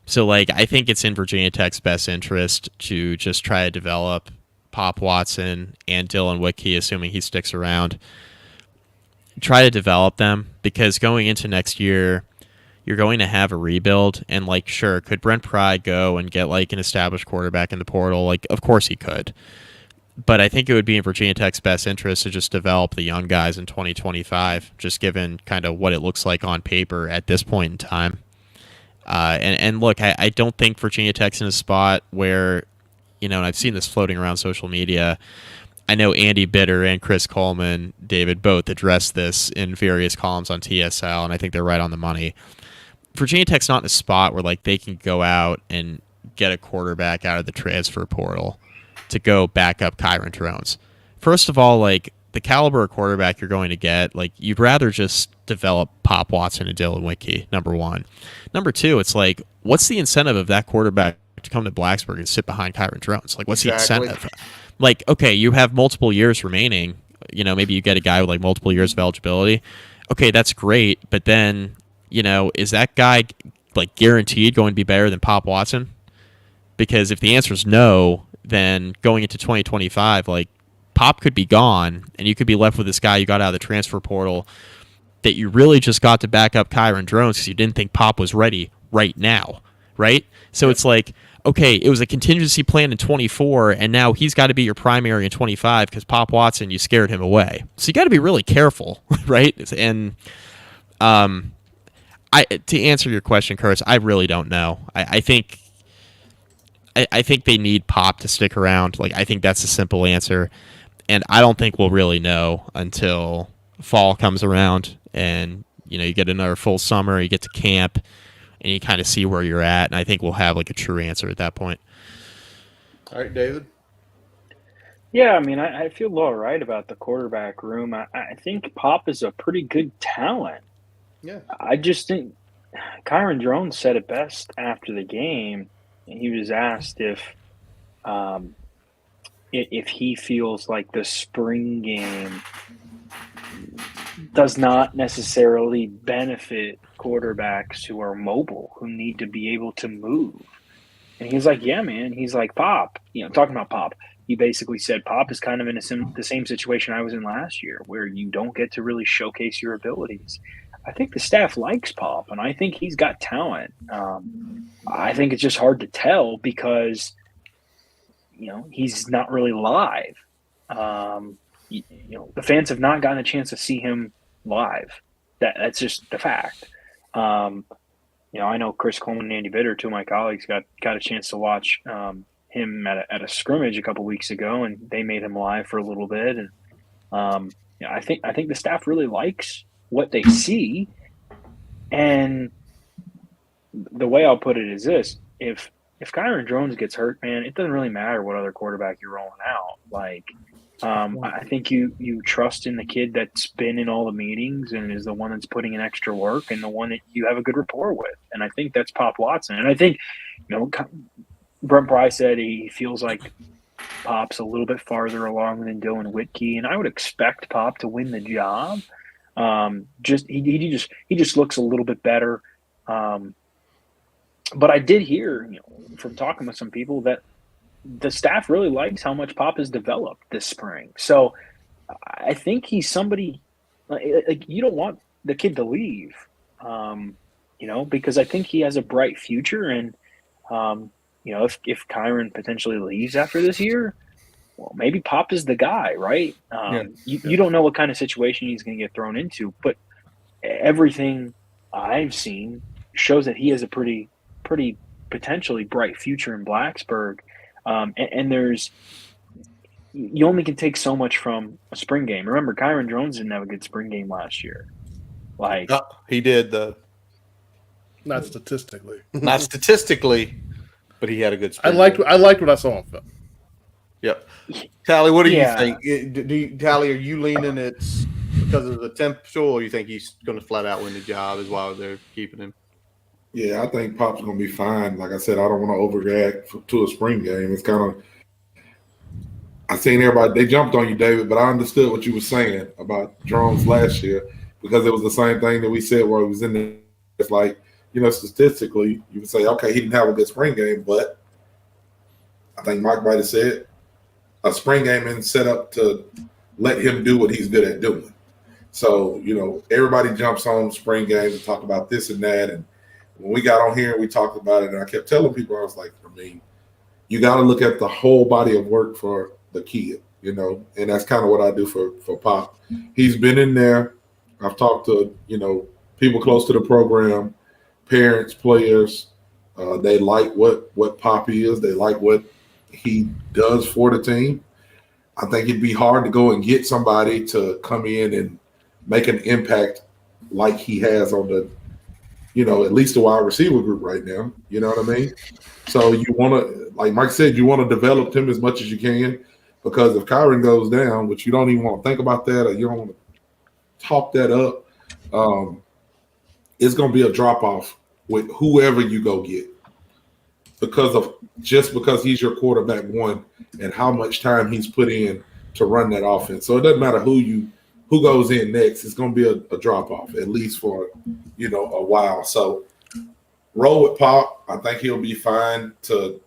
So, I think it's in Virginia Tech's best interest to just try to develop Pop Watson and Dylan Whitkey, assuming he sticks around. Try to develop them, because going into next year, you're going to have a rebuild. And, sure, could Brent Pry go and get, an established quarterback in the portal? Of course he could. But I think it would be in Virginia Tech's best interest to just develop the young guys in 2025, just given kind of what it looks like on paper at this point in time. And look, I don't think Virginia Tech's in a spot where, and I've seen this floating around social media. I know Andy Bitter and Chris Coleman, David, both addressed this in various columns on TSL, and I think they're right on the money. Virginia Tech's not in a spot where, they can go out and get a quarterback out of the transfer portal to go back up Kyron Drones. First of all, the caliber of quarterback you're going to get, you'd rather just develop Pop Watson and Dylan Whitkey, number one. Number two, it's what's the incentive of that quarterback to come to Blacksburg and sit behind Kyron Drones? What's the incentive? Okay, you have multiple years remaining. Maybe you get a guy with multiple years of eligibility. Okay, that's great, but then, is that guy guaranteed going to be better than Pop Watson? Because if the answer is no, then going into 2025, Pop could be gone, and you could be left with this guy you got out of the transfer portal that you really just got to back up Kyron Drones because you didn't think Pop was ready right now, right? So it's okay, it was a contingency plan in 24, and now he's got to be your primary in 25 because Pop Watson, you scared him away. So you got to be really careful, right? And to answer your question, Curtis, I really don't know. I think they need Pop to stick around. I think that's a simple answer. And I don't think we'll really know until fall comes around and, you get another full summer, you get to camp, and you kind of see where you're at. And I think we'll have a true answer at that point. All right, David. Yeah, I mean, I feel all right about the quarterback room. I think Pop is a pretty good talent. Yeah. I just think Kyron Drones said it best after the game. He was asked if he feels like the spring game does not necessarily benefit quarterbacks who are mobile, who need to be able to move. And he's like, yeah, man. He's like, Pop, talking about Pop, he basically said Pop is kind of in the same situation I was in last year, where you don't get to really showcase your abilities. I think the staff likes Pop, and I think he's got talent. I think it's just hard to tell because, he's not really live. The fans have not gotten a chance to see him live. That's just the fact. I know Chris Coleman and Andy Bitter, two of my colleagues, got a chance to watch him at a scrimmage a couple weeks ago, and they made him live for a little bit. And I think the staff really likes what they see. And the way I'll put it is this: if Kyron Drones gets hurt, man, it doesn't really matter what other quarterback you're rolling out. I think you trust in the kid that's been in all the meetings and is the one that's putting in extra work and the one that you have a good rapport with. And I think that's Pop Watson. And I think, Brent Pry said he feels like Pop's a little bit farther along than Dylan Whitkey, and I would expect Pop to win the job. He just looks a little bit better. But I did hear, from talking with some people that the staff really likes how much Pop has developed this spring. So I think he's somebody you don't want the kid to leave. because I think he has a bright future. And, if Kyron potentially leaves after this year, well, maybe Pop is the guy, right? You don't know what kind of situation he's going to get thrown into, but everything I've seen shows that he has a pretty potentially bright future in Blacksburg. And you only can take so much from a spring game. Remember, Kyron Jones didn't have a good spring game last year. He did Not statistically. not statistically, but he had a good spring. I liked what I saw on film. Yep. Tally, what do you think? Tally, are you leaning it's because of the temperature, or you think he's going to flat out win the job is why they're keeping him? Yeah, I think Pop's going to be fine. Like I said, I don't want to overreact to a spring game. It's kind of – I seen everybody – they jumped on you, David, but I understood what you were saying about Drones last year because it was the same thing that we said while he was in there. It's like, statistically, you would say, okay, he didn't have a good spring game, but I think Mike might have said a spring game isn't set up to let him do what he's good at doing. So, everybody jumps on spring games and talk about this and that. And when we got on here, we talked about it, and I kept telling people, I was like, you got to look at the whole body of work for the kid, and that's kind of what I do for Pop. He's been in there. I've talked to, people close to the program, parents, players. They like what Pop is. They like what he does for the team. I think it'd be hard to go and get somebody to come in and make an impact like he has on the, at least the wide receiver group right now. You know what I mean? So you want to, like Mike said, you want to develop him as much as you can, because if Kyron goes down, which you don't even want to think about that, or you don't want to talk that up, it's going to be a drop off with whoever you go get, because he's your quarterback one and how much time he's put in to run that offense. So it doesn't matter who goes in next. It's going to be a drop off, at least for a while. So roll with Pop. I think he'll be fine to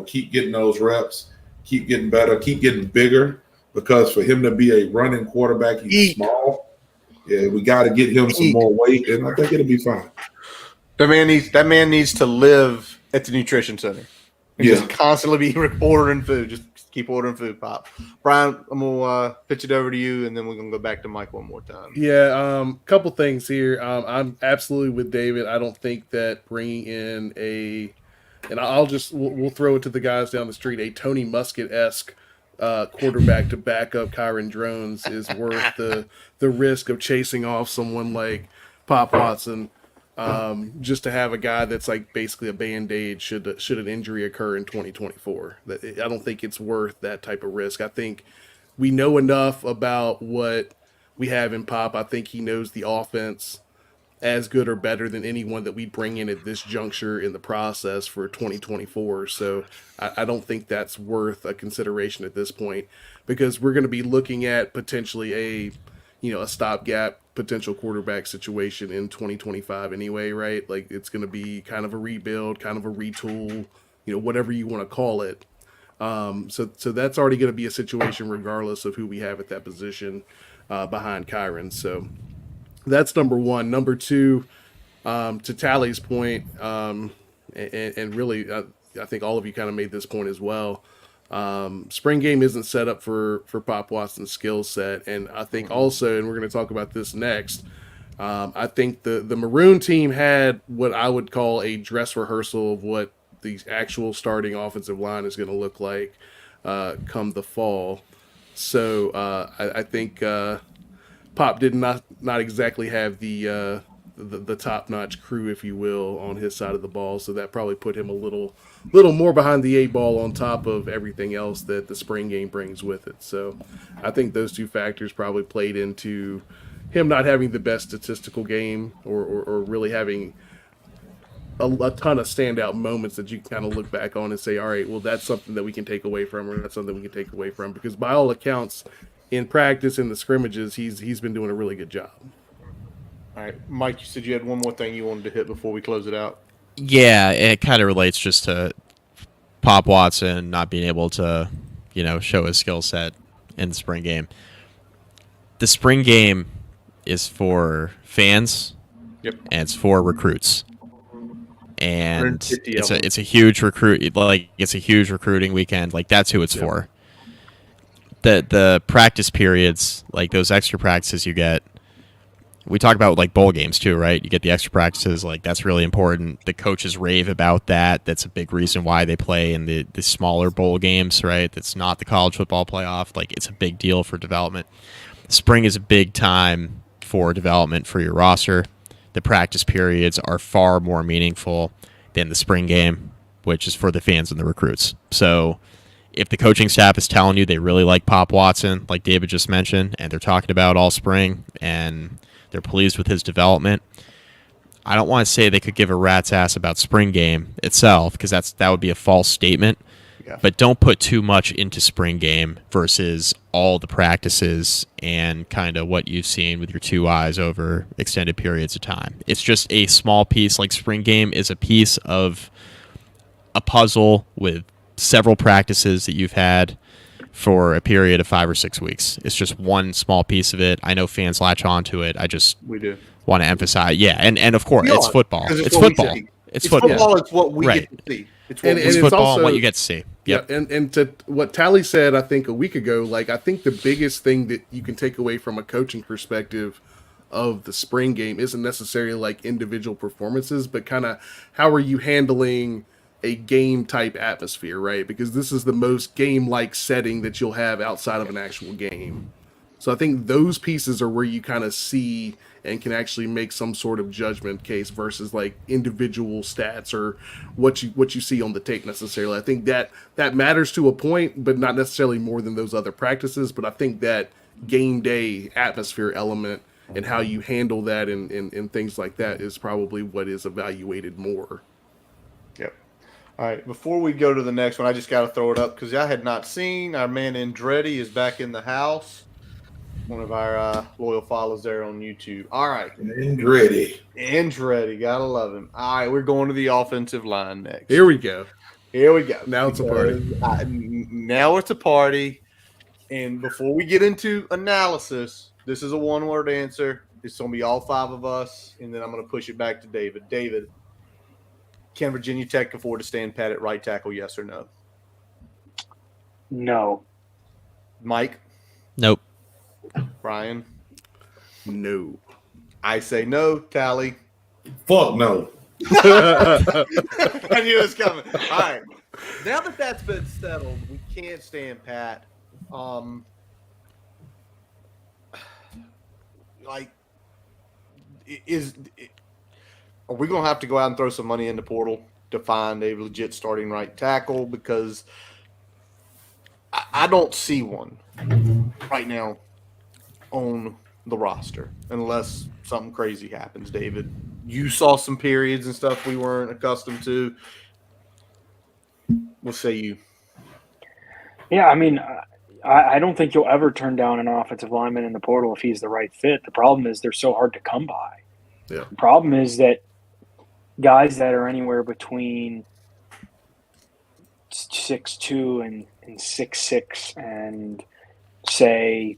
keep getting those reps, keep getting better, keep getting bigger, because for him to be a running quarterback, he's small. Yeah, we got to get him some more weight, and I think it'll be fine. That man needs to live at the nutrition center. Just constantly be ordering food. Just keep ordering food, Pop. Brian, I'm gonna pitch it over to you, and then we're gonna go back to Mike one more time. Yeah, couple things here. I'm absolutely with David. I don't think that bringing in we'll throw it to the guys down the street, a Tony Muskett-esque quarterback to back up Kyron Drones is worth the risk of chasing off someone like Pop Watson. Just to have a guy that's like basically a Band-Aid should an injury occur in 2024. I don't think it's worth that type of risk. I think we know enough about what we have in Pop. I think he knows the offense as good or better than anyone that we bring in at this juncture in the process for 2024. So I don't think that's worth a consideration at this point, because we're going to be looking at potentially a stopgap potential quarterback situation in 2025 anyway, right? Like, it's going to be kind of a rebuild, kind of a retool, whatever you want to call it. So that's already going to be a situation regardless of who we have at that position behind Kyron. So that's number one. Number two, to Tally's point, and really, I think all of you kind of made this point as well. Spring game isn't set up for Pop Watson's skill set, and I think also, and we're going to talk about this next, I think the Maroon team had what I would call a dress rehearsal of what the actual starting offensive line is going to look like come the fall. So I think Pop did not exactly have the top-notch crew, if you will, on his side of the ball, so that probably put him a little more behind the eight ball on top of everything else that the spring game brings with it. So I think those two factors probably played into him not having the best statistical game or really having a ton of standout moments that you can kind of look back on and say, all right, well, that's something that we can take away from, or that's something we can take away from, because by all accounts, in practice, in the scrimmages, he's been doing a really good job. All right, Mike, you said you had one more thing you wanted to hit before we close it out. Yeah, it kind of relates just to Pop Watson not being able to, show his skill set in the spring game. The spring game is for fans, yep, and it's for recruits. and 150 of them. it's a huge it's a huge recruiting weekend. Like that's who it's for. The practice periods, like those extra practices you get. We talk about like bowl games too, right? You get the extra practices, like that's really important. The coaches rave about that. That's a big reason why they play in the smaller bowl games, right? That's not the college football playoff. Like it's a big deal for development. Spring is a big time for development for your roster. The practice periods are far more meaningful than the spring game, which is for the fans and the recruits. So if the coaching staff is telling you they really like Pop Watson, like David just mentioned, and they're talking about all spring and they're pleased with his development, I don't want to say they could give a rat's ass about spring game itself, because that would be a false statement. Yeah. But don't put too much into spring game versus all the practices and kind of what you've seen with your two eyes over extended periods of time. It's just a small piece. Like spring game is a piece of a puzzle with several practices that you've had for a period of 5 or 6 weeks. It's just one small piece of it. I know fans latch on to it. I just We do. want to emphasize. Yeah, and of course, it's football. 'Cause It's what we football. see. It's football. It's what we Right. get to see. It's And- what It's it's football also- and what you get to see. Yep. Yeah, and to what Tally said, I think a week ago, like I think the biggest thing that you can take away from a coaching perspective of the spring game isn't necessarily like individual performances, but kind of how are you handling a game type atmosphere, right? Because this is the most game like setting that you'll have outside of an actual game. So I think those pieces are where you kind of see and can actually make some sort of judgment case versus like individual stats or what you see on the tape necessarily. I think that matters to a point, but not necessarily more than those other practices. But I think that game day atmosphere element and how you handle that and things like that is probably what is evaluated more. Yep. All right. Before we go to the next one, I just got to throw it up because I had not seen our man Andretti is back in the house. One of our loyal followers there on YouTube. All right. Andretti. Andretti. Gotta love him. All right. We're going to the offensive line next. Here we go. Here we go. Now it's a party. Now it's a party. And before we get into analysis, this is a one-word answer. It's going to be all 5 of us, and then I'm going to push it back to David. David, can Virginia Tech afford to stand pat at right tackle, yes or no? No. Mike? Nope. Brian? No. I say no. Tally? Fuck no. I knew it was coming. All right. Now that that's been settled, we can't stand pat. Are we going to have to go out and throw some money in the portal to find a legit starting right tackle? Because I don't see one right now on the roster unless something crazy happens. David, you saw some periods and stuff we weren't accustomed to. What say you? Yeah, I mean, I don't think you'll ever turn down an offensive lineman in the portal if he's the right fit. The problem is they're so hard to come by. Yeah. The problem is that guys that are anywhere between 6'2" and 6'6" and say,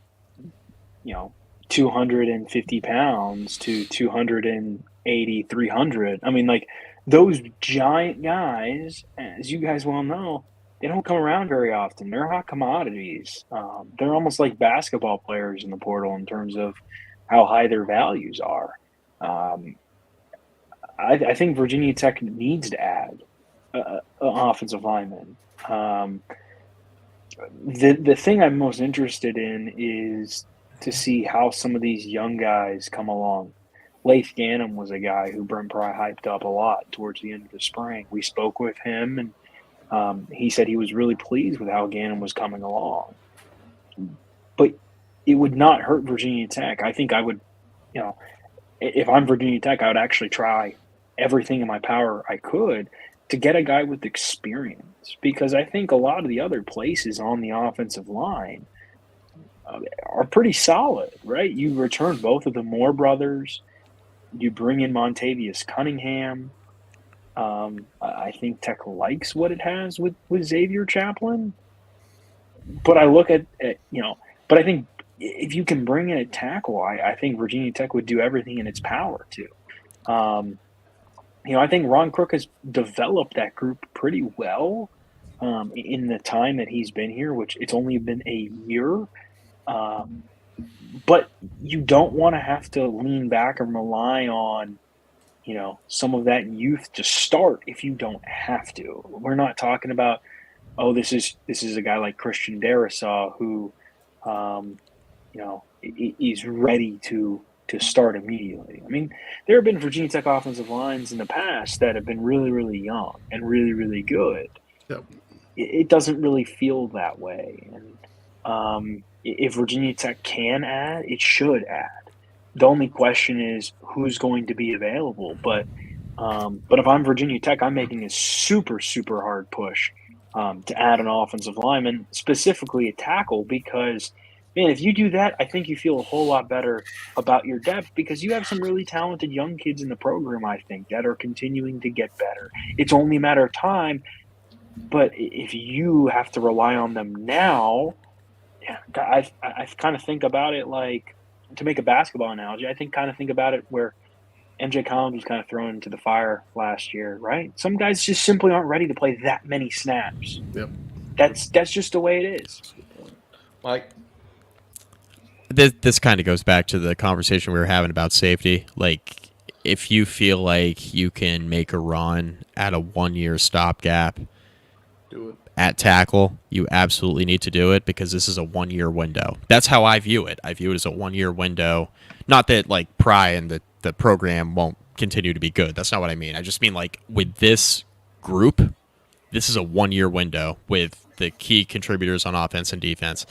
250 pounds to 280, 300. I mean, like those giant guys, as you guys well know, they don't come around very often. They're hot commodities. They're almost like basketball players in the portal in terms of how high their values are. I think Virginia Tech needs to add an offensive lineman. The thing I'm most interested in is to see how some of these young guys come along. Laith Ganem was a guy who Brent Pry hyped up a lot towards the end of the spring. We spoke with him, and he said he was really pleased with how Ganem was coming along. But it would not hurt Virginia Tech. I think I would, if I'm Virginia Tech, I would actually try everything in my power I could to get a guy with experience, because I think a lot of the other places on the offensive line are pretty solid, right? You return both of the Moore brothers. You bring in Montavious Cunningham. I think Tech likes what it has with Xavier Chaplin. But I look at but I think if you can bring in a tackle, I think Virginia Tech would do everything in its power to. I think Ron Crook has developed that group pretty well in the time that he's been here, which it's only been a year. Um, but you don't want to have to lean back and rely on, some of that youth to start if you don't have to. We're not talking about, oh, this is a guy like Christian Darrisaw who, is ready to start immediately. I mean, there have been Virginia Tech offensive lines in the past that have been really, really young and really, really good. Yep. It doesn't really feel that way. And if Virginia Tech can add, it should add. The only question is who's going to be available. But if I'm Virginia Tech, I'm making a super, super hard push to add an offensive lineman, specifically a tackle, because, man, if you do that, I think you feel a whole lot better about your depth because you have some really talented young kids in the program, I think, that are continuing to get better. It's only a matter of time. But if you have to rely on them now, I kind of think about it like, to make a basketball analogy, I think about it where MJ Collins was kind of thrown into the fire last year, right? Some guys just simply aren't ready to play that many snaps. Yep. That's just the way it is. Mike? This kind of goes back to the conversation we were having about safety. Like, if you feel like you can make a run at a 1-year stopgap, Do it. At tackle, you absolutely need to do it because this is a 1-year window. That's how I view it. I view it as a 1-year window. Not that like Pry and the program won't continue to be good. That's not what I mean. I just mean like with this group, this is a 1-year window with the key contributors on offense and defense.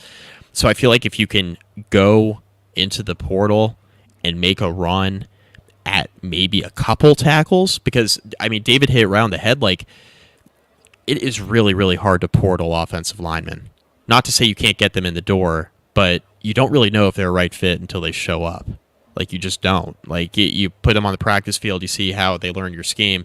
So I feel like if you can go into the portal and make a run at maybe a couple tackles, because I mean David hit around the head like. It is really, really hard to portal offensive linemen. Not to say you can't get them in the door, but you don't really know if they're a right fit until they show up. Like, you just don't. Like, you put them on the practice field, you see how they learn your scheme.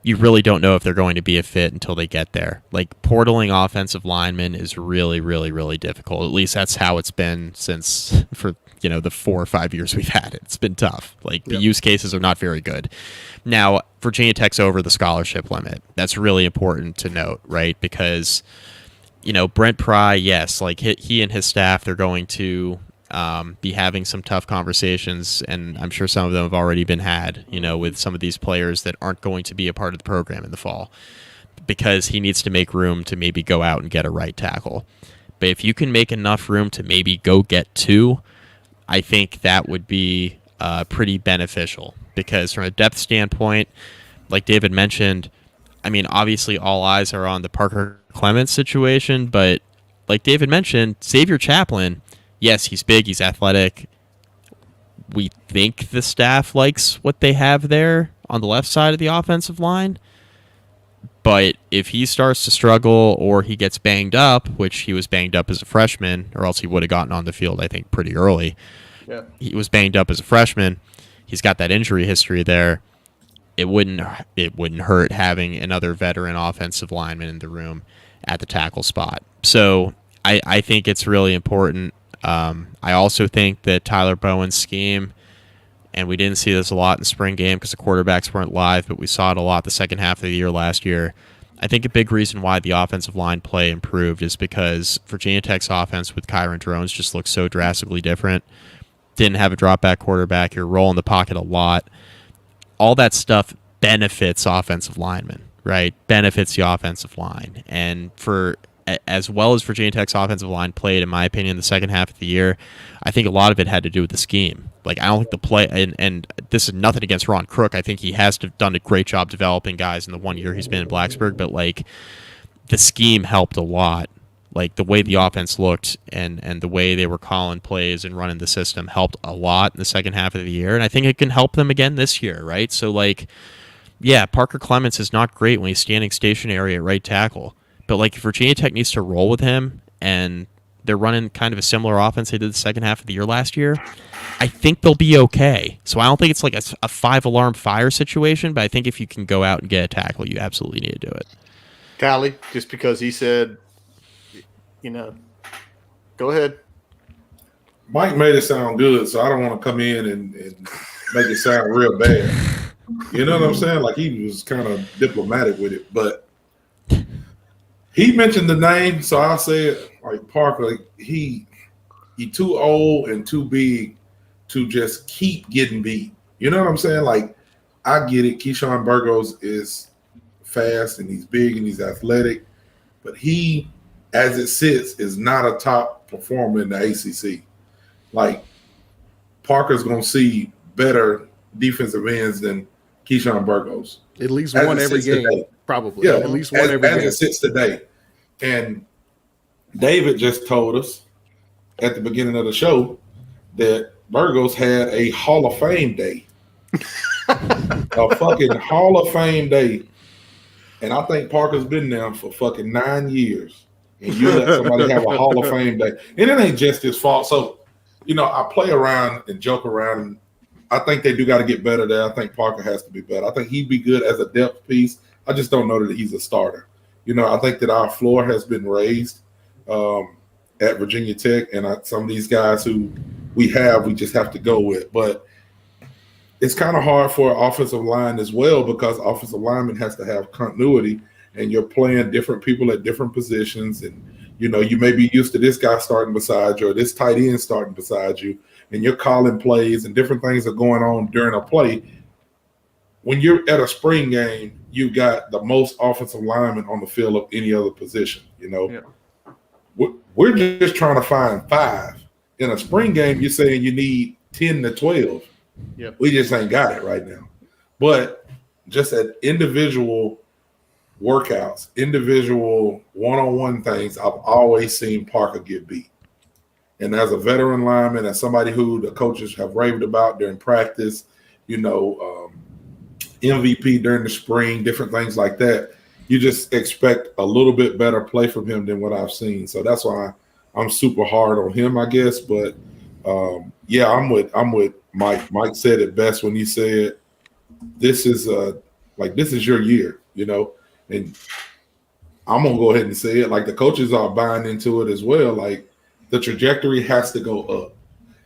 You really don't know if they're going to be a fit until they get there. Like, portaling offensive linemen is really, really, really difficult. At least that's how it's been since, for the 4 or 5 years we've had it. It's been tough. Like, the use cases are not very good. Now, Virginia Tech's over the scholarship limit. That's really important to note, right? Because, Brent Pry, yes, like he and his staff, they're going to be having some tough conversations, and I'm sure some of them have already been had, with some of these players that aren't going to be a part of the program in the fall, because he needs to make room to maybe go out and get a right tackle. But if you can make enough room to maybe go get 2, I think that would be pretty beneficial, because from a depth standpoint, like David mentioned, I mean, obviously all eyes are on the Parker Clements situation, but like David mentioned, Xavier Chaplin, yes, he's big, he's athletic. We think the staff likes what they have there on the left side of the offensive line. But if he starts to struggle or he gets banged up, which he was banged up as a freshman, or else he would have gotten on the field, I think, pretty early. Yeah. He was banged up as a freshman. He's got that injury history there. It wouldn't hurt having another veteran offensive lineman in the room at the tackle spot. So I think it's really important. I also think that Tyler Bowen's scheme, and we didn't see this a lot in the spring game because the quarterbacks weren't live, but we saw it a lot the second half of the year last year. I think a big reason why the offensive line play improved is because Virginia Tech's offense with Kyron Drones just looks so drastically different. Didn't have a drop back quarterback. You're rolling the pocket a lot. All that stuff benefits offensive linemen, right? Benefits the offensive line. And for as well as Virginia Tech's offensive line played, in my opinion, the second half of the year, I think a lot of it had to do with the scheme. Like, I don't think the play, and this is nothing against Ron Crook. I think he has done a great job developing guys in the 1 year he's been in Blacksburg, but like the scheme helped a lot. Like the way the offense looked and the way they were calling plays and running the system helped a lot in the second half of the year. And I think it can help them again this year, right? So like, yeah, Parker Clements is not great when he's standing stationary at right tackle. But like if Virginia Tech needs to roll with him and they're running kind of a similar offense they did the second half of the year last year, I think they'll be okay. So I don't think it's like a 5-alarm fire situation, but I think if you can go out and get a tackle, you absolutely need to do it. Callie, just because he said, go ahead. Mike made it sound good, so I don't want to come in and make it sound real bad. You know what I'm saying? Like he was kind of diplomatic with it, but he mentioned the name, so I said like Parker. Like, he too old and too big to just keep getting beat. You know what I'm saying? Like I get it. Keyshawn Burgos is fast and he's big and he's athletic, but he, as it sits, is not a top performer in the ACC. Like Parker's gonna see better defensive ends than Keyshawn Burgos. At least As one it every sits game, today. probably. Yeah, At least one every as game. it sits today. And David just told us at the beginning of the show that Burgos had a Hall of Fame day. A fucking Hall of Fame day. And I think Parker's been there for fucking 9 years. And you let somebody have a Hall of Fame day. And it ain't just his fault. So, you know, I play around and joke around. And I think they do got to get better there. I think Parker has to be better. I think he'd be good as a depth piece. I just don't know that he's a starter. You know, I think that our floor has been raised at Virginia Tech. And some of these guys who we just have to go with. But it's kind of hard for an offensive line as well because offensive lineman has to have continuity and you're playing different people at different positions. And, you know, you may be used to this guy starting beside you or this tight end starting beside you, and you're calling plays and different things are going on during a play. When you're at a spring game, you got the most offensive linemen on the field of any other position, you know. Yeah. We're just trying to find 5. In a spring game, you're saying you need 10 to 12. Yep. We just ain't got it right now. But just at individual workouts, individual one-on-one things, I've always seen Parker get beat. And as a veteran lineman, as somebody who the coaches have raved about during practice, you know, MVP during the spring, different things like that, you just expect a little bit better play from him than what I've seen. So that's why I'm super hard on him, I guess. But yeah, I'm with Mike. Mike said it best when he said, "This is your year," you know. And I'm gonna go ahead and say it. Like the coaches are buying into it as well. Like the trajectory has to go up.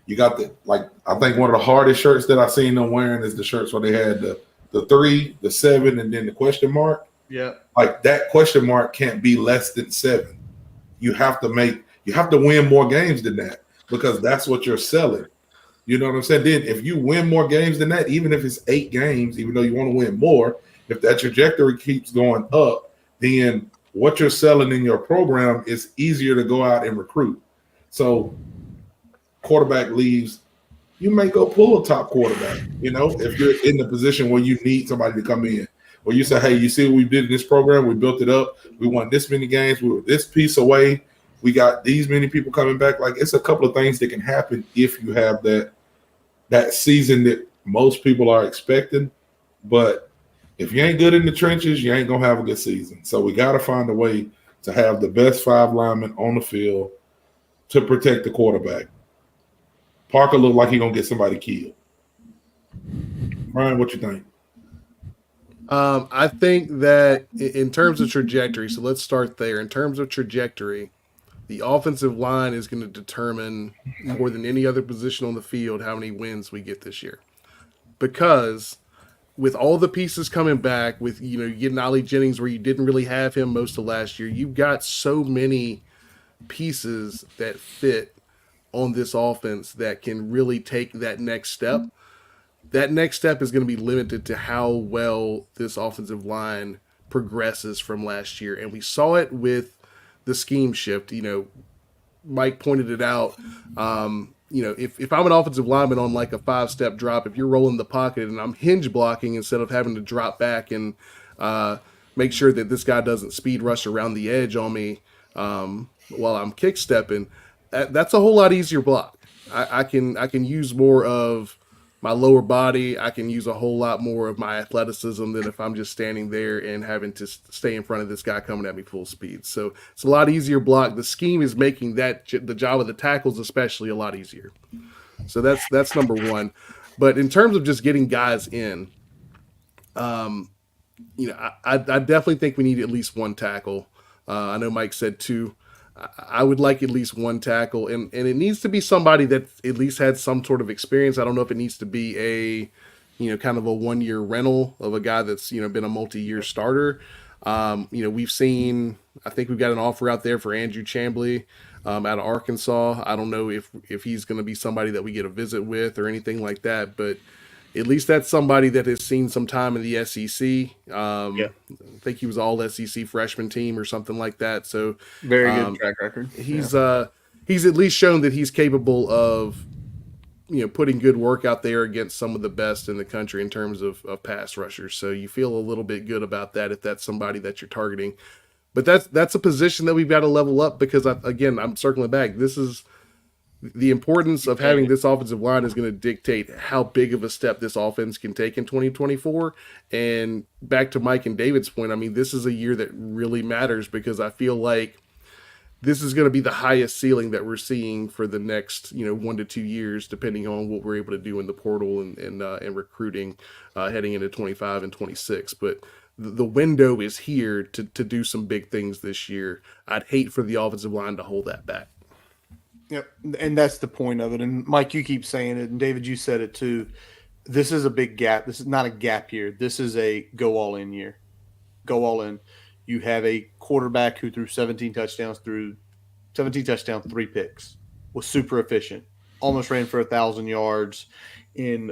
You got I think one of the hardest shirts that I've seen them wearing is the shirts where they had the 3, the 7, and then the question mark. Yeah. Like that question mark can't be less than 7. You have to win more games than that because that's what you're selling. You know what I'm saying? Then if you win more games than that, even if it's 8 games, even though you want to win more, if that trajectory keeps going up, then what you're selling in your program is easier to go out and recruit. So quarterback leaves, you may go pull a top quarterback, you know, if you're in the position where you need somebody to come in. Or you say, hey, you see what we did in this program? We built it up. We won this many games. We were this piece away. We got these many people coming back. Like it's a couple of things that can happen if you have that season that most people are expecting. But if you ain't good in the trenches, you ain't going to have a good season. So we got to find a way to have the best 5 linemen on the field to protect the quarterback. Parker looked like he's going to get somebody killed. Brian, what you think? I think that in terms of trajectory, so let's start there. In terms of trajectory, the offensive line is going to determine more than any other position on the field how many wins we get this year. Because with all the pieces coming back, with you getting Ollie Jennings where you didn't really have him most of last year, you've got so many pieces that fit on this offense that can really take that next step. That next step is going to be limited to how well this offensive line progresses from last year. And we saw it with the scheme shift. Mike pointed it out. If I'm an offensive lineman on like a 5-step drop, if you're rolling the pocket and I'm hinge blocking instead of having to drop back and make sure that this guy doesn't speed rush around the edge on me while I'm kick stepping, that's a whole lot easier block. I can use more of my lower body. I can use a whole lot more of my athleticism than if I'm just standing there and having to stay in front of this guy coming at me full speed. So it's a lot easier block. The scheme is making the job of the tackles especially a lot easier. So that's number one. But in terms of just getting guys in, I definitely think we need at least 1 tackle. I know Mike said 2. I would like at least 1 tackle, and it needs to be somebody that at least had some sort of experience. I don't know if it needs to be a kind of a 1-year rental of a guy that's, been a multi-year starter. We've seen, I think we've got an offer out there for Andrew Chambly out of Arkansas. I don't know if he's going to be somebody that we get a visit with or anything like that, but at least that's somebody that has seen some time in the SEC. I think he was all SEC freshman team or something like that. So very good track record. He's at least shown that he's capable of, putting good work out there against some of the best in the country in terms of pass rushers. So you feel a little bit good about that if that's somebody that you're targeting. But that's a position that we've got to level up because, I'm circling back. This is the importance of having this offensive line is going to dictate how big of a step this offense can take in 2024. And back to Mike and David's point, I mean, this is a year that really matters because I feel like this is going to be the highest ceiling that we're seeing for the next, 1 to 2 years, depending on what we're able to do in the portal and recruiting heading into 25 and 26. But the window is here to do some big things this year. I'd hate for the offensive line to hold that back. Yep, and that's the point of it. And Mike, you keep saying it, and David, you said it too. This is a big gap. This is not a gap year. This is a go all in year. Go all in. You have a quarterback who threw 17 touchdowns, 3 picks, was super efficient, almost ran for 1,000 yards in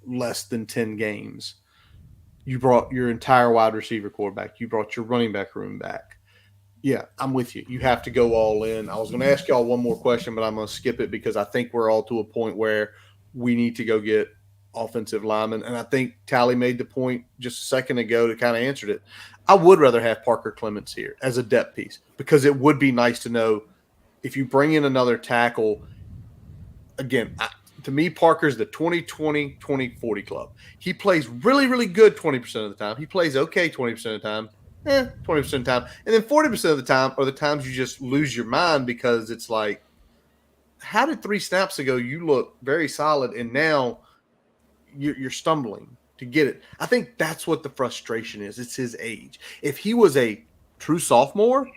less than 10 games. You brought your entire wide receiver quarterback. You brought your running back room back. Yeah, I'm with you. You have to go all in. I was going to ask y'all one more question, but I'm going to skip it because I think we're all to a point where we need to go get offensive linemen. And I think Tally made the point just a second ago to kind of answer it. I would rather have Parker Clements here as a depth piece because it would be nice to know if you bring in another tackle. Again, to me, Parker's the 20-20-20-40 club. He plays really, really good 20% of the time. He plays okay 20% of the time. 20% of the time. And then 40% of the time are the times you just lose your mind because it's like, how did 3 snaps ago you look very solid and now you're stumbling to get it? I think that's what the frustration is. It's his age. If he was a true sophomore,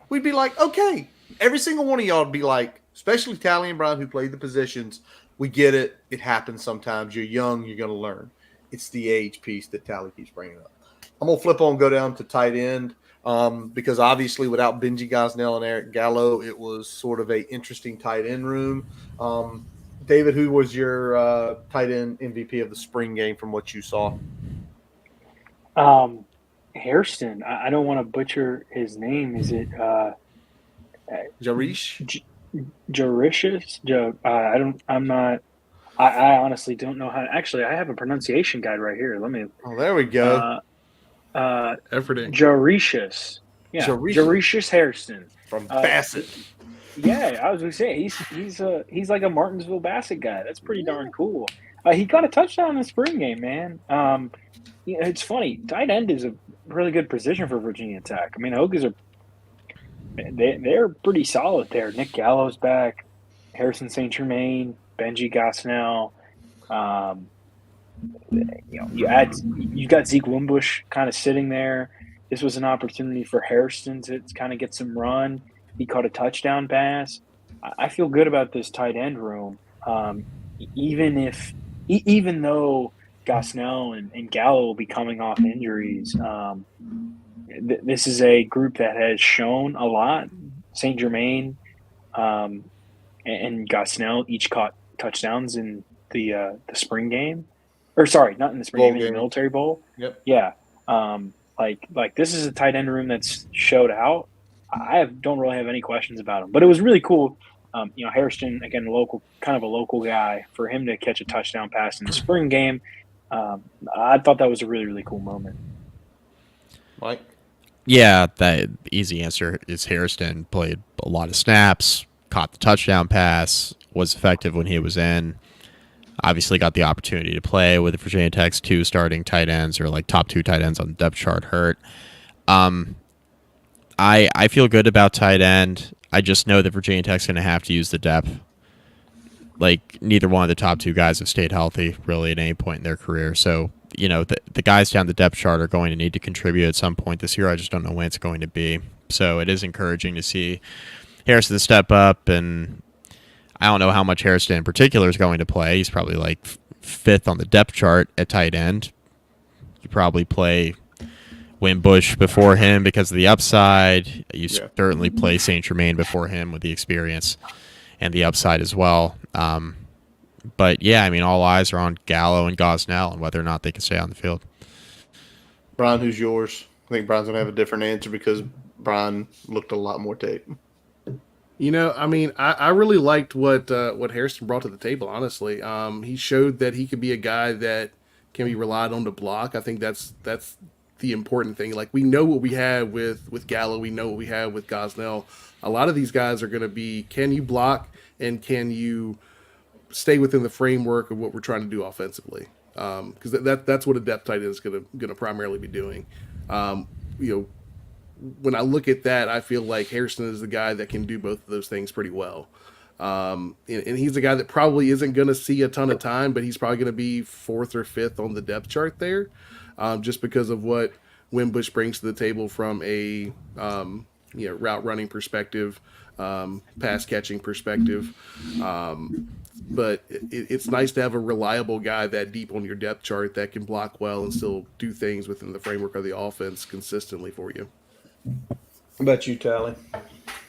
we'd be like, okay. Every single one of y'all would be like, especially Tally and Brown who played the positions, we get it. It happens sometimes. You're young. You're going to learn. It's the age piece that Tally keeps bringing up. I'm going to flip on and go down to tight end because obviously without Benji Gosnell and Eric Gallo, it was sort of a interesting tight end room. David, who was your tight end MVP of the spring game from what you saw? Hairston. I don't want to butcher his name. Is it Jarish? Jaricious? I honestly don't know how. Actually, I have a pronunciation guide right here. Let me. Oh, there we go. Efforting. Jaricious. Yeah, Jaricious Hairston from Bassett. Yeah, I was going to say he's like a Martinsville Bassett guy. That's pretty darn cool. He got a touchdown in the spring game, man. It's funny. Tight end is a really good position for Virginia Tech. I mean, Hokies they're pretty solid there. Nick Gallo's back, Harrison St. Germain, Benji Gosnell. You got Zeke Wimbush kind of sitting there. This was an opportunity for Hairston to kind of get some run. He caught a touchdown pass. I feel good about this tight end room, even though Gosnell and Gallo will be coming off injuries. This is a group that has shown a lot. St. Germain and Gosnell each caught touchdowns in the spring game. Or sorry, not in the spring game, in the Military Bowl. Yep. Yeah. Like this is a tight end room that's showed out. I don't really have any questions about him, but it was really cool. Hairston, again, kind of a local guy, for him to catch a touchdown pass in the spring game. I thought that was a really, really cool moment. Mike? Yeah, the easy answer is Hairston played a lot of snaps, caught the touchdown pass, was effective when he was in. Obviously got the opportunity to play with the Virginia Tech's 2 starting tight ends, or like top 2 tight ends on the depth chart hurt. I feel good about tight end. I just know that Virginia Tech's going to have to use the depth. Like, neither one of the top 2 guys have stayed healthy really at any point in their career. So, the guys down the depth chart are going to need to contribute at some point this year. I just don't know when it's going to be. So it is encouraging to see Harrison step up, and I don't know how much Hairston in particular is going to play. He's probably like fifth on the depth chart at tight end. You probably play Wimbush before him because of the upside. You certainly play St. Germain before him with the experience and the upside as well. But yeah, I mean, all eyes are on Gallo and Gosnell and whether or not they can stay on the field. Brian, who's yours? I think Brian's going to have a different answer because Brian looked a lot more tape. You know, I mean, I really liked what Harrison brought to the table, honestly. He showed that he could be a guy that can be relied on to block. I think that's the important thing. Like, we know what we have with Gallo. We know what we have with Gosnell. A lot of these guys are going to be, can you block and can you stay within the framework of what we're trying to do offensively? Because that's what a depth tight end is going to primarily be doing. When I look at that, I feel like Harrison is the guy that can do both of those things pretty well. And he's the guy that probably isn't going to see a ton of time, but he's probably going to be fourth or fifth on the depth chart there, just because of what Wimbush brings to the table from a route running perspective, pass catching perspective. But it's nice to have a reliable guy that deep on your depth chart that can block well and still do things within the framework of the offense consistently for you. How about you, Tally?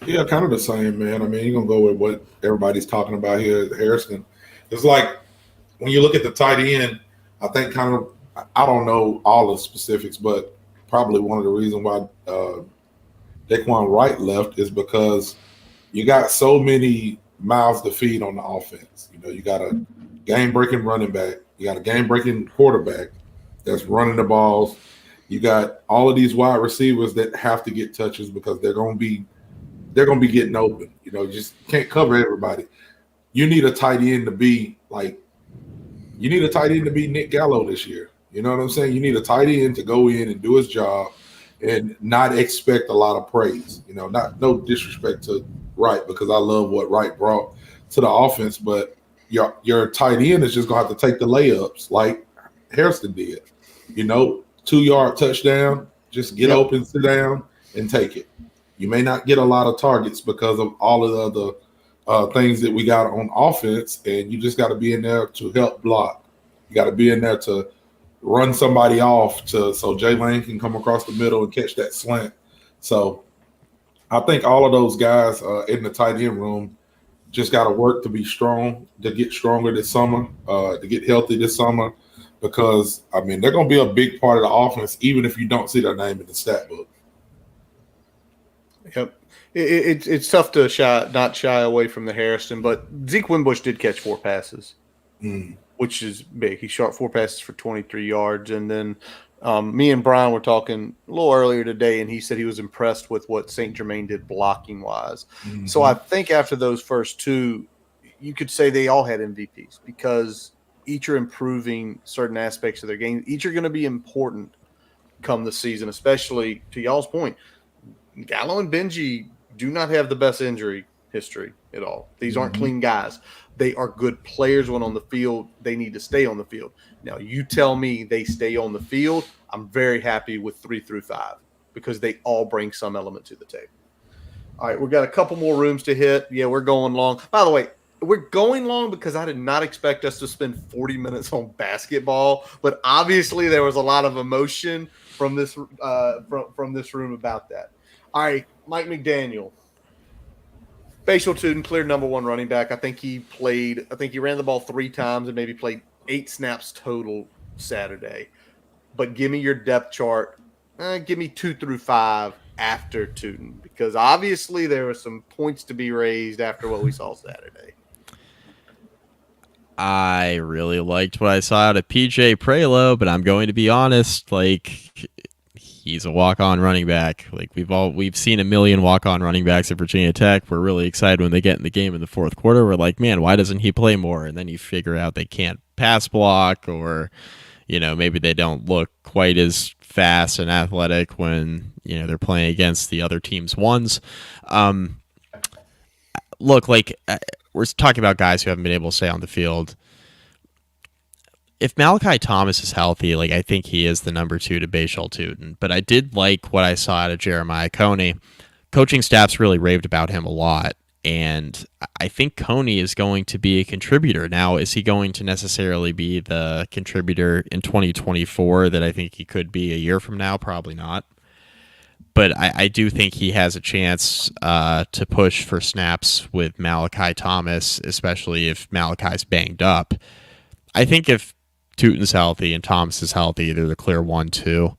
Yeah, kind of the same, man. I mean, you're going to go with what everybody's talking about here at Harrison. It's like when you look at the tight end, I think I don't know all the specifics, but probably one of the reasons why Daquan Wright left is because you got so many mouths to feed on the offense. You got a game-breaking running back. You got a game-breaking quarterback that's running the balls. You got all of these wide receivers that have to get touches because they're going to be getting open. You just can't cover everybody. You need a tight end to be Nick Gallo this year. You know what I'm saying? You need a tight end to go in and do his job and not expect a lot of praise. No disrespect to Wright because I love what Wright brought to the offense, but your tight end is just going to have to take the layups like Harrison did. 2-yard touchdown, just get open, sit down, and take it. You may not get a lot of targets because of all of the other things that we got on offense, and you just got to be in there to help block. You got to be in there to run somebody off so Jay Lane can come across the middle and catch that slant. So I think all of those guys in the tight end room just got to work to be strong, to get stronger this summer, to get healthy this summer. Because, I mean, they're going to be a big part of the offense, even if you don't see their name in the stat book. Yep. It's tough to not shy away from the Harrison, but Zeke Wimbush did catch 4 passes, which is big. He shot 4 passes for 23 yards. And then me and Brian were talking a little earlier today, and he said he was impressed with what St. Germain did blocking-wise. Mm-hmm. So I think after those first 2, you could say they all had MVPs because – each are improving certain aspects of their game. Each are going to be important come the season, especially to y'all's point. Gallo and Benji do not have the best injury history at all. These aren't clean guys. They are good players when on the field. They need to stay on the field. Now, you tell me they stay on the field, I'm very happy with 3 through 5 because they all bring some element to the table. All right, we've got a couple more rooms to hit. Yeah, we're going long. By the way, we're going long because I did not expect us to spend 40 minutes on basketball, but obviously there was a lot of emotion from this from this room about that. All right, Mike McDaniel. Facial Tuden cleared number 1 running back. I think he ran the ball 3 times and maybe played 8 snaps total Saturday. But give me your depth chart. Give me 2 through 5 after Tuden because obviously there were some points to be raised after what we saw Saturday. I really liked what I saw out of PJ Prelo, but I'm going to be honest, he's a walk-on running back. We've seen a million walk-on running backs at Virginia Tech. We're really excited when they get in the game in the 4th quarter. We're like, man, why doesn't he play more? And then you figure out they can't pass block or, maybe they don't look quite as fast and athletic when, they're playing against the other team's ones. We're talking about guys who haven't been able to stay on the field. If Malachi Thomas is healthy, I think he is the number 2 to Bashal Tuden. But I did like what I saw out of Jeremiah Coney. Coaching staffs really raved about him a lot. And I think Coney is going to be a contributor. Now, is he going to necessarily be the contributor in 2024 that I think he could be a year from now? Probably not. But I do think he has a chance to push for snaps with Malachi Thomas, especially if Malachi's banged up. I think if Tootin's healthy and Thomas is healthy, they're the clear 1-2.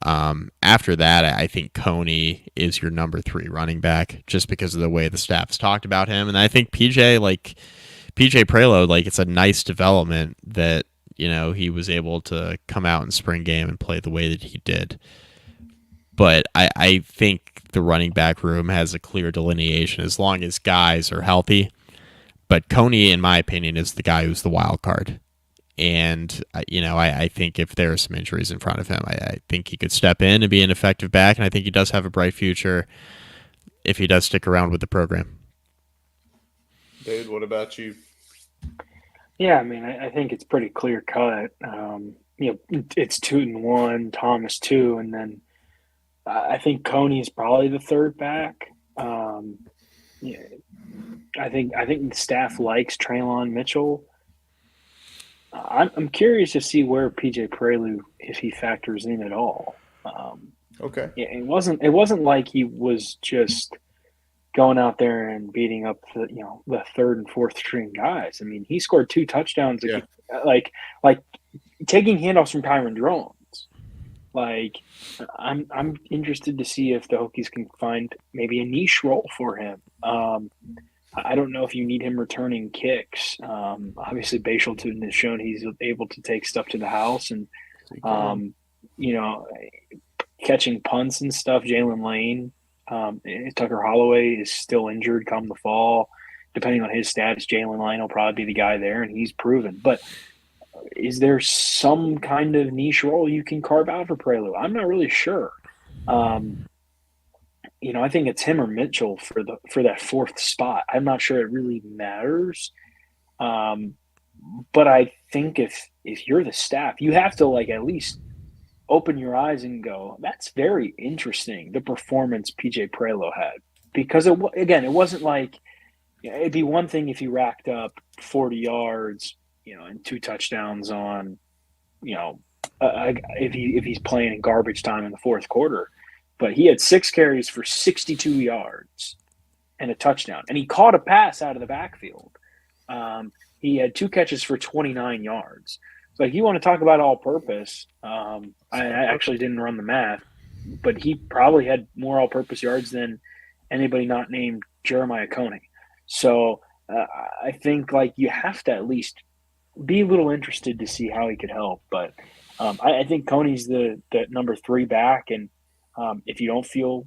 After that, I think Coney is your number 3 running back just because of the way the staff has talked about him. And I think PJ Preload, it's a nice development that, he was able to come out in spring game and play the way that he did. But I think the running back room has a clear delineation as long as guys are healthy. But Coney, in my opinion, is the guy who's the wild card. And, I think if there are some injuries in front of him, I think he could step in and be an effective back. And I think he does have a bright future if he does stick around with the program. David, what about you? Yeah, I mean, I think it's pretty clear cut. It's Tootin 1, Thomas 2, and then I think Coney is probably the third back. I think the staff likes Traylon Mitchell. I'm curious to see where PJ Prelude, if he factors in at all. Okay. It wasn't like he was just going out there and beating up the third and fourth string guys. I mean, he scored 2 touchdowns. Yeah. Like taking handoffs from Kyron Drones. I'm interested to see if the Hokies can find maybe a niche role for him. I don't know if you need him returning kicks. Obviously, Bashal Tootin has shown he's able to take stuff to the house and, catching punts and stuff. Jalen Lane, Tucker Holloway is still injured come the fall. Depending on his status, Jalen Lane will probably be the guy there, and he's proven. But is there some kind of niche role you can carve out for Prelude? I'm not really sure. I think it's him or Mitchell for that fourth spot. I'm not sure it really matters. But I think if you're the staff, you have to at least open your eyes and go, that's very interesting, the performance PJ Prelo had. Because, it wasn't like – it'd be one thing if he racked up 40 yards, and 2 touchdowns on, if he's playing in garbage time in the fourth quarter. But he had 6 carries for 62 yards and a touchdown. And he caught a pass out of the backfield. He had 2 catches for 29 yards. So you want to talk about all-purpose. I actually didn't run the math, but he probably had more all-purpose yards than anybody not named Jeremiah Coney. So I think you have to at least be a little interested to see how he could help. But I think Coney's the number 3 back, and if you don't feel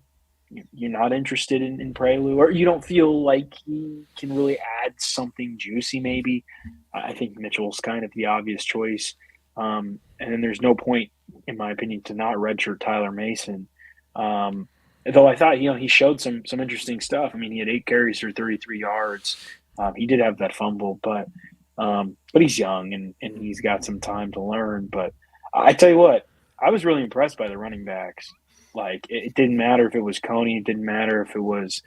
you're not interested in Prelude, or you don't feel like he can really add something juicy, maybe, I think Mitchell's kind of the obvious choice. And then there's no point, in my opinion, to not redshirt Tyler Mason. Though I thought, he showed some interesting stuff. I mean, he had 8 carries for 33 yards. He did have that fumble, but he's young and he's got some time to learn. But I tell you what, I was really impressed by the running backs. It didn't matter if it was Coney. It didn't matter if it was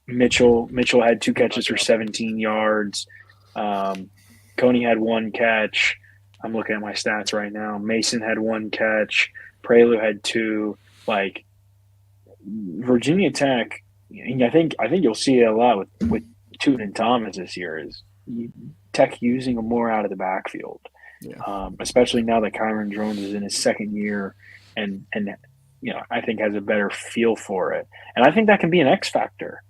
Mitchell. Mitchell had 2 catches for 17 yards. Coney had 1 catch. I'm looking at my stats right now. Mason had 1 catch. Prelude had 2. Virginia Tech, I think you'll see it a lot with Tootin and Thomas this year, is Tech using them more out of the backfield. Yeah. Especially now that Kyron Drones is in his second year and I think has a better feel for it. And I think that can be an X factor.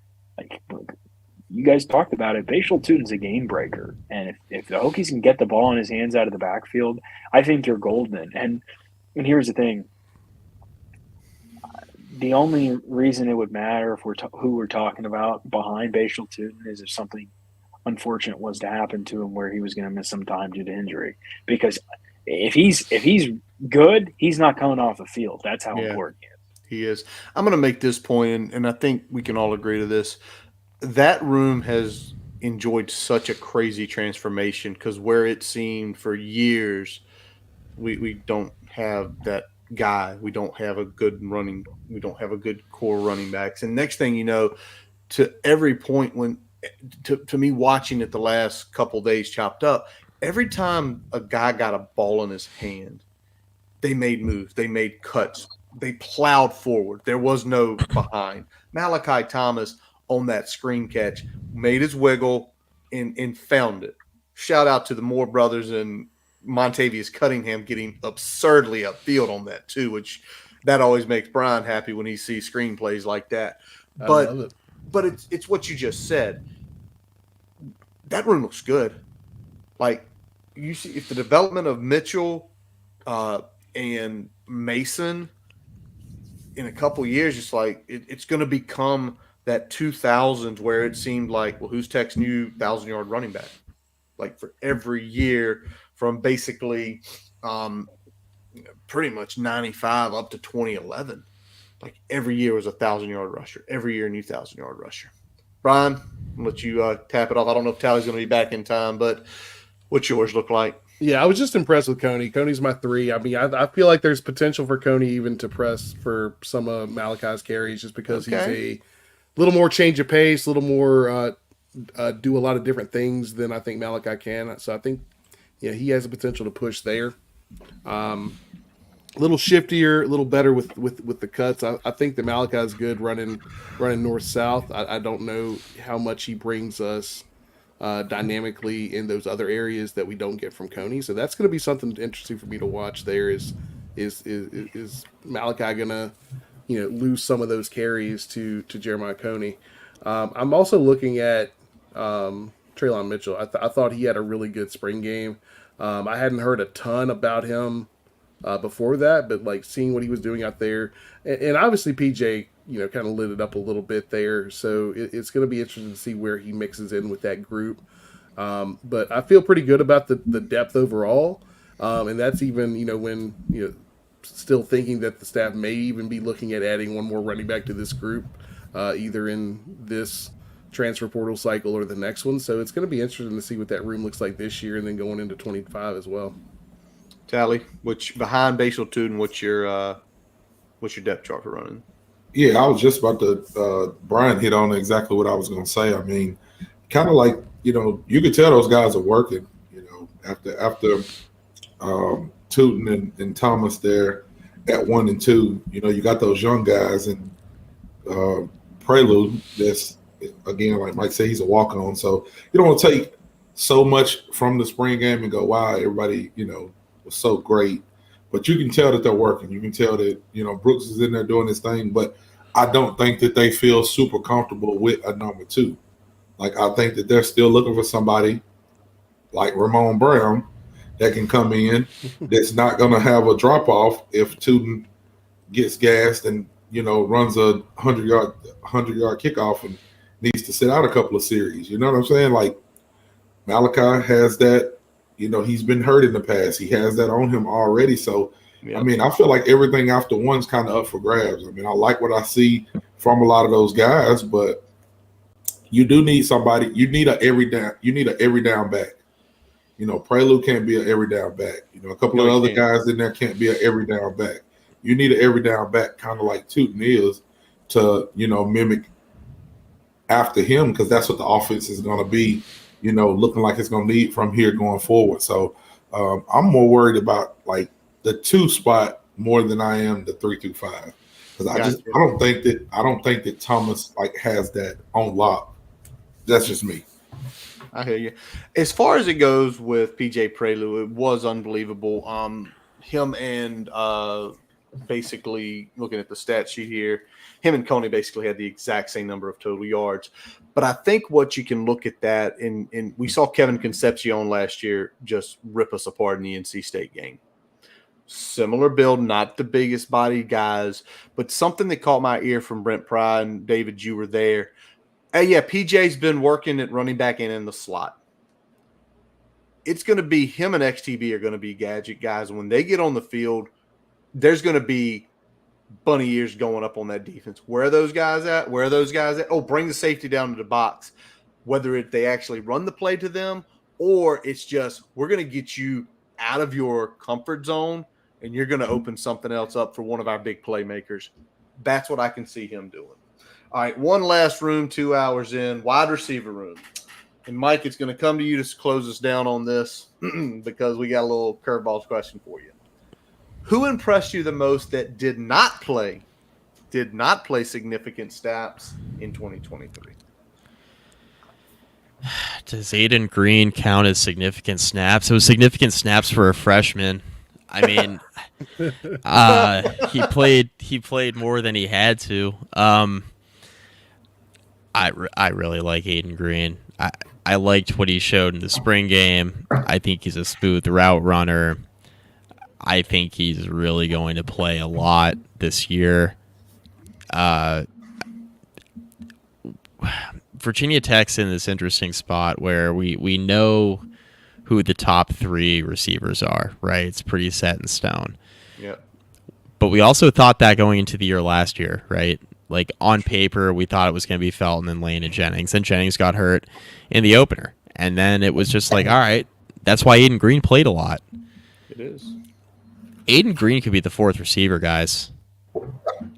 You guys talked about it. Bashal Tootin's a game breaker. And if the Hokies can get the ball in his hands out of the backfield, I think you're golden. And here's the thing. The only reason it would matter if who we're talking about behind Bashal Tootin is if something unfortunate was to happen to him where he was going to miss some time due to injury. Because if he's good, he's not coming off the field. That's how important he is. I'm going to make this point, and I think we can all agree to this. That room has enjoyed such a crazy transformation, because where it seemed for years we don't have that guy. We don't have a good core running backs. And next thing you know, to every point when to me watching it the last couple days chopped up, every time a guy got a ball in his hand, they made moves, they made cuts, they plowed forward. There was no behind. Malachi Thomas on that screen catch made his wiggle and found it. Shout out to the Moore brothers and Montavious Cunningham getting absurdly upfield on that too, which that always makes Brian happy when he sees screenplays like that. I love it. But it's what you just said. That room looks good. Like you see, if the development of Mitchell and Mason in a couple years, just like it's going to become that 2000s where it seemed like, well, who's Tech's new 1,000-yard running back? Like for every year from basically pretty much 95 up to 2011. Like every year was a 1,000-yard rusher. Every year a new 1,000-yard rusher. Brian, I'll let you tap it off. I don't know if Tally's going to be back in time, but what's yours look like? Yeah, I was just impressed with Coney. Coney's my 3. I mean, I feel like there's potential for Coney even to press for some of Malachi's carries just because he's a little more change of pace, a little more do a lot of different things than I think Malachi can. So I think, he has the potential to push there. A little shiftier, a little better with the cuts. I think that Malachi is good running north-south. I don't know how much he brings us dynamically in those other areas that we don't get from Coney. So that's going to be something interesting for me to watch there is Malachi going to, lose some of those carries to Jeremiah Coney. I'm also looking at Traylon Mitchell. I thought he had a really good spring game. I hadn't heard a ton about him before that, but like seeing what he was doing out there, and obviously PJ, kind of lit it up a little bit there. So it's going to be interesting to see where he mixes in with that group. But I feel pretty good about the depth overall, and that's even when still thinking that the staff may even be looking at adding one more running back to this group, either in this transfer portal cycle or the next one. So it's going to be interesting to see what that room looks like this year and then going into 25 as well. Tally, which behind Basal Tuden, what's your depth chart for running? Yeah, I was just about to Brian hit on exactly what I was going to say. I mean, kind of like, you could tell those guys are working, after Tootin and Thomas there at 1 and 2, you got those young guys and Prelude that's, again, like Mike said, he's a walk-on. So you don't want to take so much from the spring game and go, wow, everybody, was so great. But you can tell that they're working. You can tell that, Brooks is in there doing his thing. But I don't think that they feel super comfortable with a number 2. Like, I think that they're still looking for somebody like Ramon Brown that can come in that's not going to have a drop-off if Tootin gets gassed and, runs a 100-yard kickoff and needs to sit out a couple of series. You know what I'm saying? Like, Malachi has that. He's been hurt in the past. He has that on him already. So, I mean, I feel like everything after one's kind of up for grabs. I mean, I like what I see from a lot of those guys, but you do need somebody. You need a every down back. Prelude can't be an every down back. A couple of other guys in there can't be an every down back. You need an every down back, kind of like Tootin is, to mimic after him, because that's what the offense is going to be. Looking like it's going to need from here going forward. So I'm more worried about like the 2 spot more than I am the 3 through 5, because I don't think that Thomas like has that on lock. That's just me. I hear you. As far as it goes with PJ Prelude, it was unbelievable. Him and basically looking at the stat sheet here, him and Coney basically had the exact same number of total yards. But I think what you can look at that, and we saw Kevin Concepcion last year just rip us apart in the NC State game. Similar build, not the biggest body guys, but something that caught my ear from Brent Pry, and David, you were there. Yeah, PJ's been working at running back and in the slot. It's going to be him and XTB are going to be gadget guys. When they get on the field, there's going to be bunny ears going up on that defense. Where are those guys at? Where are those guys at? Oh, bring the safety down to the box. Whether they actually run the play to them or it's just we're going to get you out of your comfort zone and you're going to open something else up for one of our big playmakers. That's what I can see him doing. All right, one last room, 2 hours in, wide receiver room. And Mike, it's going to come to you to close us down on this because we got a little curveballs question for you. Who impressed you the most that did not play significant snaps in 2023? Does Aiden Green count as significant snaps? It was significant snaps for a freshman. I mean, he played more than he had to. I really like Aiden Green. I liked what he showed in the spring game. I think he's a smooth route runner. I think he's really going to play a lot this year. Virginia Tech's in this interesting spot where we know who the top 3 receivers are, right? It's pretty set in stone. Yeah. But we also thought that going into the year last year, right? Like on paper, we thought it was going to be Felton and Lane and Jennings. And Jennings got hurt in the opener. And then it was just like, all right, that's why Aiden Green played a lot. It is. Aiden Green could be the 4th receiver, guys.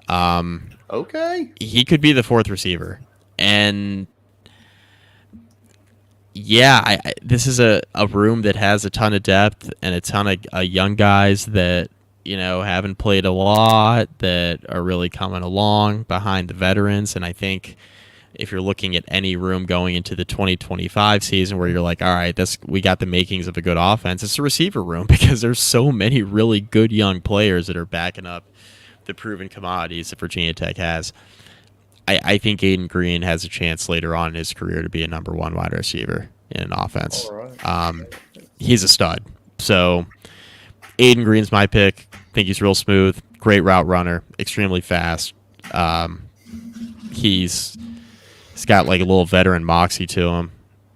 Okay. He could be the 4th receiver. And yeah, this is a room that has a ton of depth and a ton of young guys that, you know, haven't played a lot, that are really coming along behind the veterans. And I think if you're looking at any room going into the 2025 season where you're like, all right, we got the makings of a good offense, it's a receiver room because there's so many really good young players that are backing up the proven commodities that Virginia Tech has. I think Aiden Green has a chance later on in his career to be a number 1 wide receiver in an offense. All right. He's a stud. So Aiden Green's my pick. Think he's real smooth, great route runner, extremely fast. He's got like a little veteran moxie to him.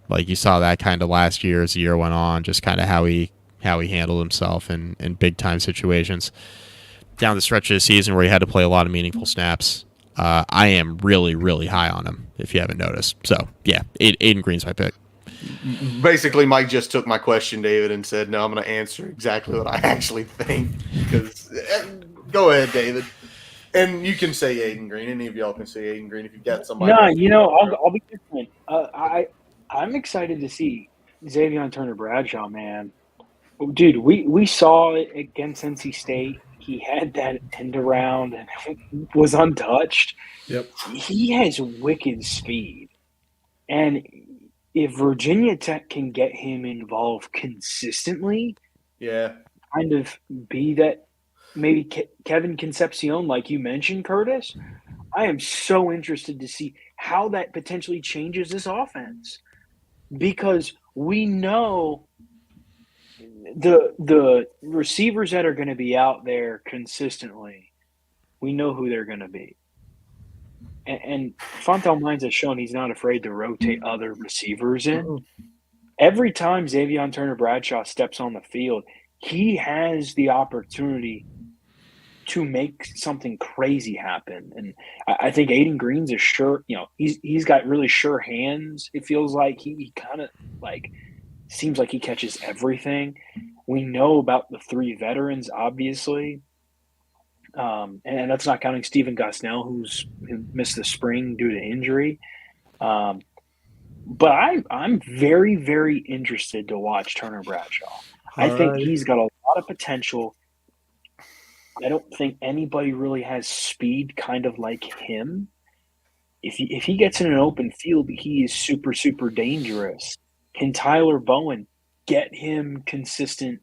Like you saw that kind of last year as the year went on, just kind of how he handled himself in big time situations. Down the stretch of the season where he had to play a lot of meaningful snaps. I am really, really high on him, if you haven't noticed. So, yeah, Aiden Green's my pick. Basically, Mike just took my question, David, and said, no, I'm going to answer exactly what I actually think. Because go ahead, David. And you can say Aiden Green. Any of y'all can say Aiden Green if you've got somebody. No, you know, I'll be different. I'm excited to see Xavier Turner Bradshaw, man. Dude, we saw it against NC State. He had that end around and was untouched. Yep. He has wicked speed. And if Virginia Tech can get him involved consistently, Yeah. kind of be that maybe Kevin Concepcion, like you mentioned, Curtis, I am so interested to see how that potentially changes this offense. Because we know the receivers that are going to be out there consistently, we know who they're going to be. And Fontel Mines has shown he's not afraid to rotate other receivers in. Every time Xavier Turner Bradshaw steps on the field, he has the opportunity to make something crazy happen. And I think Aiden Green's a sure, you know, he's got really sure hands. It feels like he kind of like seems like he catches everything. We know about the 3 veterans, obviously. And that's not counting Stephen Gosnell, who missed the spring due to injury. But I'm very, very interested to watch Turner Bradshaw. I think he's got a lot of potential. I don't think anybody really has speed kind of like him. If he gets in an open field, he is super, super dangerous. Can Tyler Bowen get him consistent?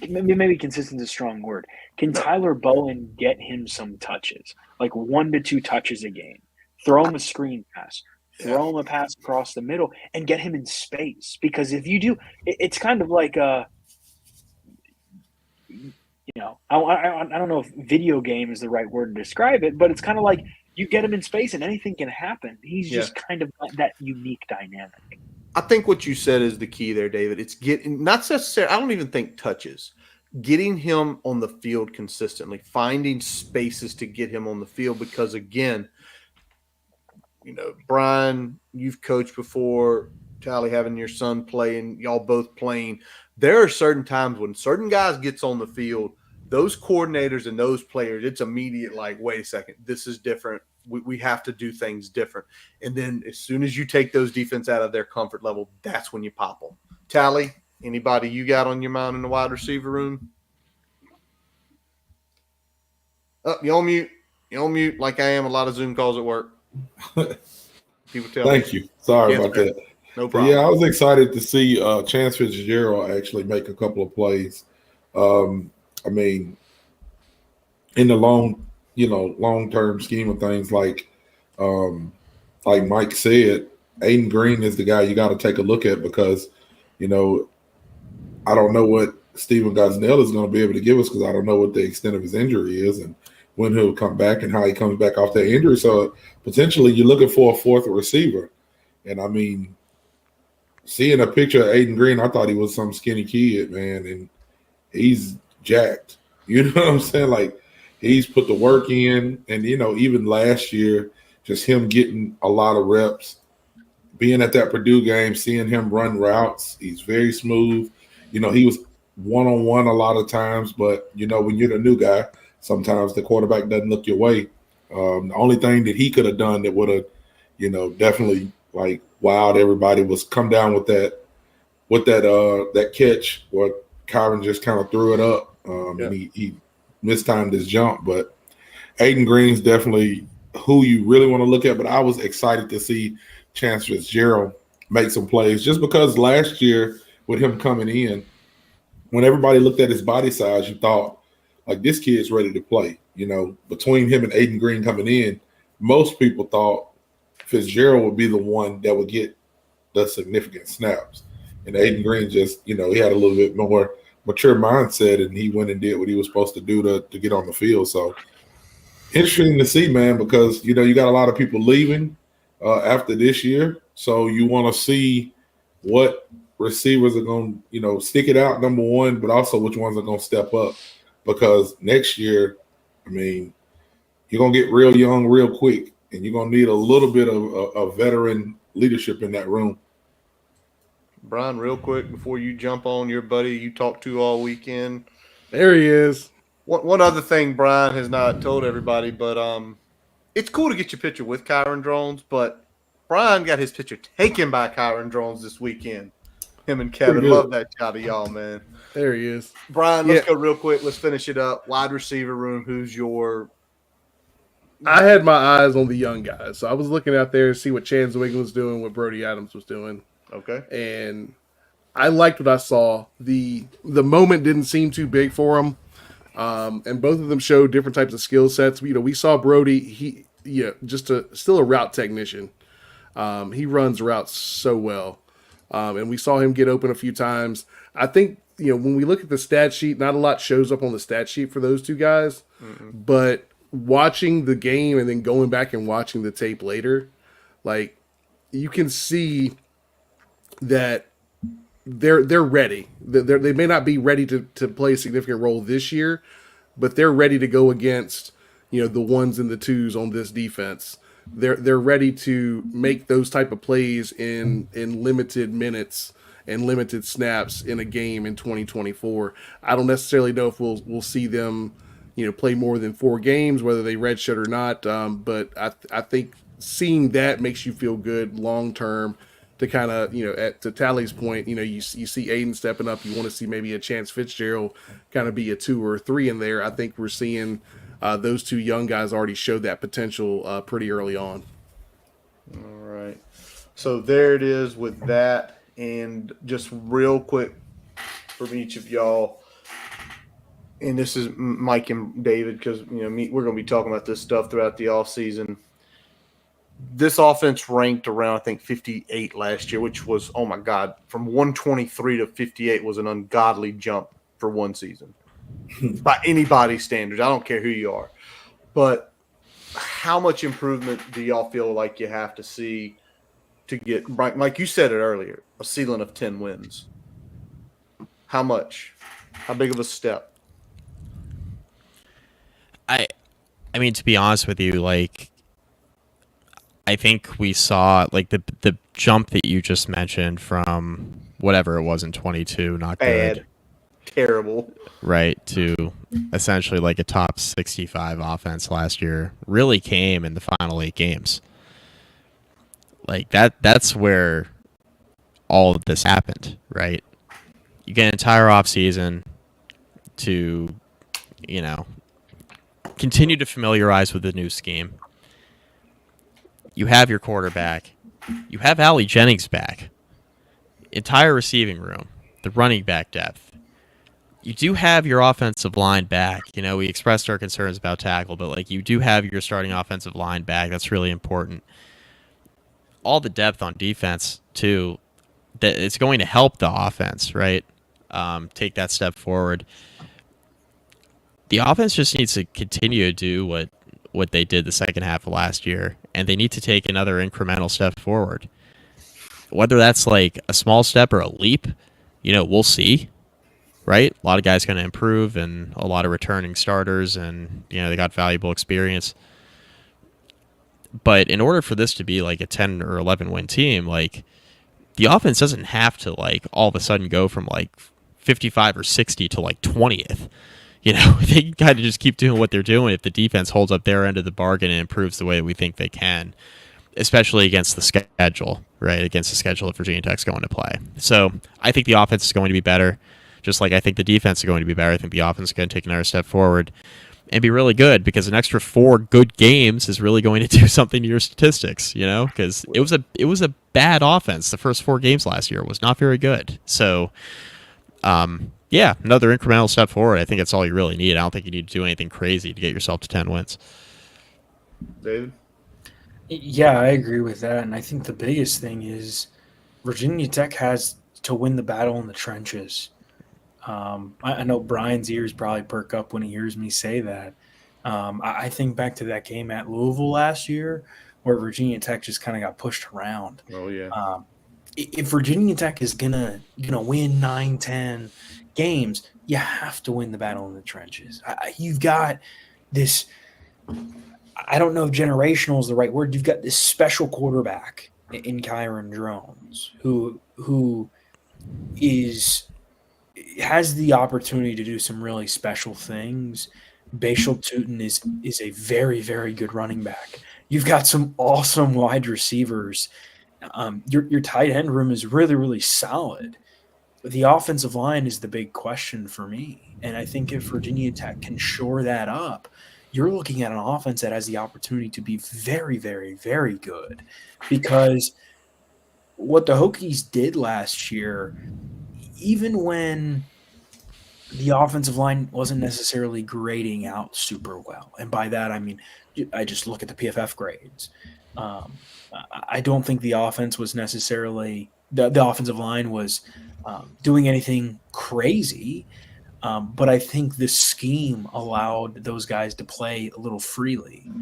Maybe consistent is a strong word. Can Tyler Bowen get him some touches, like 1 to 2 touches a game? Throw him a screen pass, throw him a pass across the middle, and get him in space. Because if you do, it's kind of like you know, I don't know if video game is the right word to describe it, but it's kind of like you get him in space and anything can happen. He's just kind of that unique dynamic. I think what you said is the key there, David. It's getting, not necessarily, I don't even think touches, getting him on the field consistently, finding spaces to get him on the field. Because again, you know, Brian, you've coached before, Tally, having your son play and y'all both playing. There are certain times when certain guys gets on the field, those coordinators and those players, it's immediate like, wait a second, this is different. we have to do things different. And then as soon as you take those defense out of their comfort level, that's when you pop them. Tally, anybody you got on your mind in the wide receiver room? Oh, you on mute. You on mute like I am a lot of Zoom calls at work. People tell Thank me. you. Sorry Yes, about sir. that. No But problem. yeah, I was excited to see Chance Fitzgerald actually make a couple of plays. I mean, in the long-term scheme of things, like Mike said, Aiden Green is the guy you got to take a look at because, I don't know what Stephen Gosnell is going to be able to give us because I don't know what the extent of his injury is and when he'll come back and how he comes back off that injury. So potentially you're looking for a fourth receiver. And I mean, seeing a picture of Aiden Green, I thought he was some skinny kid, man, and he's jacked. You know what I'm saying? Like, he's put the work in, and, even last year, just him getting a lot of reps, being at that Purdue game, seeing him run routes, he's very smooth. He was one-on-one a lot of times, but, when you're the new guy, sometimes the quarterback doesn't look your way. The only thing that he could have done that would have, definitely, like, wowed everybody was come down with that catch where Kyron just kind of threw it up, and he mistimed his jump. But Aiden Green's definitely who you really want to look at. But I was excited to see Chance Fitzgerald make some plays just because last year with him coming in, when everybody looked at his body size, you thought, like, this kid's ready to play. Between him and Aiden Green coming in, most people thought Fitzgerald would be the one that would get the significant snaps. And Aiden Green just, he had a little bit more mature mindset, and he went and did what he was supposed to do to get on the field. So interesting to see, man, because, you got a lot of people leaving after this year. So you want to see what receivers are going to, stick it out, number one, but also which ones are going to step up. Because next year, I mean, you're going to get real young real quick, and you're going to need a little bit of veteran leadership in that room. Brian, real quick before you jump on your buddy you talked to all weekend. There he is. One other thing Brian has not told everybody, but it's cool to get your picture with Kyron Drones, but Brian got his picture taken by Kyron Drones this weekend. Him and Kevin. Love that shot of y'all, man. There he is. Brian, let's go real quick. Let's finish it up. Wide receiver room, who's your – I had my eyes on the young guys. So I was looking out there to see what Chance Wiggins was doing, what Brody Adams was doing. Okay. And I liked what I saw. The moment didn't seem too big for him. And both of them showed different types of skill sets. We saw Brody, still a route technician. He runs routes so well. And we saw him get open a few times. I think, when we look at the stat sheet, not a lot shows up on the stat sheet for those two guys. But watching the game and then going back and watching the tape later, like, you can see that they're ready. They may not be ready to play a significant role this year, but they're ready to go against, the ones and the twos on this defense. They're ready to make those type of plays in limited minutes and limited snaps in a game in 2024. I don't necessarily know if we'll see them, play more than 4 games, whether they redshirt or not. But I think seeing that makes you feel good long term. To kind of, to Tally's point, you see Aiden stepping up. You want to see maybe a Chance Fitzgerald kind of be a 2 or a 3 in there. I think we're seeing those two young guys already show that potential pretty early on. All right. So there it is with that. And just real quick from each of y'all, and this is Mike and David, because, we're going to be talking about this stuff throughout the offseason. This offense ranked around, I think, 58 last year, which was, oh my God, from 123 to 58 was an ungodly jump for one season by anybody's standards. I don't care who you are. But how much improvement do y'all feel like you have to see to get, like you said it earlier, a ceiling of 10 wins? How much? How big of a step? I mean, to be honest with you, like, I think we saw, like, the jump that you just mentioned from whatever it was in 22, not Bad. good. terrible. right, to essentially like a top 65 offense last year really came in the final 8 games. Like that's where all of this happened, right? You get an entire offseason to, you know, continue to familiarize with the new scheme. You have your quarterback. You have Allie Jennings back. Entire receiving room. The running back depth. You do have your offensive line back. You know, we expressed our concerns about tackle, but like you do have your starting offensive line back. That's really important. All the depth on defense too. That it's going to help the offense, right? Take that step forward. The offense just needs to continue to do what they did the second half of last year, and they need to take another incremental step forward. Whether that's like a small step or a leap, you know, we'll see. Right? A lot of guys going to improve and a lot of returning starters, and, you know, they got valuable experience. But in order for this to be like a 10 or 11 win team, like the offense doesn't have to like all of a sudden go from like 55 or 60 to like 20th. You know, they can kind of just keep doing what they're doing if the defense holds up their end of the bargain and improves the way that we think they can, especially against the schedule, right? Against the schedule that Virginia Tech's going to play. So I think the offense is going to be better. Just like I think the defense is going to be better. I think the offense is going to take another step forward and be really good, because an extra 4 good games is really going to do something to your statistics, you know, because it was a bad offense. The first 4 games last year was not very good. So, yeah, another incremental step forward. I think that's all you really need. I don't think you need to do anything crazy to get yourself to 10 wins. David? Yeah, I agree with that. And I think the biggest thing is Virginia Tech has to win the battle in the trenches. I know Brian's ears probably perk up when he hears me say that. I think back to that game at Louisville last year where Virginia Tech just kind of got pushed around. Oh, yeah. If Virginia Tech is gonna win 9-10 games, you have to win the battle in the trenches. You've got this – I don't know if generational is the right word. You've got this special quarterback in Kyron Drones who has the opportunity to do some really special things. Bashal Tutin is a very, very good running back. You've got some awesome wide receivers. Your tight end room is really, really solid. The offensive line is the big question for me. And I think if Virginia Tech can shore that up, you're looking at an offense that has the opportunity to be very, very, very good. Because what the Hokies did last year, even when the offensive line wasn't necessarily grading out super well, and by that I mean I just look at the PFF grades. I don't think the offense was necessarily the offensive line was doing anything crazy, but I think the scheme allowed those guys to play a little freely.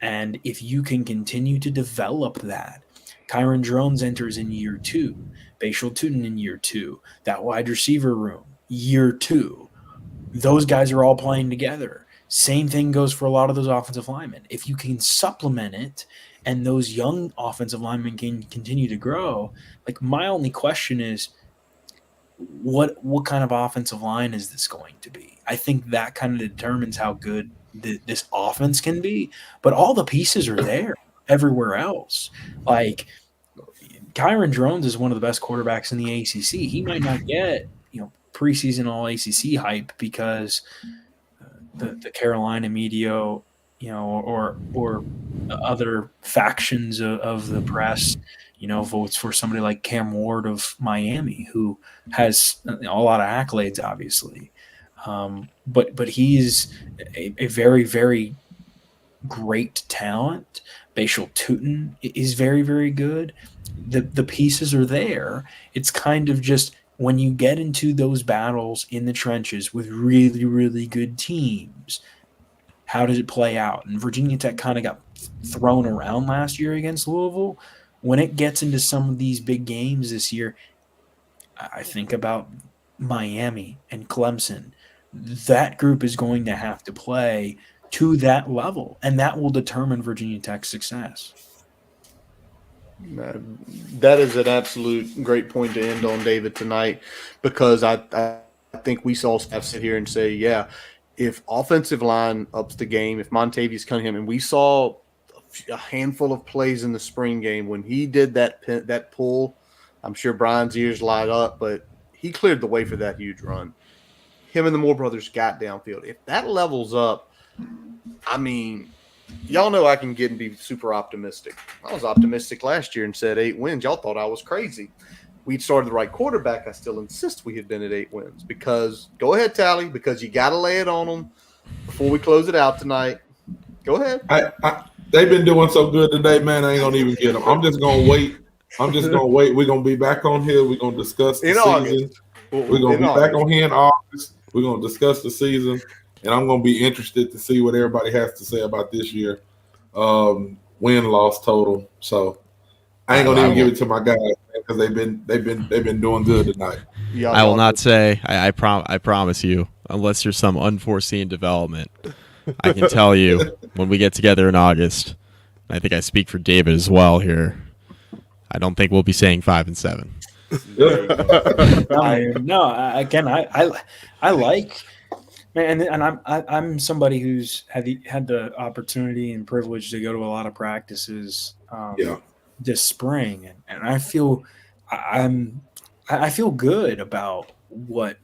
And if you can continue to develop that, Kyron Drones enters in year 2, Bashal Tutin in year 2, that wide receiver room, year 2. Those guys are all playing together. Same thing goes for a lot of those offensive linemen. If you can supplement it and those young offensive linemen can continue to grow, like my only question is what kind of offensive line is this going to be? I think that kind of determines how good this offense can be, but all the pieces are there everywhere else. Like Kyron Drones is one of the best quarterbacks in the ACC. He might not get, preseason all ACC hype because the Carolina media, or other factions of the press, votes for somebody like Cam Ward of Miami, who has a lot of accolades, obviously. But he's a very, very great talent. Bashal Tutin is very, very good. The pieces are there. It's kind of just when you get into those battles in the trenches with really, really good teams, how does it play out? And Virginia Tech kind of got thrown around last year against Louisville. When it gets into some of these big games this year, I think about Miami and Clemson. That group is going to have to play to that level, and that will determine Virginia Tech's success. That is an absolute great point to end on, David, tonight, because I think we saw staff sit here and say, yeah, if offensive line ups the game, if Montavious Cunningham, and we saw a handful of plays in the spring game when he did that pull, I'm sure Brian's ears light up, but he cleared the way for that huge run. Him and the Moore brothers got downfield. If that levels up, I mean, y'all know I can get and be super optimistic. I was optimistic last year and said 8 wins. Y'all thought I was crazy. We'd started the right quarterback. I still insist we had been at 8 wins because – go ahead, Tally, because you got to lay it on them before we close it out tonight. Go ahead. They've been doing so good today, man, I ain't going to even get them. I'm just going to wait. We're going to be back on here. We're going to discuss the season. We're going to be back on here in August. We're going to discuss the season, and I'm going to be interested to see what everybody has to say about this year. Win-loss total. So I ain't going to even give it to my guys because they've been doing good tonight. I will not say. I promise you, unless there's some unforeseen development, I can tell you when we get together in August. I think I speak for David as well here. I don't think we'll be saying 5 and 7. I like, and I'm somebody who's had the opportunity and privilege to go to a lot of practices this spring, and I feel I feel good about what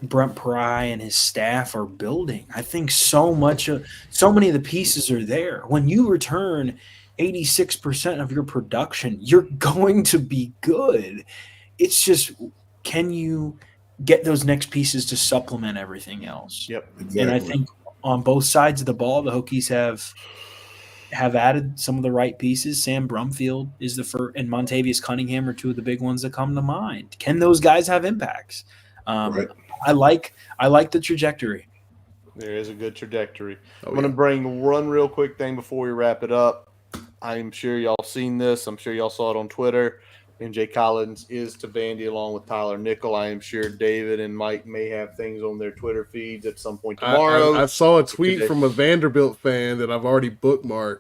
Brent Pry and his staff are building. I think so many of the pieces are there. When you return 86% of your production, you're going to be good. It's just, can you get those next pieces to supplement everything else? Yep, exactly. And I think on both sides of the ball, the Hokies have added some of the right pieces. Sam Brumfield is the first, and Montavious Cunningham are two of the big ones that come to mind. Can those guys have impacts? Right. I like the trajectory. There is a good trajectory. I'm going to bring one real quick thing before we wrap it up. I'm sure y'all seen this. I'm sure y'all saw it on Twitter. MJ Collins is to Vandy along with Tyler Nickel. I am sure David and Mike may have things on their Twitter feeds at some point tomorrow. I saw a tweet from a Vanderbilt fan that I've already bookmarked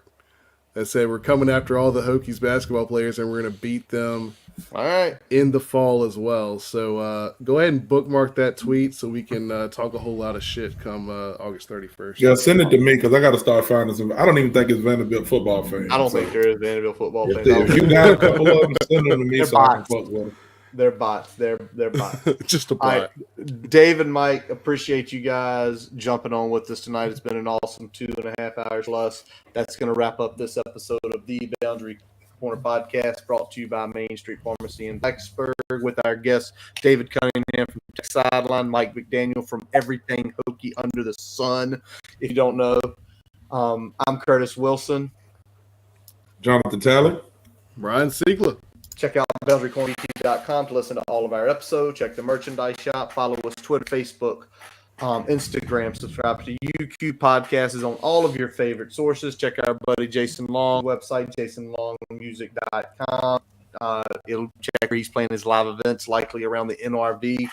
that said we're coming after all the Hokies basketball players and we're going to beat them all right in the fall as well. So go ahead and bookmark that tweet so we can talk a whole lot of shit come August 31st. Yeah, send it to me because I got to start finding some. I don't even think it's Vanderbilt football fans. I don't think there is Vanderbilt football fans. If you got a couple of them, send them to me so I can fuck with them. They're bots. They're bots. Just a bot. Right. Dave and Mike, appreciate you guys jumping on with us tonight. It's been an awesome 2.5 hours plus. That's going to wrap up this episode of the Boundary Corner Podcast, brought to you by Main Street Pharmacy in Blacksburg, with our guest David Cunningham from Sideline, Mike McDaniel from Everything Hokie Under the Sun. If you don't know, I'm Curtis Wilson. Jonathan Taylor. Brian Siegler. Check out BoundaryCornerTV.com to listen to all of our episodes. Check the merchandise shop. Follow us Twitter, Facebook, Instagram. Subscribe to YouTube Podcasts is on all of your favorite sources. Check our buddy Jason Long website, jasonlongmusic.com. It'll check where he's playing his live events, likely around the NRV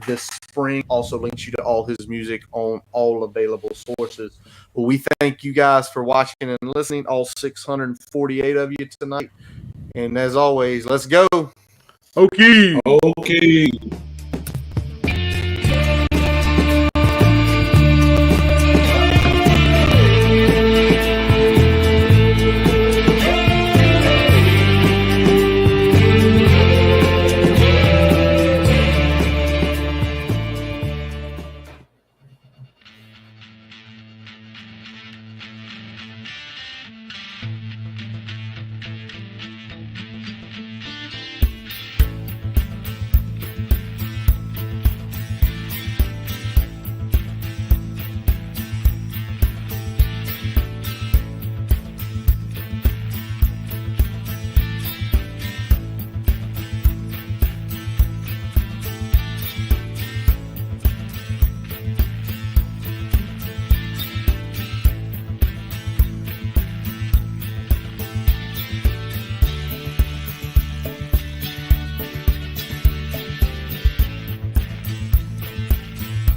this spring. Also links you to all his music on all available sources. Well, we thank you guys for watching and listening, all 648 of you tonight. And as always, let's go. Hokie. Okay.